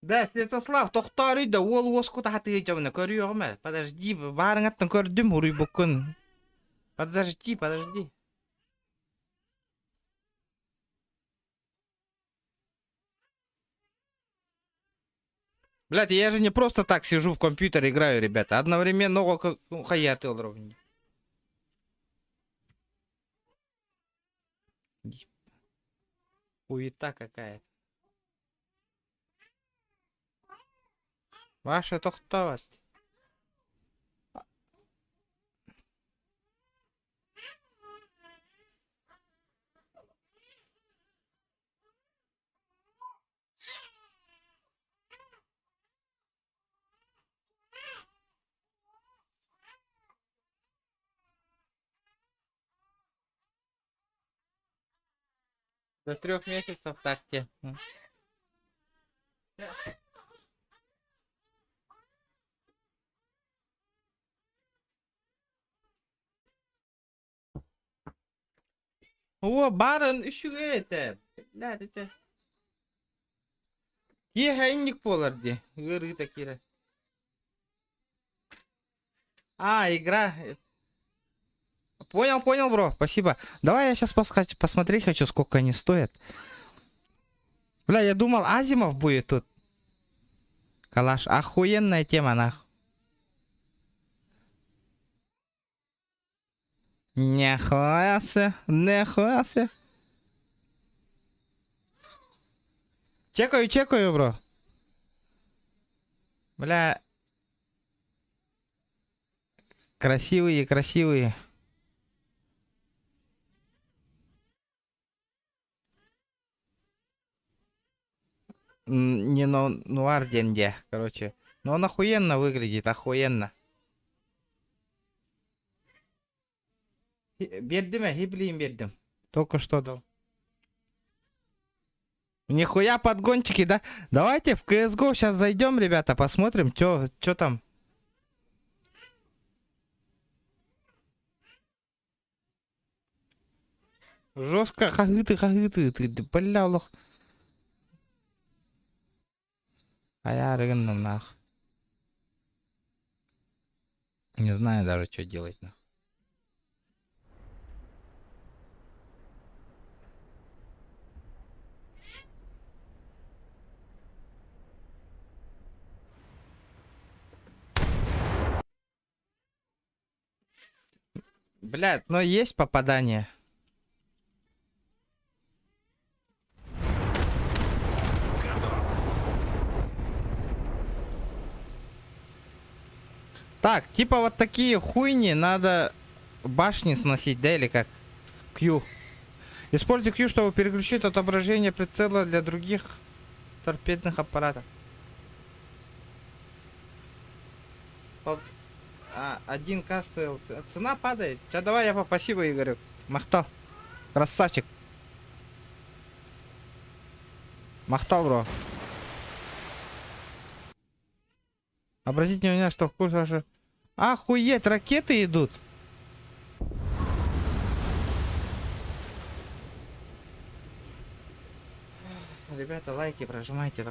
Да, Святослав, тоқтар үйді, ол оску тахты етеміне көрі оғыма. Подожди, барың аттың көрдім, ұрый бұқын. Подожди. Блядь, я же не просто так сижу в компьютере играю, ребята. Одновременно око хаяты ровно. Хуета какая-то. Ваша тохтовость. До 3 месяцев так те. О, барын үшіге еті. Блядь, это. Е, хайнник болар де. Гыры такира. А, игра. Понял, понял, бро. Спасибо. Давай я сейчас посмотреть хочу, сколько они стоят. Бля, я думал, Азимов будет тут. Калаш. Охуенная тема, нахуй. Нихуя себе. Нихуя себе. Чекаю, бро. Бля. Красивые, красивые. Не нуар денде, короче. Но он охуенно выглядит, охуенно. Бердим я, хиблим бердим. Только что дал. Нихуя подгончики, да? Давайте в CSGO сейчас зайдем, ребята, посмотрим, чё там. Жестко, ты, бля, лох. А я рыгнул, нах. Не знаю даже, что делать, нах. Блядь, но есть попадание. Так, типа вот такие хуйни надо башни сносить, да, или как? Q. Используй Q, чтобы переключить отображение прицела для других торпедных аппаратов. Один стоил. Цена падает. Сейчас давай я спасибо, Игорю. Махтал. Красавчик. Махтал, бро. Обратите внимание, что в курс ваши... Охуеть, ракеты идут. Ребята, лайки прожимайте.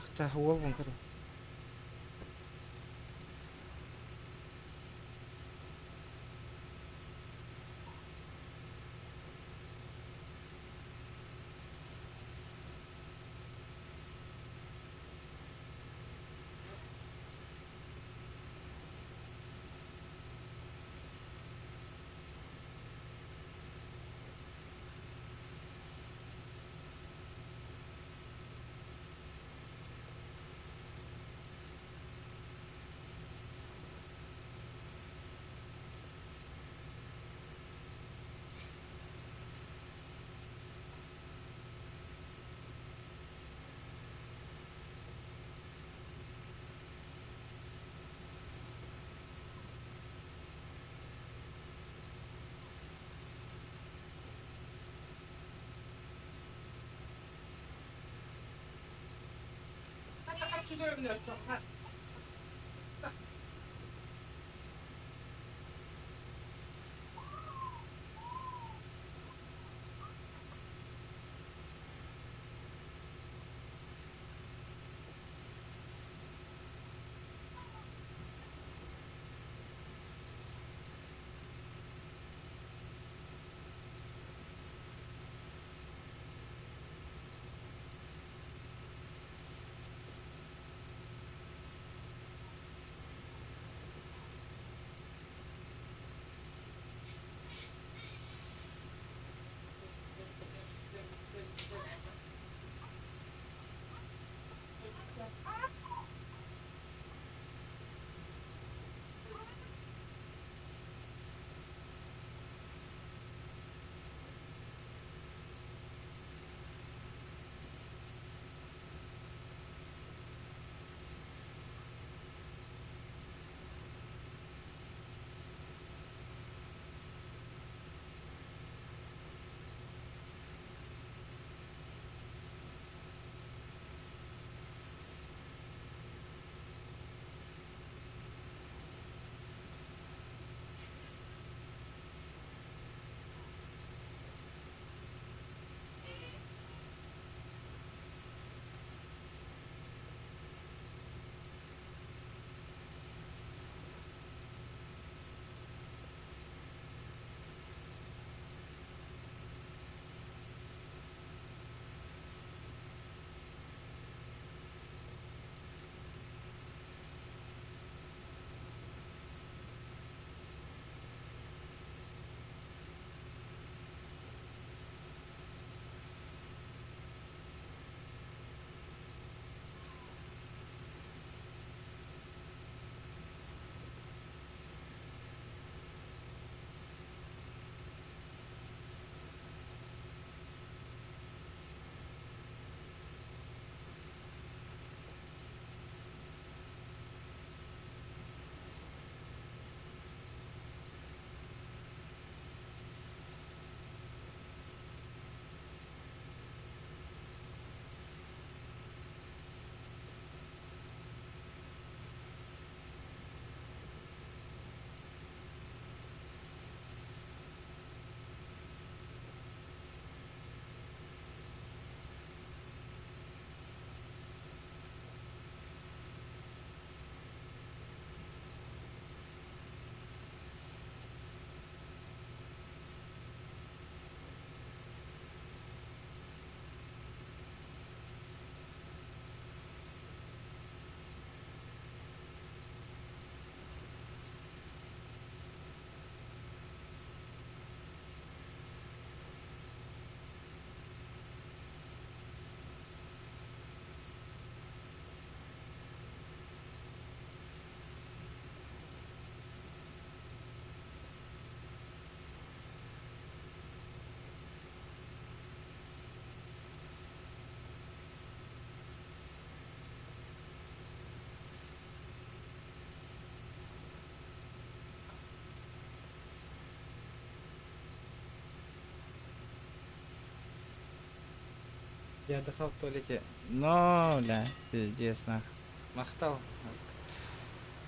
Я отдыхал в туалете. Но, бля, пиздец, нахуй. Махтал.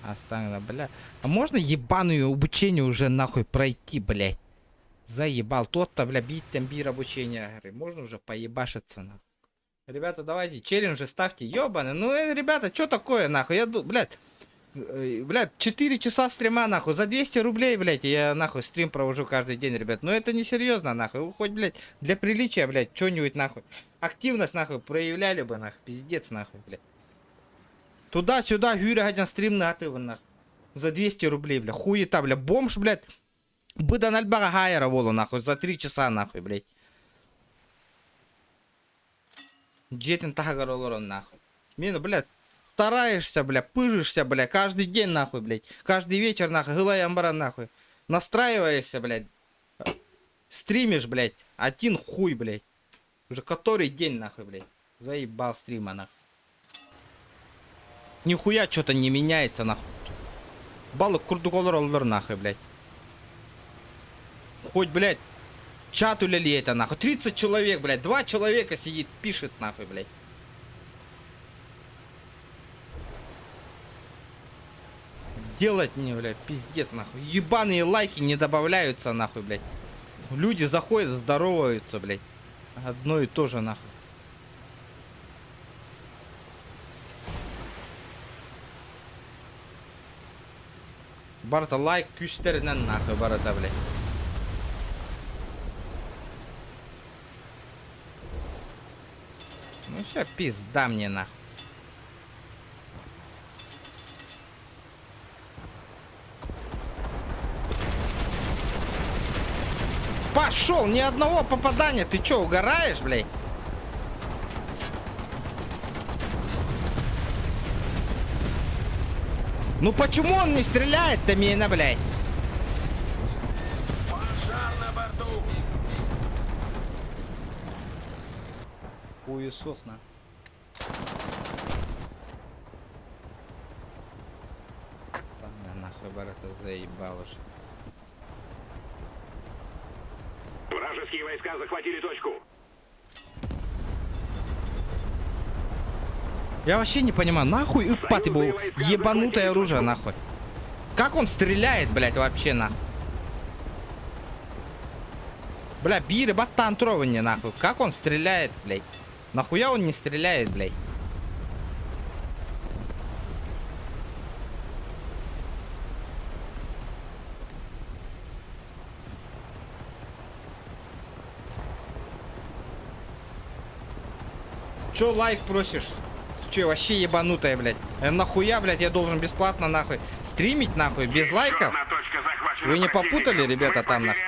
Останься, бля. А можно ебаную обучение уже нахуй пройти, блядь? Заебал. Тот-то, бля, бить тембир обучения. Говорю, можно уже поебашиться, нахуй. Ребята, давайте челленджи ставьте, ебаны. Ну, ребята, что такое, нахуй? Я, блядь, 4 часа стрима, нахуй. За 200 рублей, блядь, я, нахуй, стрим провожу каждый день, ребят. Ну, это не серьезно, нахуй. Вы хоть, блядь, для приличия, блядь, что-нибудь, нахуй. Активность, нахуй, проявляли бы, нахуй. Пиздец, нахуй, блядь. Туда-сюда, Гюря, стрим на ты, нахуй. За 200 рублей, бля. Хуета, бля. Бомж, блядь. Быдан альбага гайера волу, нахуй. За 3 часа, нахуй, блядь. Джетин тагаролорон, нахуй. Мина, блядь, стараешься, бля, пыжишься, бля, каждый день, нахуй, блядь. Каждый вечер, нахуй, гылай амбара, нахуй. Настраиваешься, блядь. Стримишь, блядь. Один хуй, блядь. Уже который день, нахуй, блядь. Заебал стрима, нахуй. Нихуя что-то не меняется, нахуй. Балык курдуколор, нахуй, блядь. Хоть, блядь, чат уляли это, нахуй. 30 человек, блядь. 2 человека сидит, пишет, нахуй, блядь. Делать не, блядь, пиздец, нахуй. Ебаные лайки не добавляются, нахуй, блядь. Люди заходят, здороваются, блядь. Одно и то же, нахуй. Барта лайк күстерінен нахуй, барата, блядь. Ну все, пизда мне, нахуй. Пошел, ни одного попадания. Ты чё, угораешь, блядь? Ну почему он не стреляет-то, мина, блядь? Пожар на борту! Хуесосно. Ладно, нахуй, барата, заебал уж. Вражеские войска захватили точку. Я вообще не понимаю, нахуй упат его ебанутое оружие, нахуй. Как он стреляет, блядь, вообще, нахуй? Бля, бири баттан трование, нахуй. Как он стреляет, блядь? Нахуя он не стреляет, блядь? Чё лайк просишь? Че, вообще ебанутая, блядь? Нахуя, блядь, я должен бесплатно, нахуй, стримить, нахуй, без лайков? Вы не попутали, ребята, там, нахуй?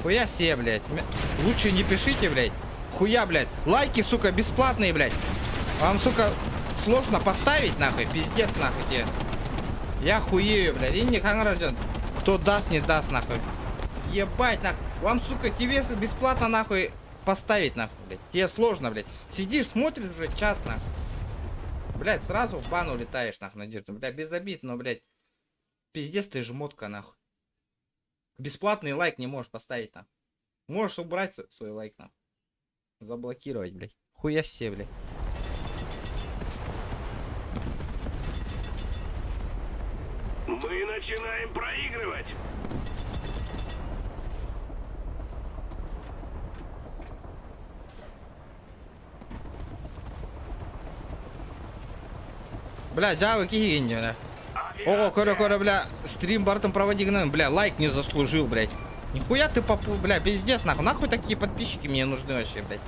Хуя себе, блядь. Лучше не пишите, блядь. Хуя, блядь. Лайки, сука, бесплатные, блядь. Вам, сука, сложно поставить, нахуй? Пиздец, нахуй, тебе. Я хуею, блядь. И не хангражен. Кто даст, не даст, нахуй. Ебать, нахуй. Вам, сука, тебе бесплатно, нахуй, поставить, нахуй, блядь. Тебе сложно, блядь. Сидишь, смотришь уже час, нахуй. Блядь, сразу в бан улетаешь, нахуй, Надежда. Блядь, без обид, но, блядь. Пиздец ты жмотка, нахуй. Бесплатный лайк не можешь поставить, нахуй. Можешь убрать свой лайк, нахуй. Заблокировать, блядь. Хуя себе, блядь. Мы начинаем проигрывать. Бля, дявы кигинь, бля. Ого, коре, бля, стрим бартом проводи гном, бля, лайк не заслужил, блядь. Нихуя ты попу, бля, пиздец, нахуй. Нахуй такие подписчики мне нужны вообще, блядь.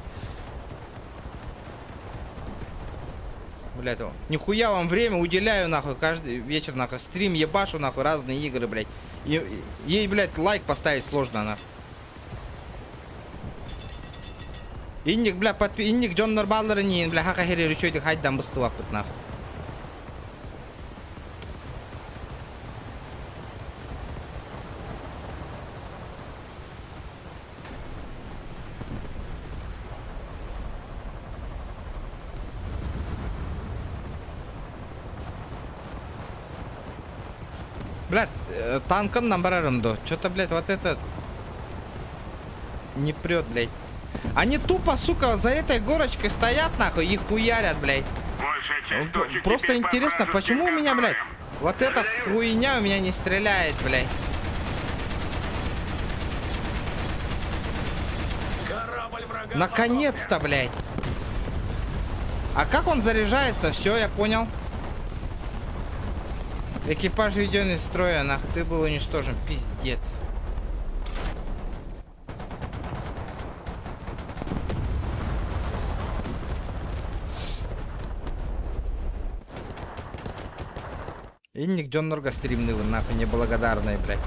Блядь, нихуя вам время уделяю, нахуй, каждый вечер, нахуй, стрим ебашу, нахуй, разные игры, блядь. Ей, блядь, лайк поставить сложно, нахуй. Инник, бля, инник Джон Норбаллер не, бля, хака хери речойдик хайдам быстывак, нахуй. Блядь, танком набрарым до. Что-то, блядь, вот это не прет, блядь. Они тупо, сука, за этой горочкой стоят, нахуй, их хуярят, блядь. Большая часть точек Просто теперь под интересно, вражеским почему у меня, блядь, контролем. вот эта хуйня у меня не стреляет, блядь. Наконец-то, блядь. А как он заряжается? Все, я понял. Экипаж введен из строя, нахуй, ты был уничтожен, пиздец. И нигде много стримный, вы нахуй неблагодарные, блядь.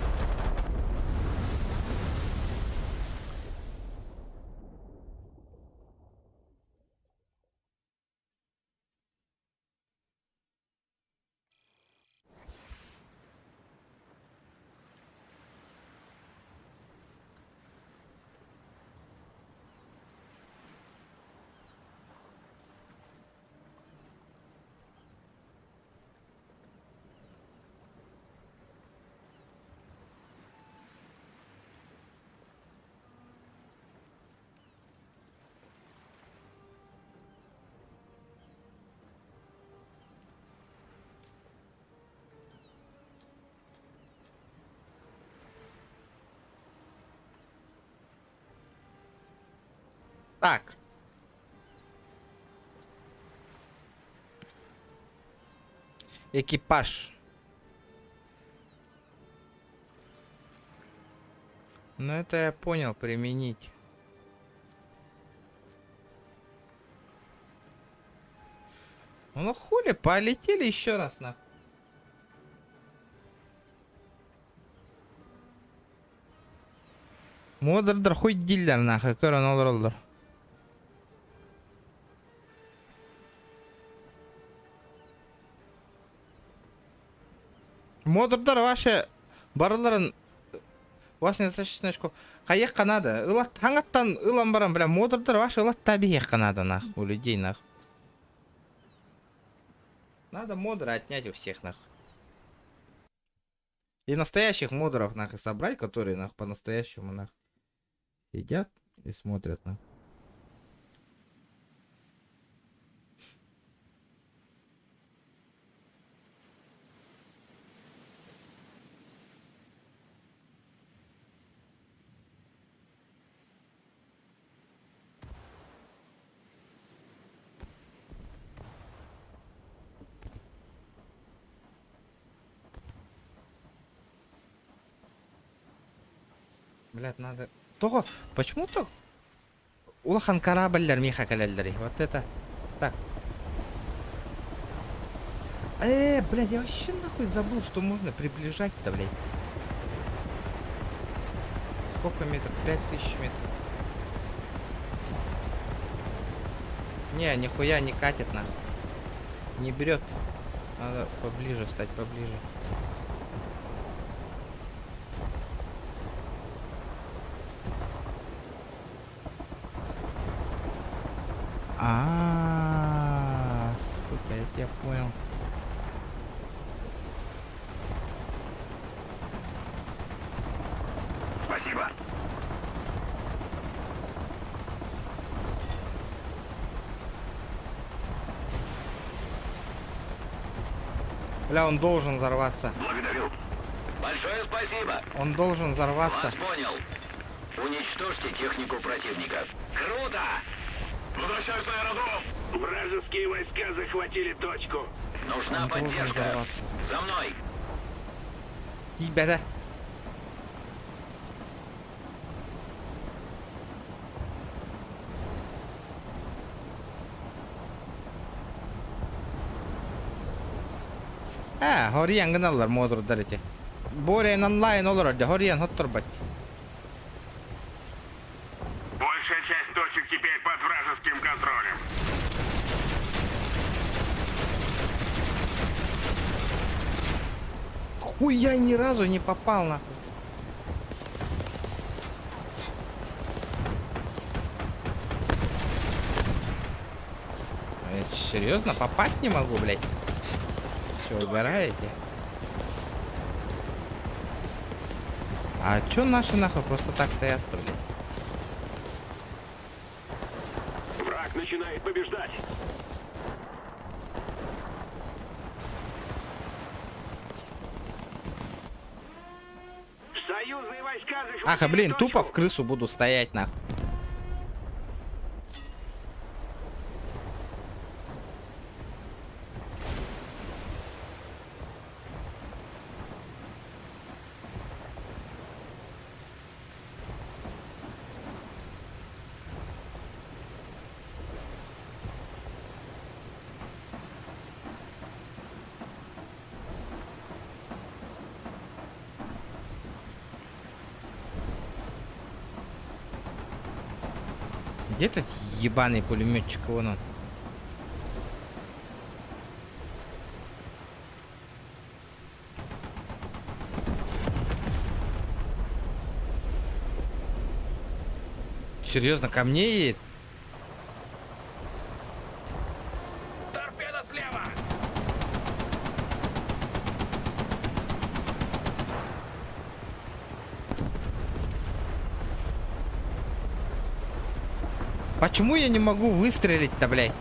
Так. Экипаж. Ну это я понял, применить. Ну хули, полетели еще раз, нахуй. Модердер хуй дилдер, нахуй, көрін олар. Модердер ваши барларын вас не зачтнешко. Хаяк канада. Илат хангаттан илам барам, бля, модердер ваши илат табиек канада, нахуй, у людей, нахуй. Надо модера отнять у всех, нахуй. И настоящих модеров, нахуй, собрать, которые, нахуй, по-настоящему, нахуй, сидят и смотрят, нахуй. Блядь, надо... Того, почему-то... Улахан корабльдер миха каляльдери. Вот это... Так. Блядь, я вообще нахуй забыл, что можно приближать-то, блядь. Сколько метров? 5000 метров. Не, нихуя не катит, нахуй. Не берет. Надо поближе встать, поближе. Сука, я тебя понял. Спасибо. Бля, он должен взорваться. Благодарю. Большое спасибо. Он должен взорваться. Вас понял. Уничтожьте технику противника. Круто! Возвращаюсь на аэродром. Вражеские войска захватили точку. Нужна Он должен поддержка. взорваться. За мной. Тебя, да? Horiyan gınallar modurlar eti. Boreyan online olur orada. Horiyan hottur bat. Большая часть точек теперь под вражеским контролем. Хуя ни разу не попал, нахуй. Я серьезно попасть не могу, блядь? Че, угораете? А чё наши нахуй просто так стоят-то, блядь? предстоит побеждать. Союзные войска захватили Ах, блин, точку. тупо в крысу буду стоять, нахуй. Где этот ебаный пулеметчик? Вон он. Серьезно, ко мне едет? Торпеда слева! Почему я не могу выстрелить-то, блядь?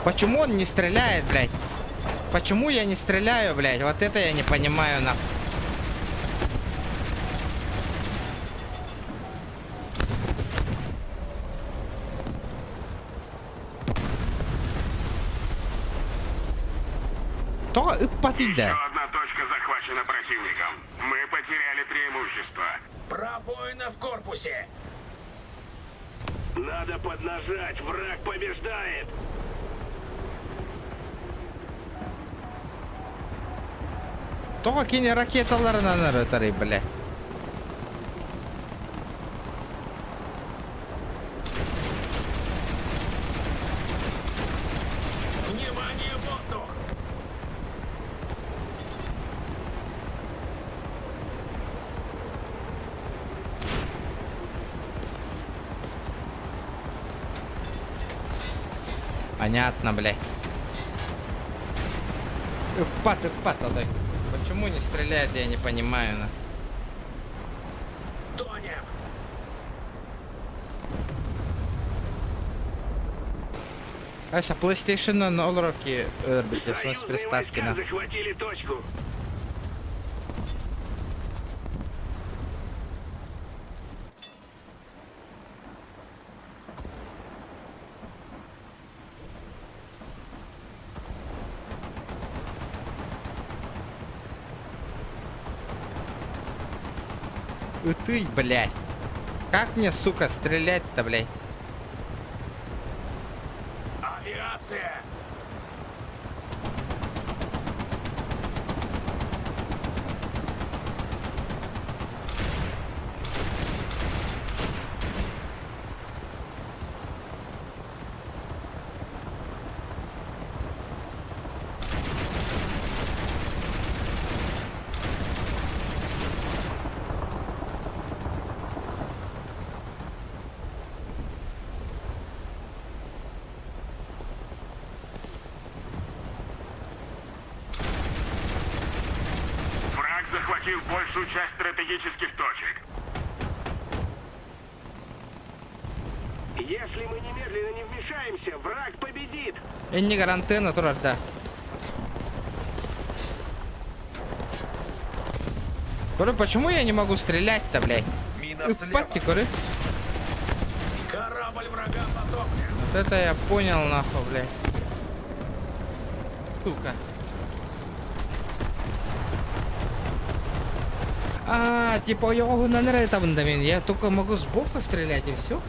Почему он не стреляет, блядь? Почему я не стреляю, блядь? Вот это я не понимаю, нахуй. То подойди. Одна точка захвачена противником. Мы потеряли преимущество. Пробоина в корпусе. Надо поднажать, враг побеждает. То кинь ракеталарынан ырытырый, бля. Внимание, воздух! Понятно, блядь. Пат, почему не стреляет, я не понимаю, на. Тонем! Ася, PlayStation на уроки, в смысле, приставки, на. захватили точку. Ты, блядь. Как мне, сука, стрелять-то, блядь? Авиация! Враг захватил большую часть стратегических точек. Если мы немедленно не вмешаемся, враг победит. Я не гарантия, натураль, да. Коры, почему я не могу стрелять-то, блядь? Патти, коры. Корабль врага потоплен. Вот это я понял, нахуй, блядь. Сука. А, типа его на там, я только могу сбоку стрелять и все.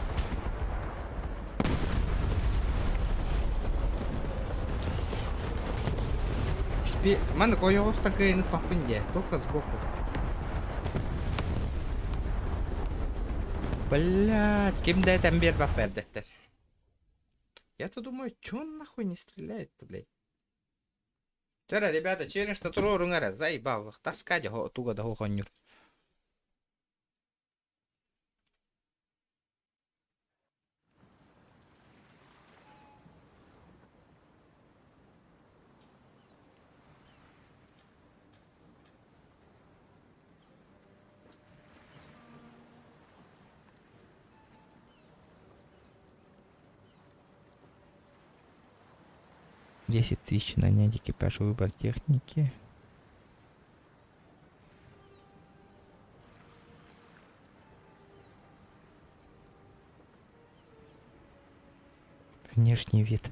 Мен такой його з такої не попинде, только сбоку. Блять, кем да там бер попердете. Я-то думаю, чё он нахуй не стреляет-то, блядь? Вчера, ребята, через татуру рунгара заебал. Таскать его туго до хонюр. 10 тысяч нанять экипаж, выбор техники. Внешний вид.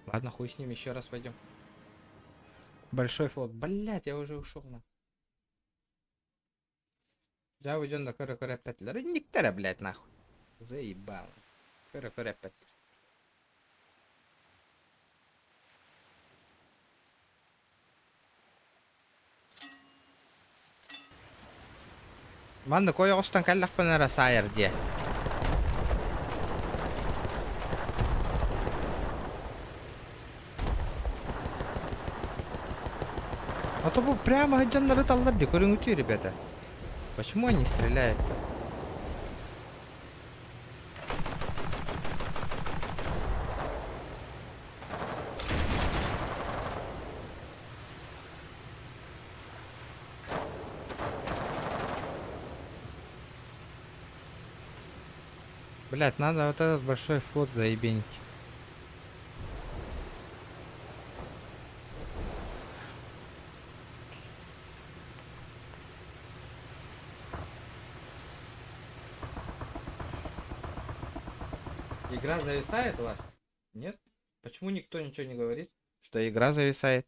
Ладно, хуй с ним, еще раз пойдем. Большой флот. Блять, я уже ушел на. Да, уйдем на Кора 5. Никтера, блять, нахуй. Заебал. Кора 5. Ладно, кое остан каллах панера сайер де. А то бы прямо один нарытал лабди, куринути, ребята. Почему они стреляют-то? Блять, надо вот этот большой флот заебенить. Игра зависает у вас? Нет? Почему никто ничего не говорит, что игра зависает?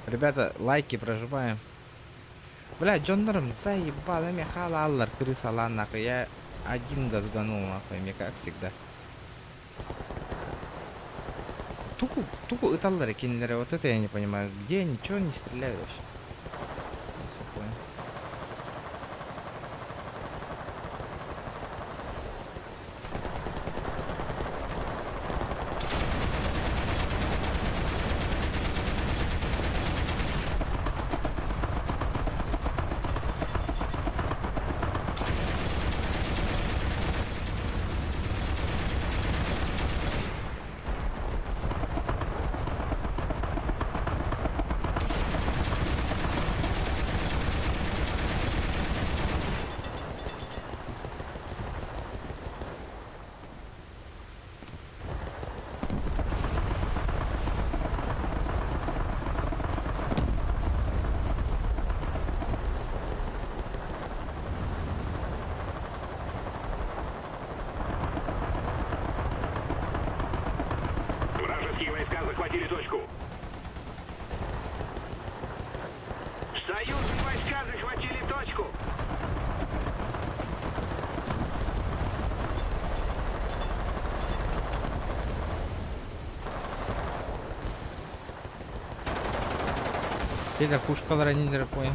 Ребята, лайки прожимаем. Бля, Джоннером заебал, я мехала аллар, крыса нахуй. Я один газганул, нахуй, мне как всегда. Туку и таллары кинулеры, вот это я не понимаю. Где они, чего они стреляют вообще? Всё понял. Вражеские войска захватили точку. Союзные войска захватили точку. Петя, пушкалар нидер понял.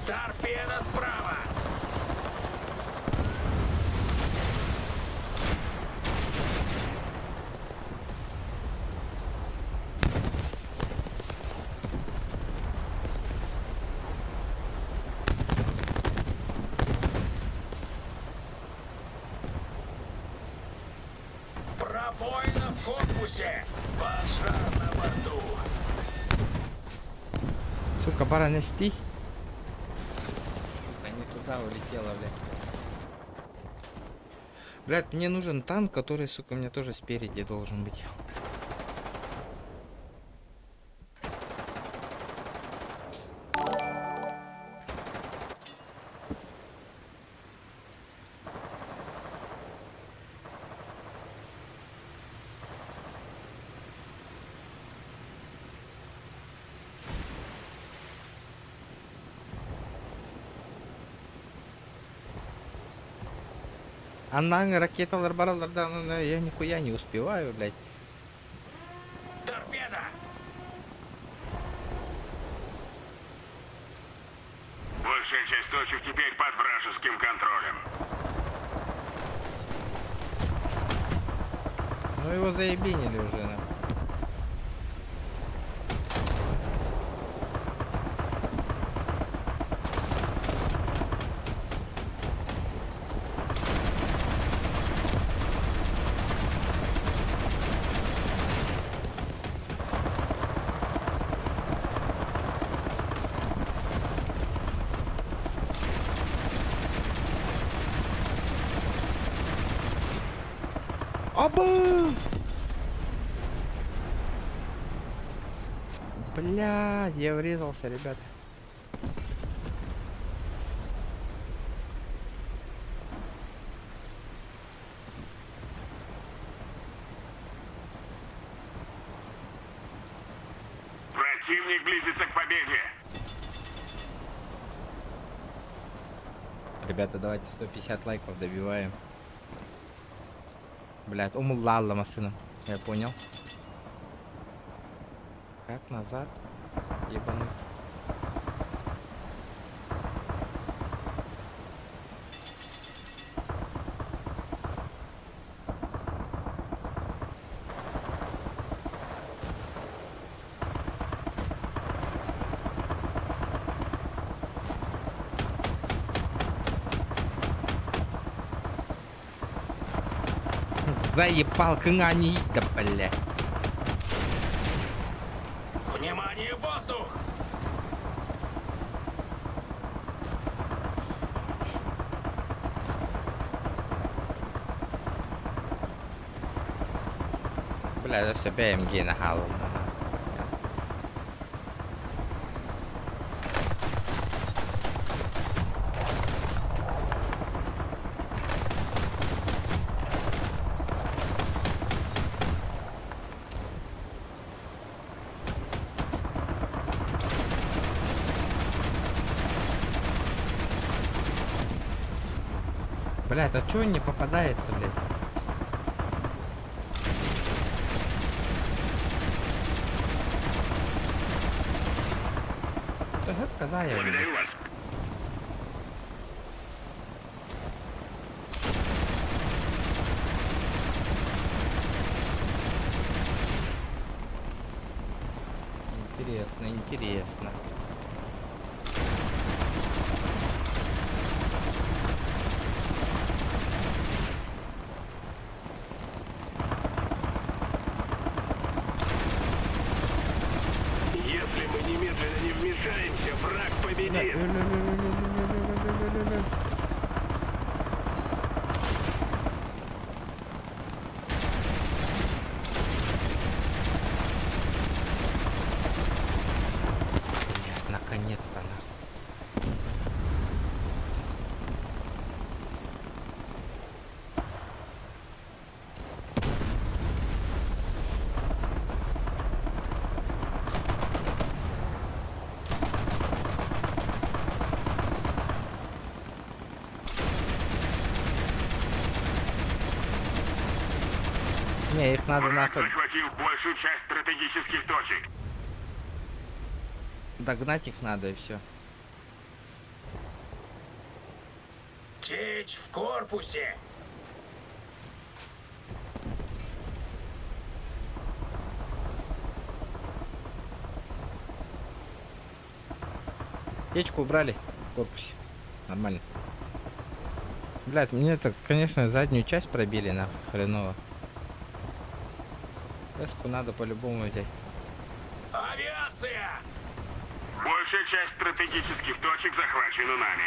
Торпеда справа. Пробоина в корпусе. Пожар на борту. Сука, пора нести. Не туда улетела, блядь. Блядь, мне нужен танк, который, сука, у меня тоже спереди должен быть. Она ракеталар баралар, да, я нихуя не успеваю, блядь. Торпеда. Большая часть точек теперь под вражеским контролем. Ну его заебенили уже, нахуй. Оба! Бля, я врезался, ребята. Противник близится к победе. Ребята, давайте 150 лайков добиваем. Блядь, умулалла машина. Я понял. Как назад? Ебаный. Заебал, они, да бля. Внимание, воздух! Бля, это все БМГ на голову. Бля, это чё он не попадает-то, блядь? Это же коза я, блядь. Благодарю вас. Интересно, интересно. Если мы немедленно не вмешаемся, враг победит. Блядь, наконец-то, нахуй. Не, их надо Враг нахуй захватил большую часть стратегических точек. догнать их надо и все. Течь в корпусе. Печку убрали в корпусе. Нормально. Блядь, мне это, конечно, заднюю часть пробили, нахуй, хреново. Эску надо по-любому взять. Авиация! Большая часть стратегических точек захвачена нами.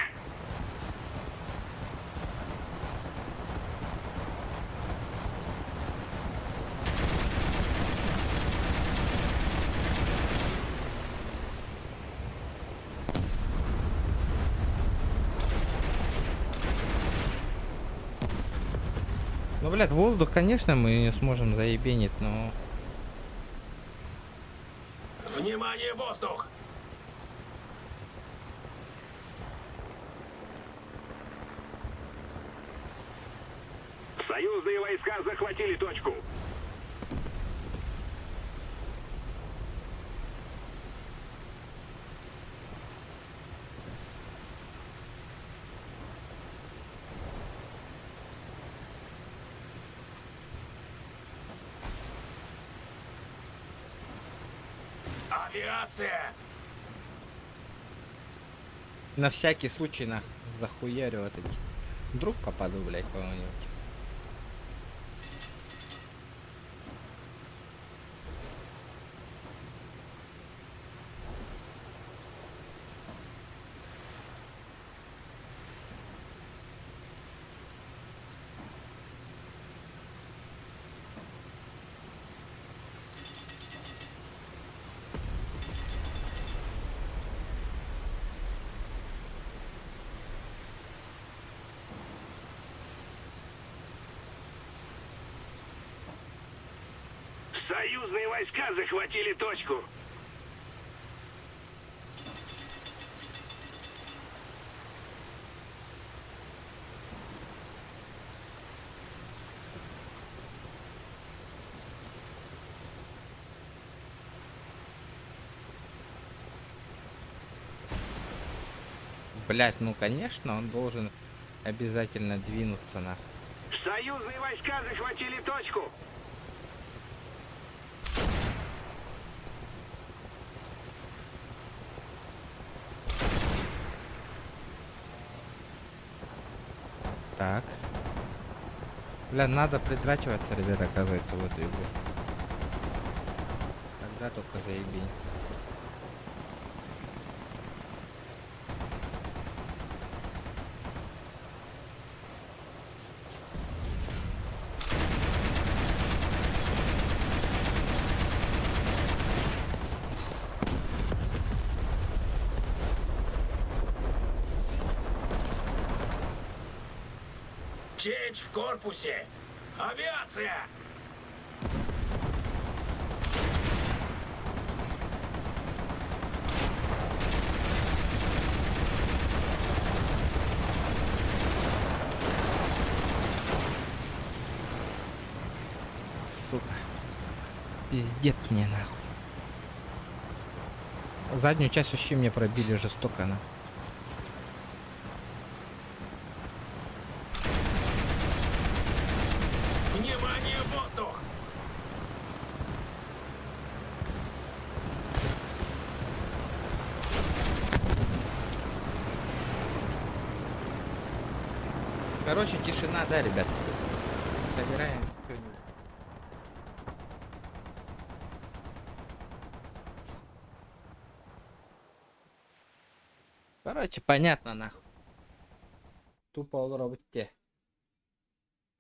Ну, блядь, воздух, конечно, мы не сможем заебенить, но... Внимание, воздух! Союзные войска захватили точку. Авиация! На всякий случай, нахуй, захуярю вот эти. Вдруг попаду, блядь, кого-нибудь. Союзные войска захватили точку. Блять, ну конечно, он должен обязательно двинуться на. Союзные войска захватили точку. Так. Бля, надо притрачиваться, ребята, оказывается, в эту игру. Тогда только заебень. Чейдж в корпусе. Авиация! Сука. Пиздец мне нахуй. Заднюю часть вообще мне пробили жестоко, на. Внимание, воздух! Короче, тишина, да, ребят. Собираем сегодня. Короче, понятно, нахуй. Тупо роботе.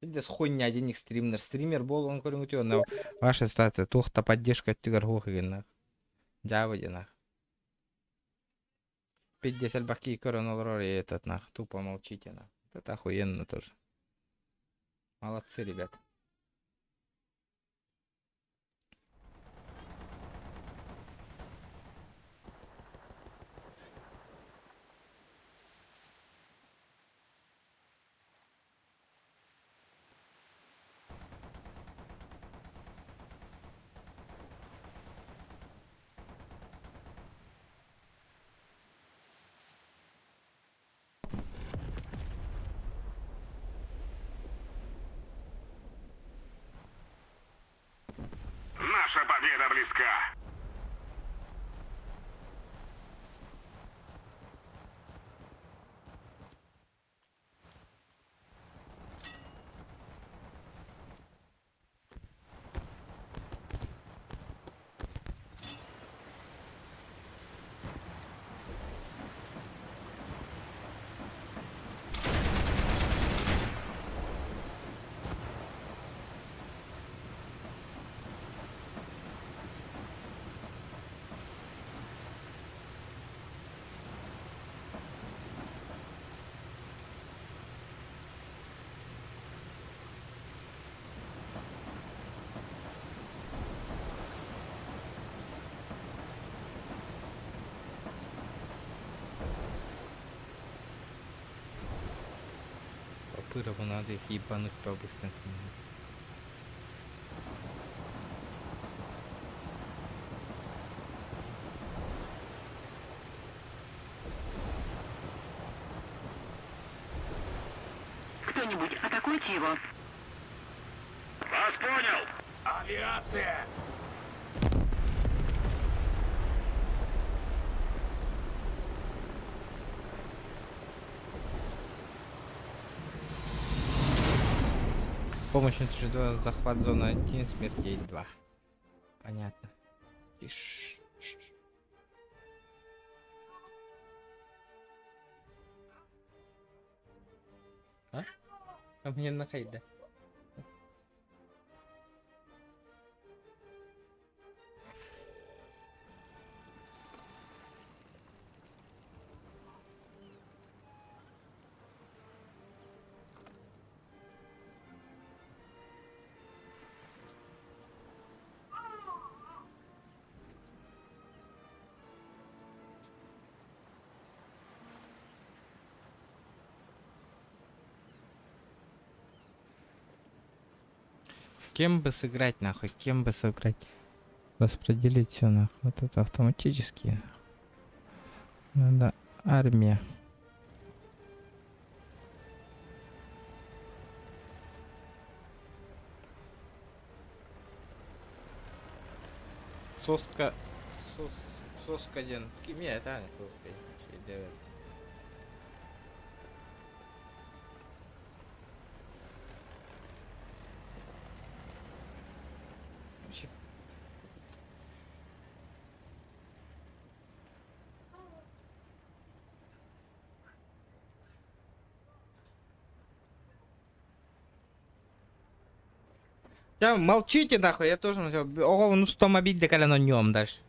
Дес хуйня денег стример бол он көрүнгүтү на ваша ситуация тухта поддержка тигр хухиген. Джавыди нах. 50 баки көрөн и этот нах. Тупо молчите нах. Это охуенно тоже. Молодцы, ребят. Наша победа близка. Попырову надо их ебануть по-быстрому. Кто-нибудь, атакуйте его. Вас понял. Авиация! С помощью G2 захват зоны 1, смертей 2. Понятно. Иш. А? А мне на хайда. Кем бы сыграть, нахуй? Кем бы сыграть? Распределить все, нахуй. Вот это автоматически. Надо армия. Соска... Соска один. Кимия, это соска. Вообще. Да, молчите нахуй, я тоже о, ну что мобиль для коля на нем дальше.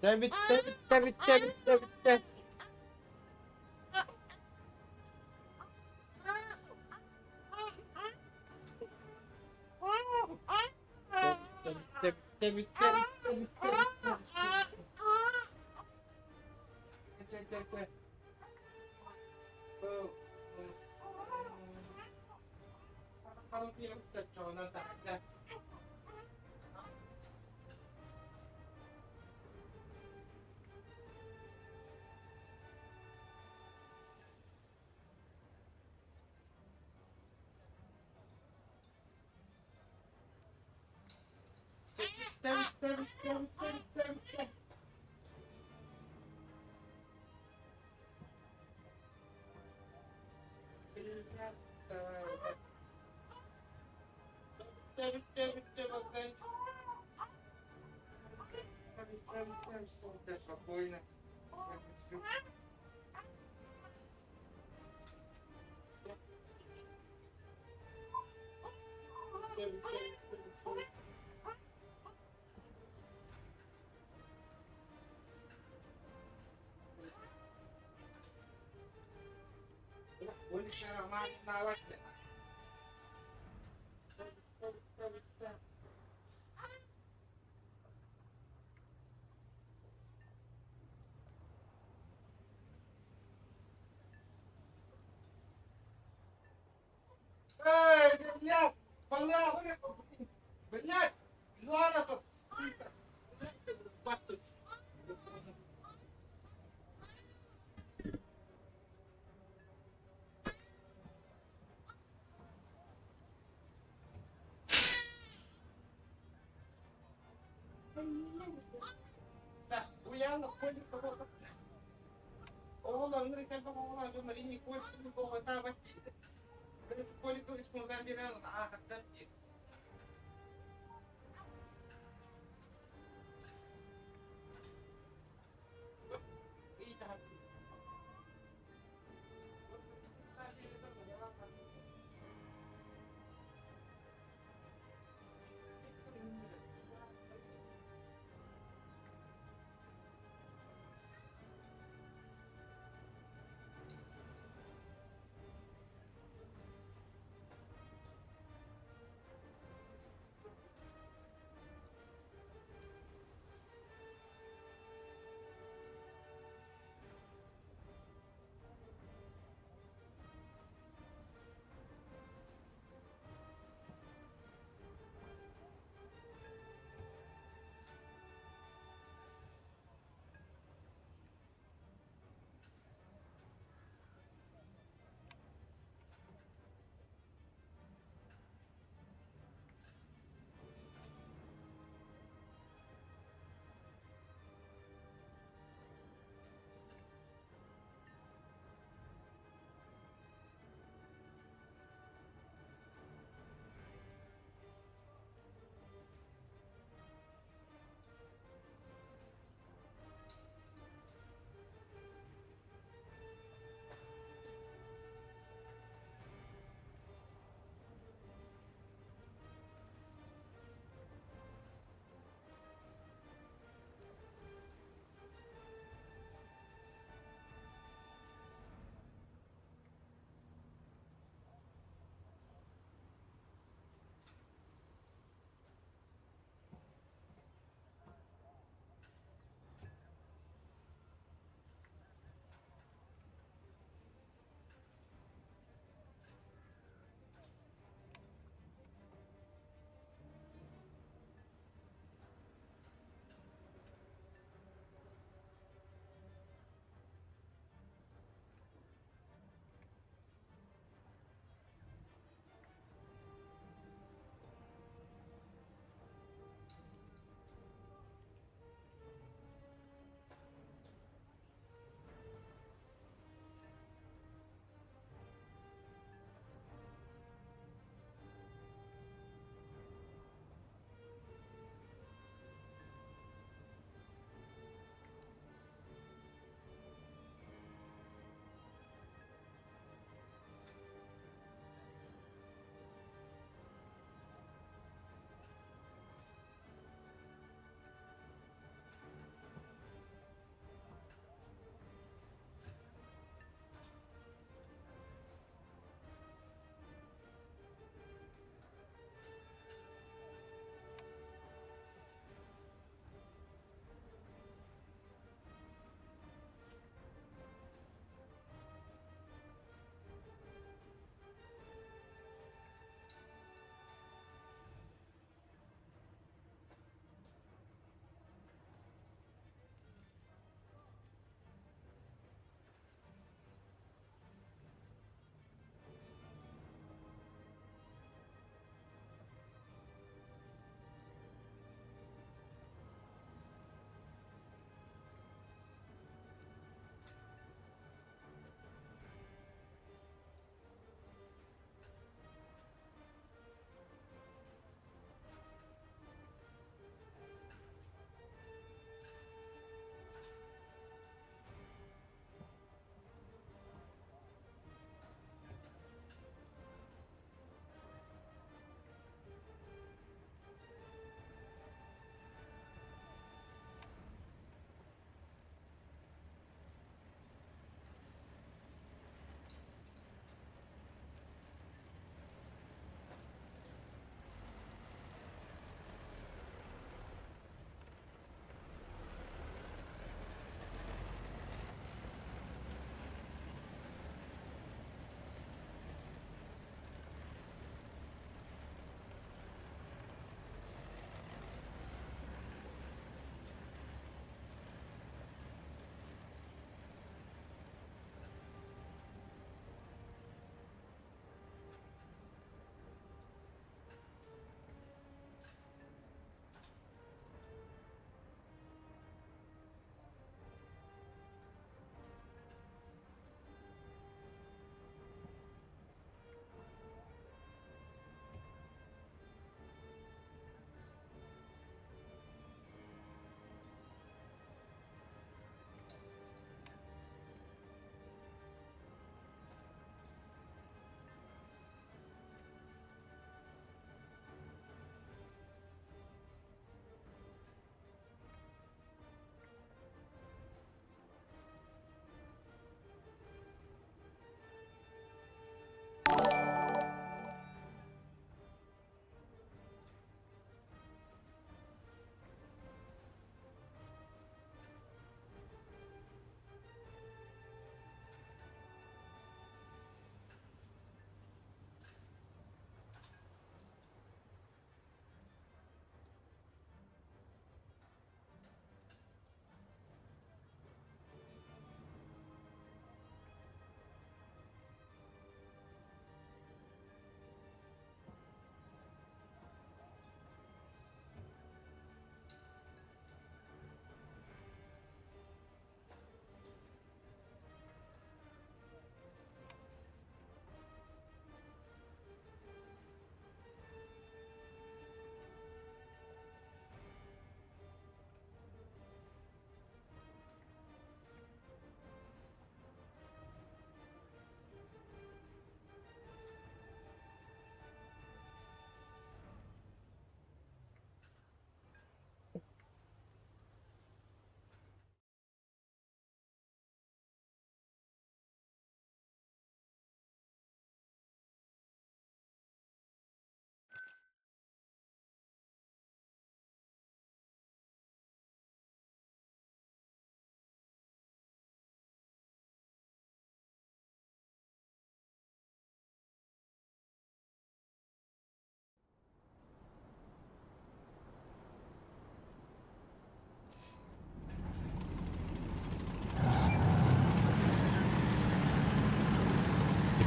Tabii tabii tabii tabii tabii tabii. Спокойно. Больше мать. Эй, блядь! Блядь! Ладно-то! Uyanık polis kafası. Oğlanları kalbim oğlan şunları inni polis kafası tabat. Böyle polis kılıç konuşan bir an ahaktan diye. İyi daha.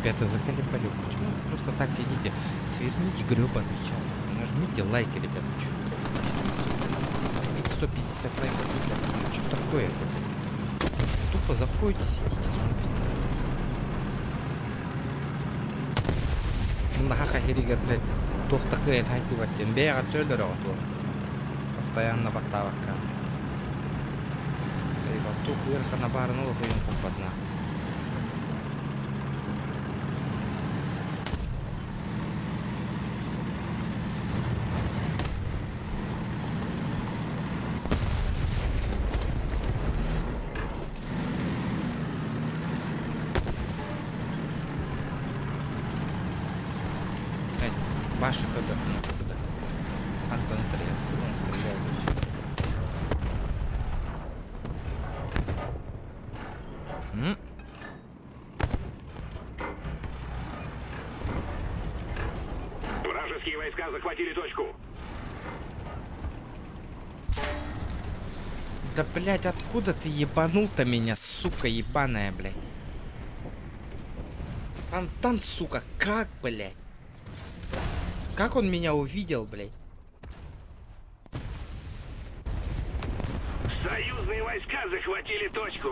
ребята, заколебали. Почему вы просто так сидите? Сверните гребаный чат. Нажмите лайки, ребята. Чё? 150 лайков, ребята. Что такое это, блядь? Тупо заходите, сидите, смотрите. Мындаха херигер, блядь. Тоқтықы айтып баттен. Бейға сөйлер оғыту. Постоянно баттаваққа. Тух вверх на барну хуйню попадна. Баши куда? Куда? Антон Трия. Он стреляет еще. Вражеские войска захватили точку. Да, блядь, откуда ты ебанул-то меня, сука ебаная, блядь? Антон, сука, как, блядь? Как он меня увидел, блядь? Союзные войска захватили точку.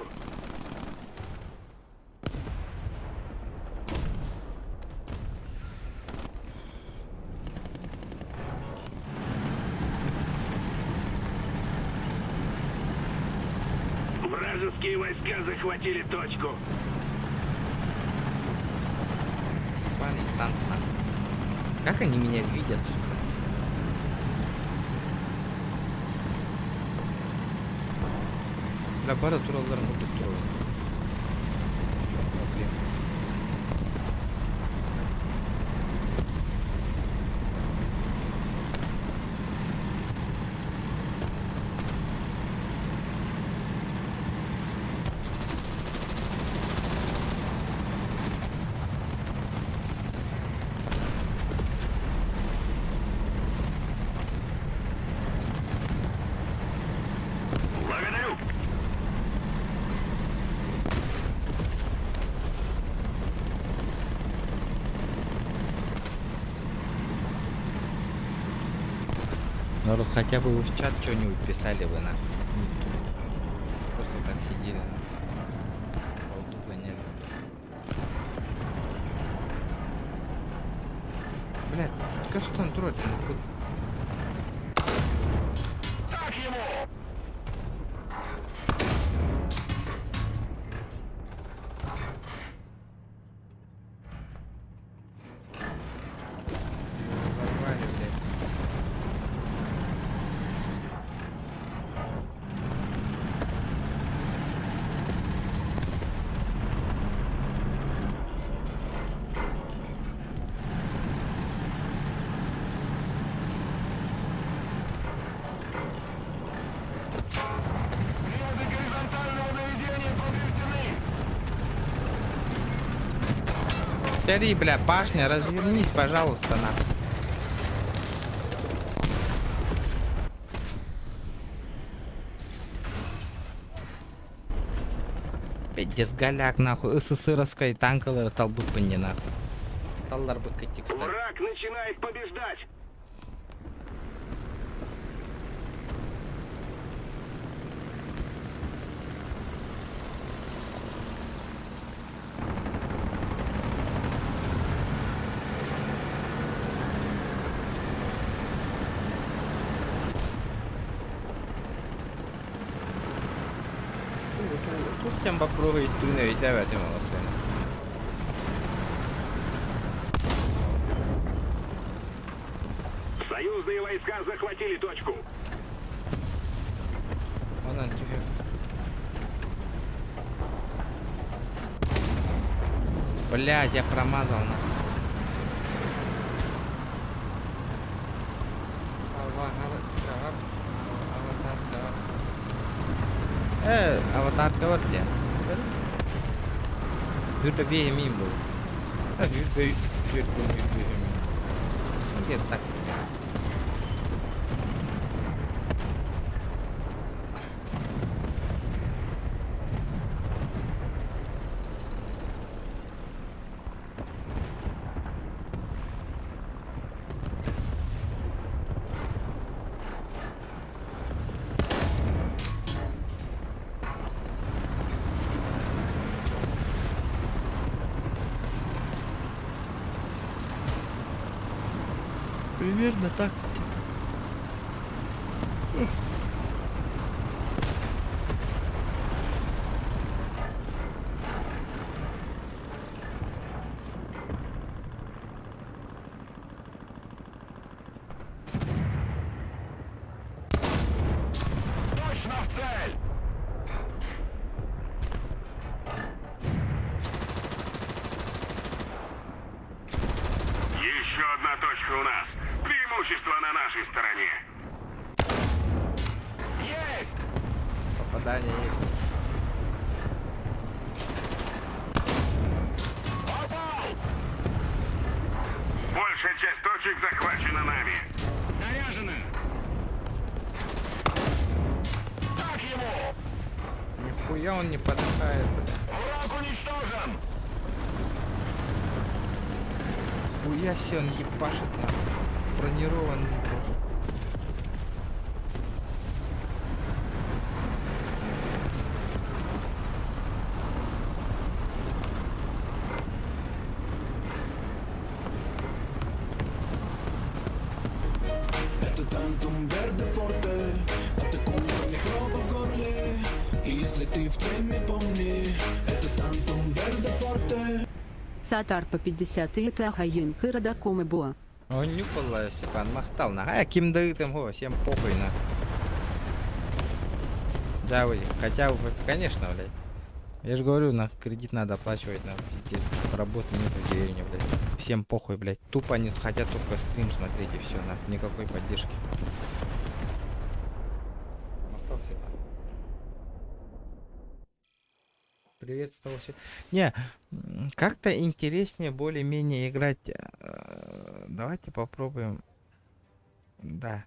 Вражеские войска захватили точку. Ебаный танк, нахуй. Как они меня видят, сука? Бля, бара туралдарым өтіп тұр ғой. Жоқ проблема. Благодарю. Народ, хотя бы вы в чат что-нибудь писали бы, нахуй. Просто так сидели, нахуй. Болту гоняли. Блядь, как что там тролль? Так ему! Взорвали, блядь. Методы горизонтального наведения повреждены. Бери, бля, башня, развернись, пожалуйста, нахуй. Пиздец, голяк, нахуй. СССРовской танкалары талбут мне, нахуй. Таллар бы катик, кстати. Враг начинает побеждать. Tutken попробуй туннель, давайте, молодцы. Союзные войска захватили точку. Вон он тебе. Блядь, я промазал, нахуй. Аватарка var bile. Hürde bir yemeğim bu. Hürde yemeğim. Gel tak. Примерно так. Точно в цель! Еще одна точка у нас. Преимущество на нашей стороне. Есть! Попадание есть. Попал! Большая часть точек захвачена нами. Заряжено! Так ему! Нихуя он не подыхает, бля. Враг уничтожен! Хуя себе он ебашит на бронированный тоже. Это Тантум Верде Форте, атакуют микробы в горле. И если ты в теме, помни, это Тантум Верде Форте. Сатар по 50 и Тахаин Кыродаком и Боа. Он нюхал, Степан махтал на. А кем дают им, всем похуй на. Да вы, хотя бы, конечно, блядь. Я же говорю, на кредит надо оплачивать, на пиздец. Работы нет в деревне, блядь. Всем похуй, блядь. Тупо они хотят только стрим смотреть и все, на. Никакой поддержки. Махтал, Степан. Приветствовал всех. Не, как-то интереснее более-менее играть. Давайте попробуем. Да.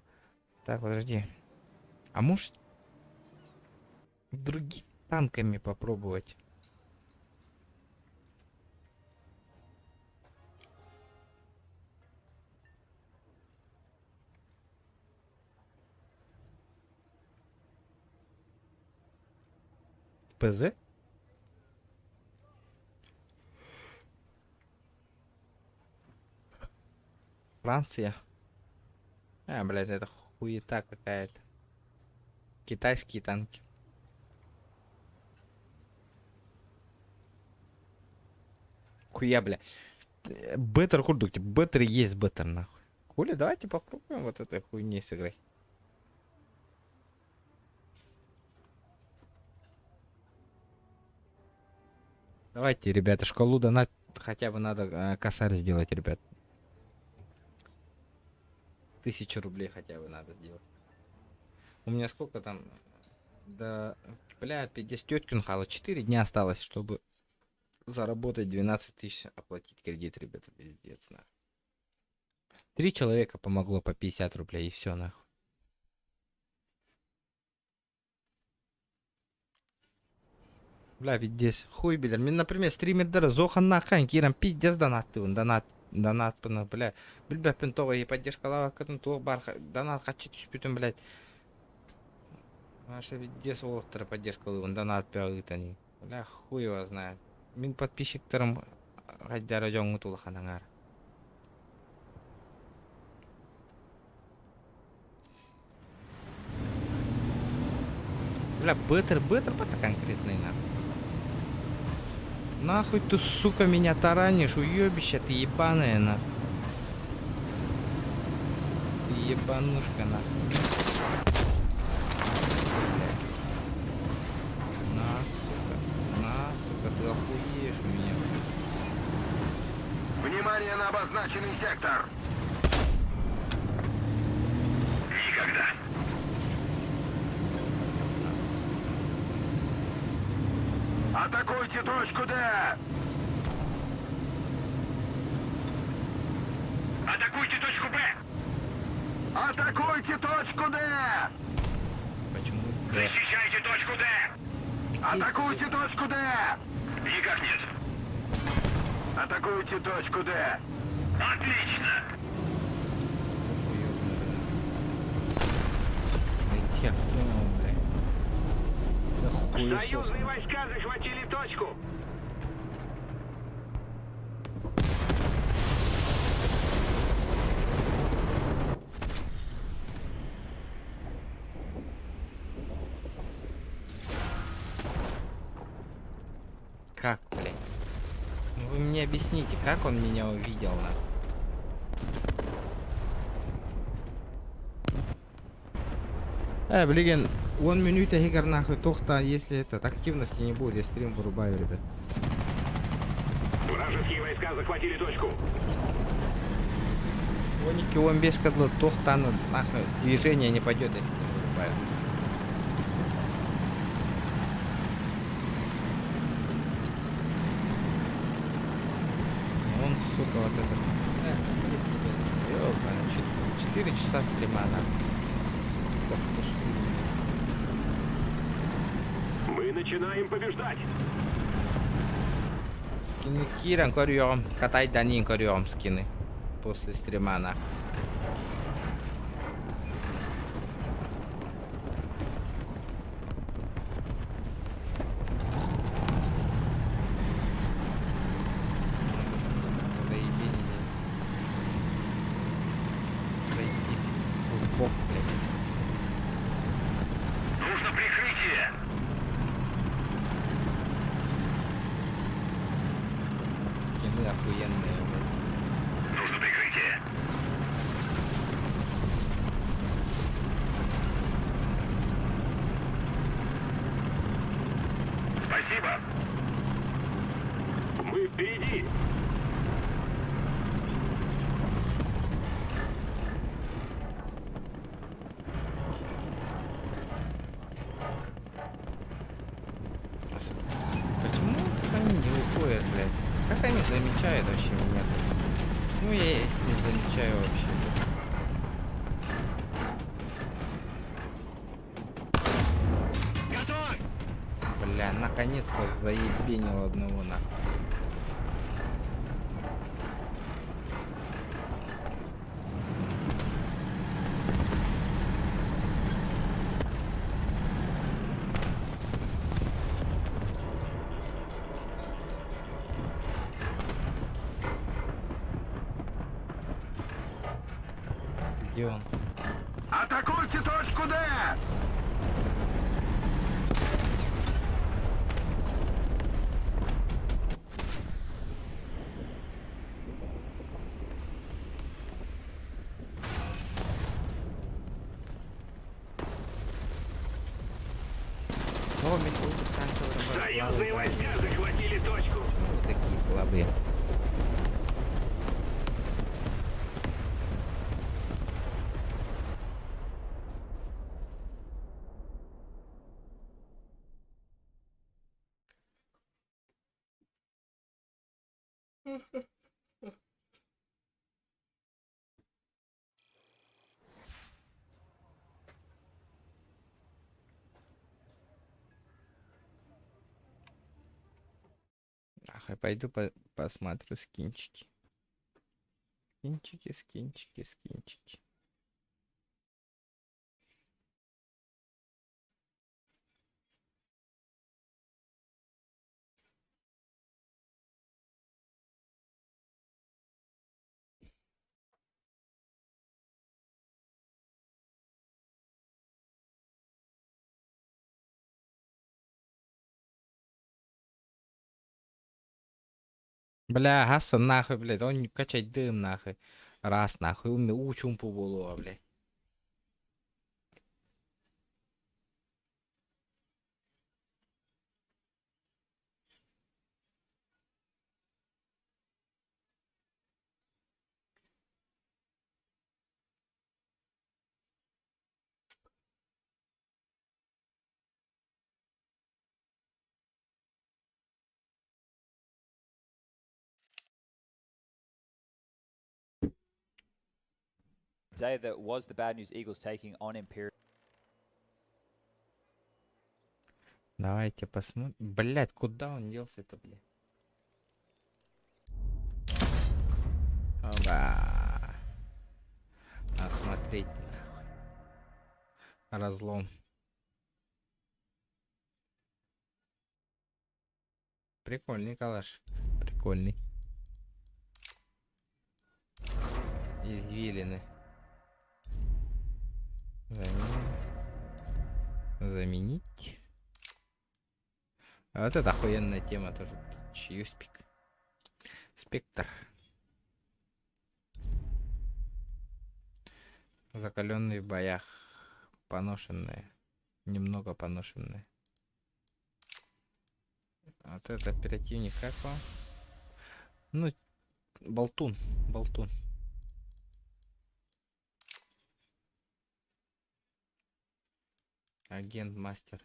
Так, подожди. А может другими танками попробовать? ПЗ? Франция. Блядь, это хуета какая-то. Китайские танки. Хуя, бля. Беттер худуки. Беттер есть беттер, нахуй. Хули, давайте попробуем вот этой хуйней сыграть. Давайте, ребята, шкалу донат хотя бы надо косарь сделать, ребят. 1000 рублей хотя бы надо сделать. У меня сколько там? Да, бля, 50 теткин хала. 4 дня осталось, чтобы заработать 12 тысяч, оплатить кредит, ребята, пиздец, нахуй. 3 человека помогло по 50 рублей, и все, нахуй. Бля, пиздец, хуй, бля. Мен, например, стримердер Зохан нахайн, кирам пиздец донат, донат, бля. Бля, пентова и поддержка лава, катын тух бар, донат хочу түспүтүн, блядь. Наша пиздец волтера поддержка лывын, донат пяуыт они. Бля, хуй его знает. Мен подписчиктерім хайдара жоңы тулахан аңар. Бля, беттер это конкретный, нахуй. Нахуй ты, сука, меня таранишь, уебище, ты ебаная, нахуй. Ты ебанушка, нахуй. На, сука, ты охуеешь у меня. Внимание на обозначенный сектор! Никогда! Атакуйте точку Д! Атакуйте точку Б! Атакуйте точку Д! Почему? Защищайте точку Д! Атакуйте точку Д! Никак нет. Атакуйте точку Д! Отлично! Я понял, блядь. Да хуесос. Союзные войска захватили точку! Как, блядь? Ну вы мне объясните, как он меня увидел, нахуй? Блин, 1 минута игр нахуй, тохта, если этот активности не будет, я стрим вырубаю, ребят. Вражеские войска захватили точку. Коники он без кадла, тохта, нахуй, движение не пойдет, я стрим вырубаю. Он, сука, вот этот. Ёбаный, 4 часа стрима, нахуй. Так пустую. Мы начинаем побеждать. Скины Киран корьем, катай Данин корьем скины. После стрима, нахуй. Зайти в бок, блядь. Нужно прикрытие. Скины охуенные, блядь. Нужно прикрытие. Спасибо. Мы впереди. Почему они не уходят, блядь? Как они замечают вообще меня? Почему я их не замечаю вообще? Готовь! Бля, наконец-то заебенил одного нахуй. Где он? Атакуйте точку Д! О, минуту танковый Союзные войска захватили точку. Почему вы такие слабые? Ах, пойду посмотрю скинчики. Скинчики, скинчики, скинчики. Бля, Гаса нахуй, блядь, он качать дым нахуй. Раз нахуй, учумпу было, блядь. Day that was the bad news Eagles taking on Imperial. Давайте посмотрим. Блядь, куда он делся-то, блядь? Оба. Осмотреть нахуй. Разлом. Прикольный калаш. Прикольный. Извилины. Заменить. А вот это охуенная тема тоже. Чьюспик. Спектр. Закаленные в боях. Поношенные. Немного поношенные. Вот это оперативник, как вам? Ну, болтун. Болтун. Агент мастер.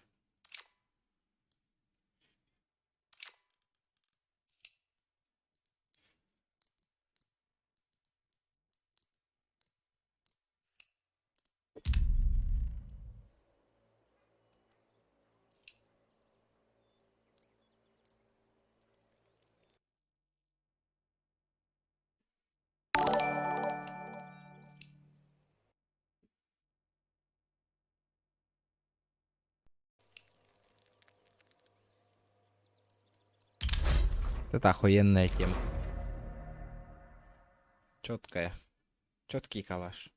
Это охуенная тема. Четкая. Четкий калаш.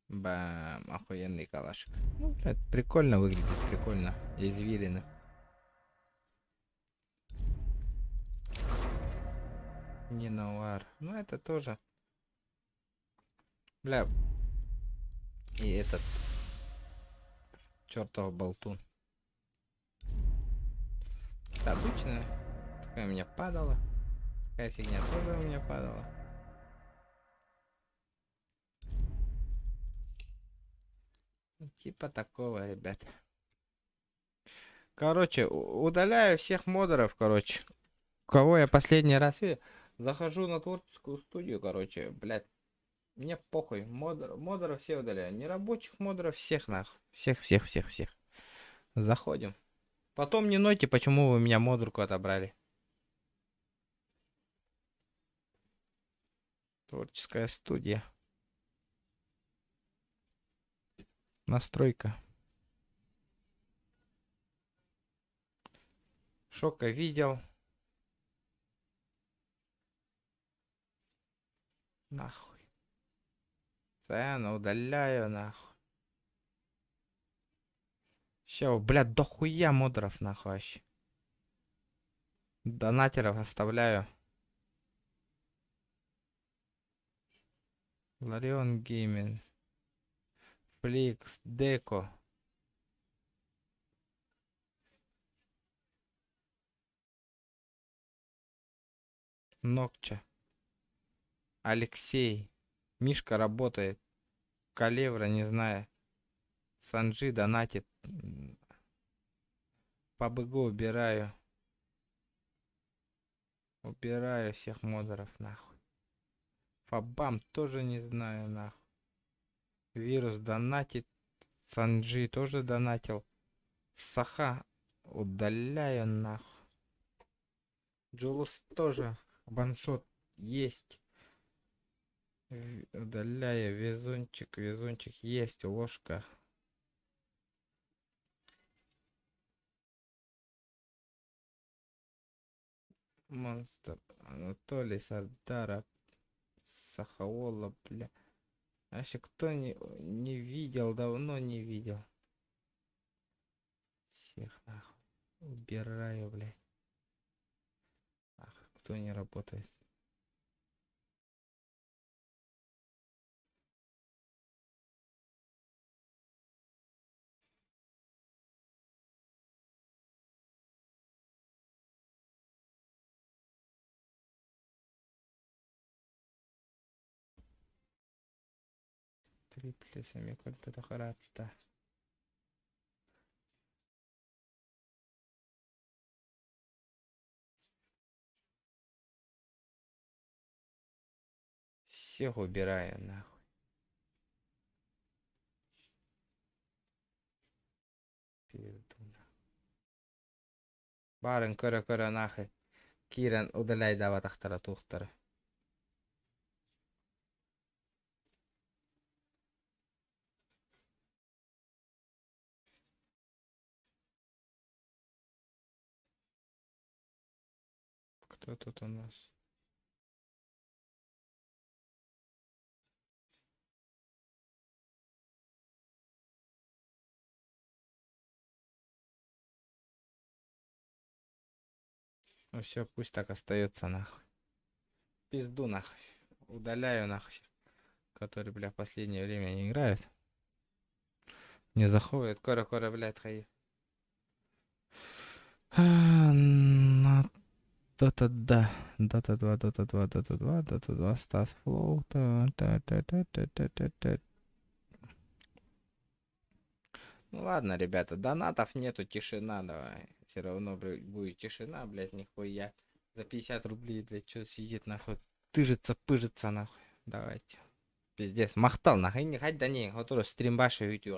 Бам, охуенный калашик. Ну, блядь, прикольно выглядит, прикольно. Извилины. Не нуар. Ну, это тоже. Бля. И этот. Чертов болтун. Это обычная. Такая у меня падала. Такая фигня тоже у меня падала. Типа такого, ребята. Короче, удаляю всех модеров, короче. Кого я последний раз видел. Захожу на творческую студию, короче, блядь. Мне похуй. Модеров все удаляю. Нерабочих модеров всех нахуй. Всех. Заходим. Потом не нойте, почему вы меня модерку отобрали. Творческая студия. Настройка. Шока видел. Нахуй. Постоянно удаляю, нахуй. Все, блядь, дохуя модеров, нахуй, вообще. Донатеров оставляю. Ларион Гейминг. Фликс, Деко. Нокча. Алексей. Мишка работает. Калевра, не знаю. Санджи донатит. По БГ убираю. Убираю всех модеров, нахуй. Фабам тоже не знаю, нахуй. Вирус донатит. Санджи тоже донатил. Саха удаляю, нахуй. Джулус тоже. Ваншот есть. Удаляю. Везунчик есть. Ложка. Монстр. Анатолий Сардара. Сахаола, бля. А еще кто не видел, давно не видел. Всех нахуй. Убираю, блядь. Ах, кто не работает. Триплесами кольпета харата. Всех убираю, нахуй. Пизду, нахуй. Барын көрө нахуй. Киран удаляй давай тахтара тухтары. Кто тут у нас? Ну все, пусть так остается нахуй. Пизду нахуй. Удаляю нахуй. Которые, бля, в последнее время не играют. Не заходят. Кора, блядь, хаи. Дота, да. Дота 2, Дота 2, Дота 2, Дота 2, Стас Флоу. Ну ладно, ребята, донатов нету, тишина, давай. Все равно будет тишина, блядь, нихуя. За 50 рублей, блядь, что сидит, нахуй. Пыжится, нахуй. Давайте. Пиздец, мақтал, нахуй, не хоть да не, который стримбаши видео.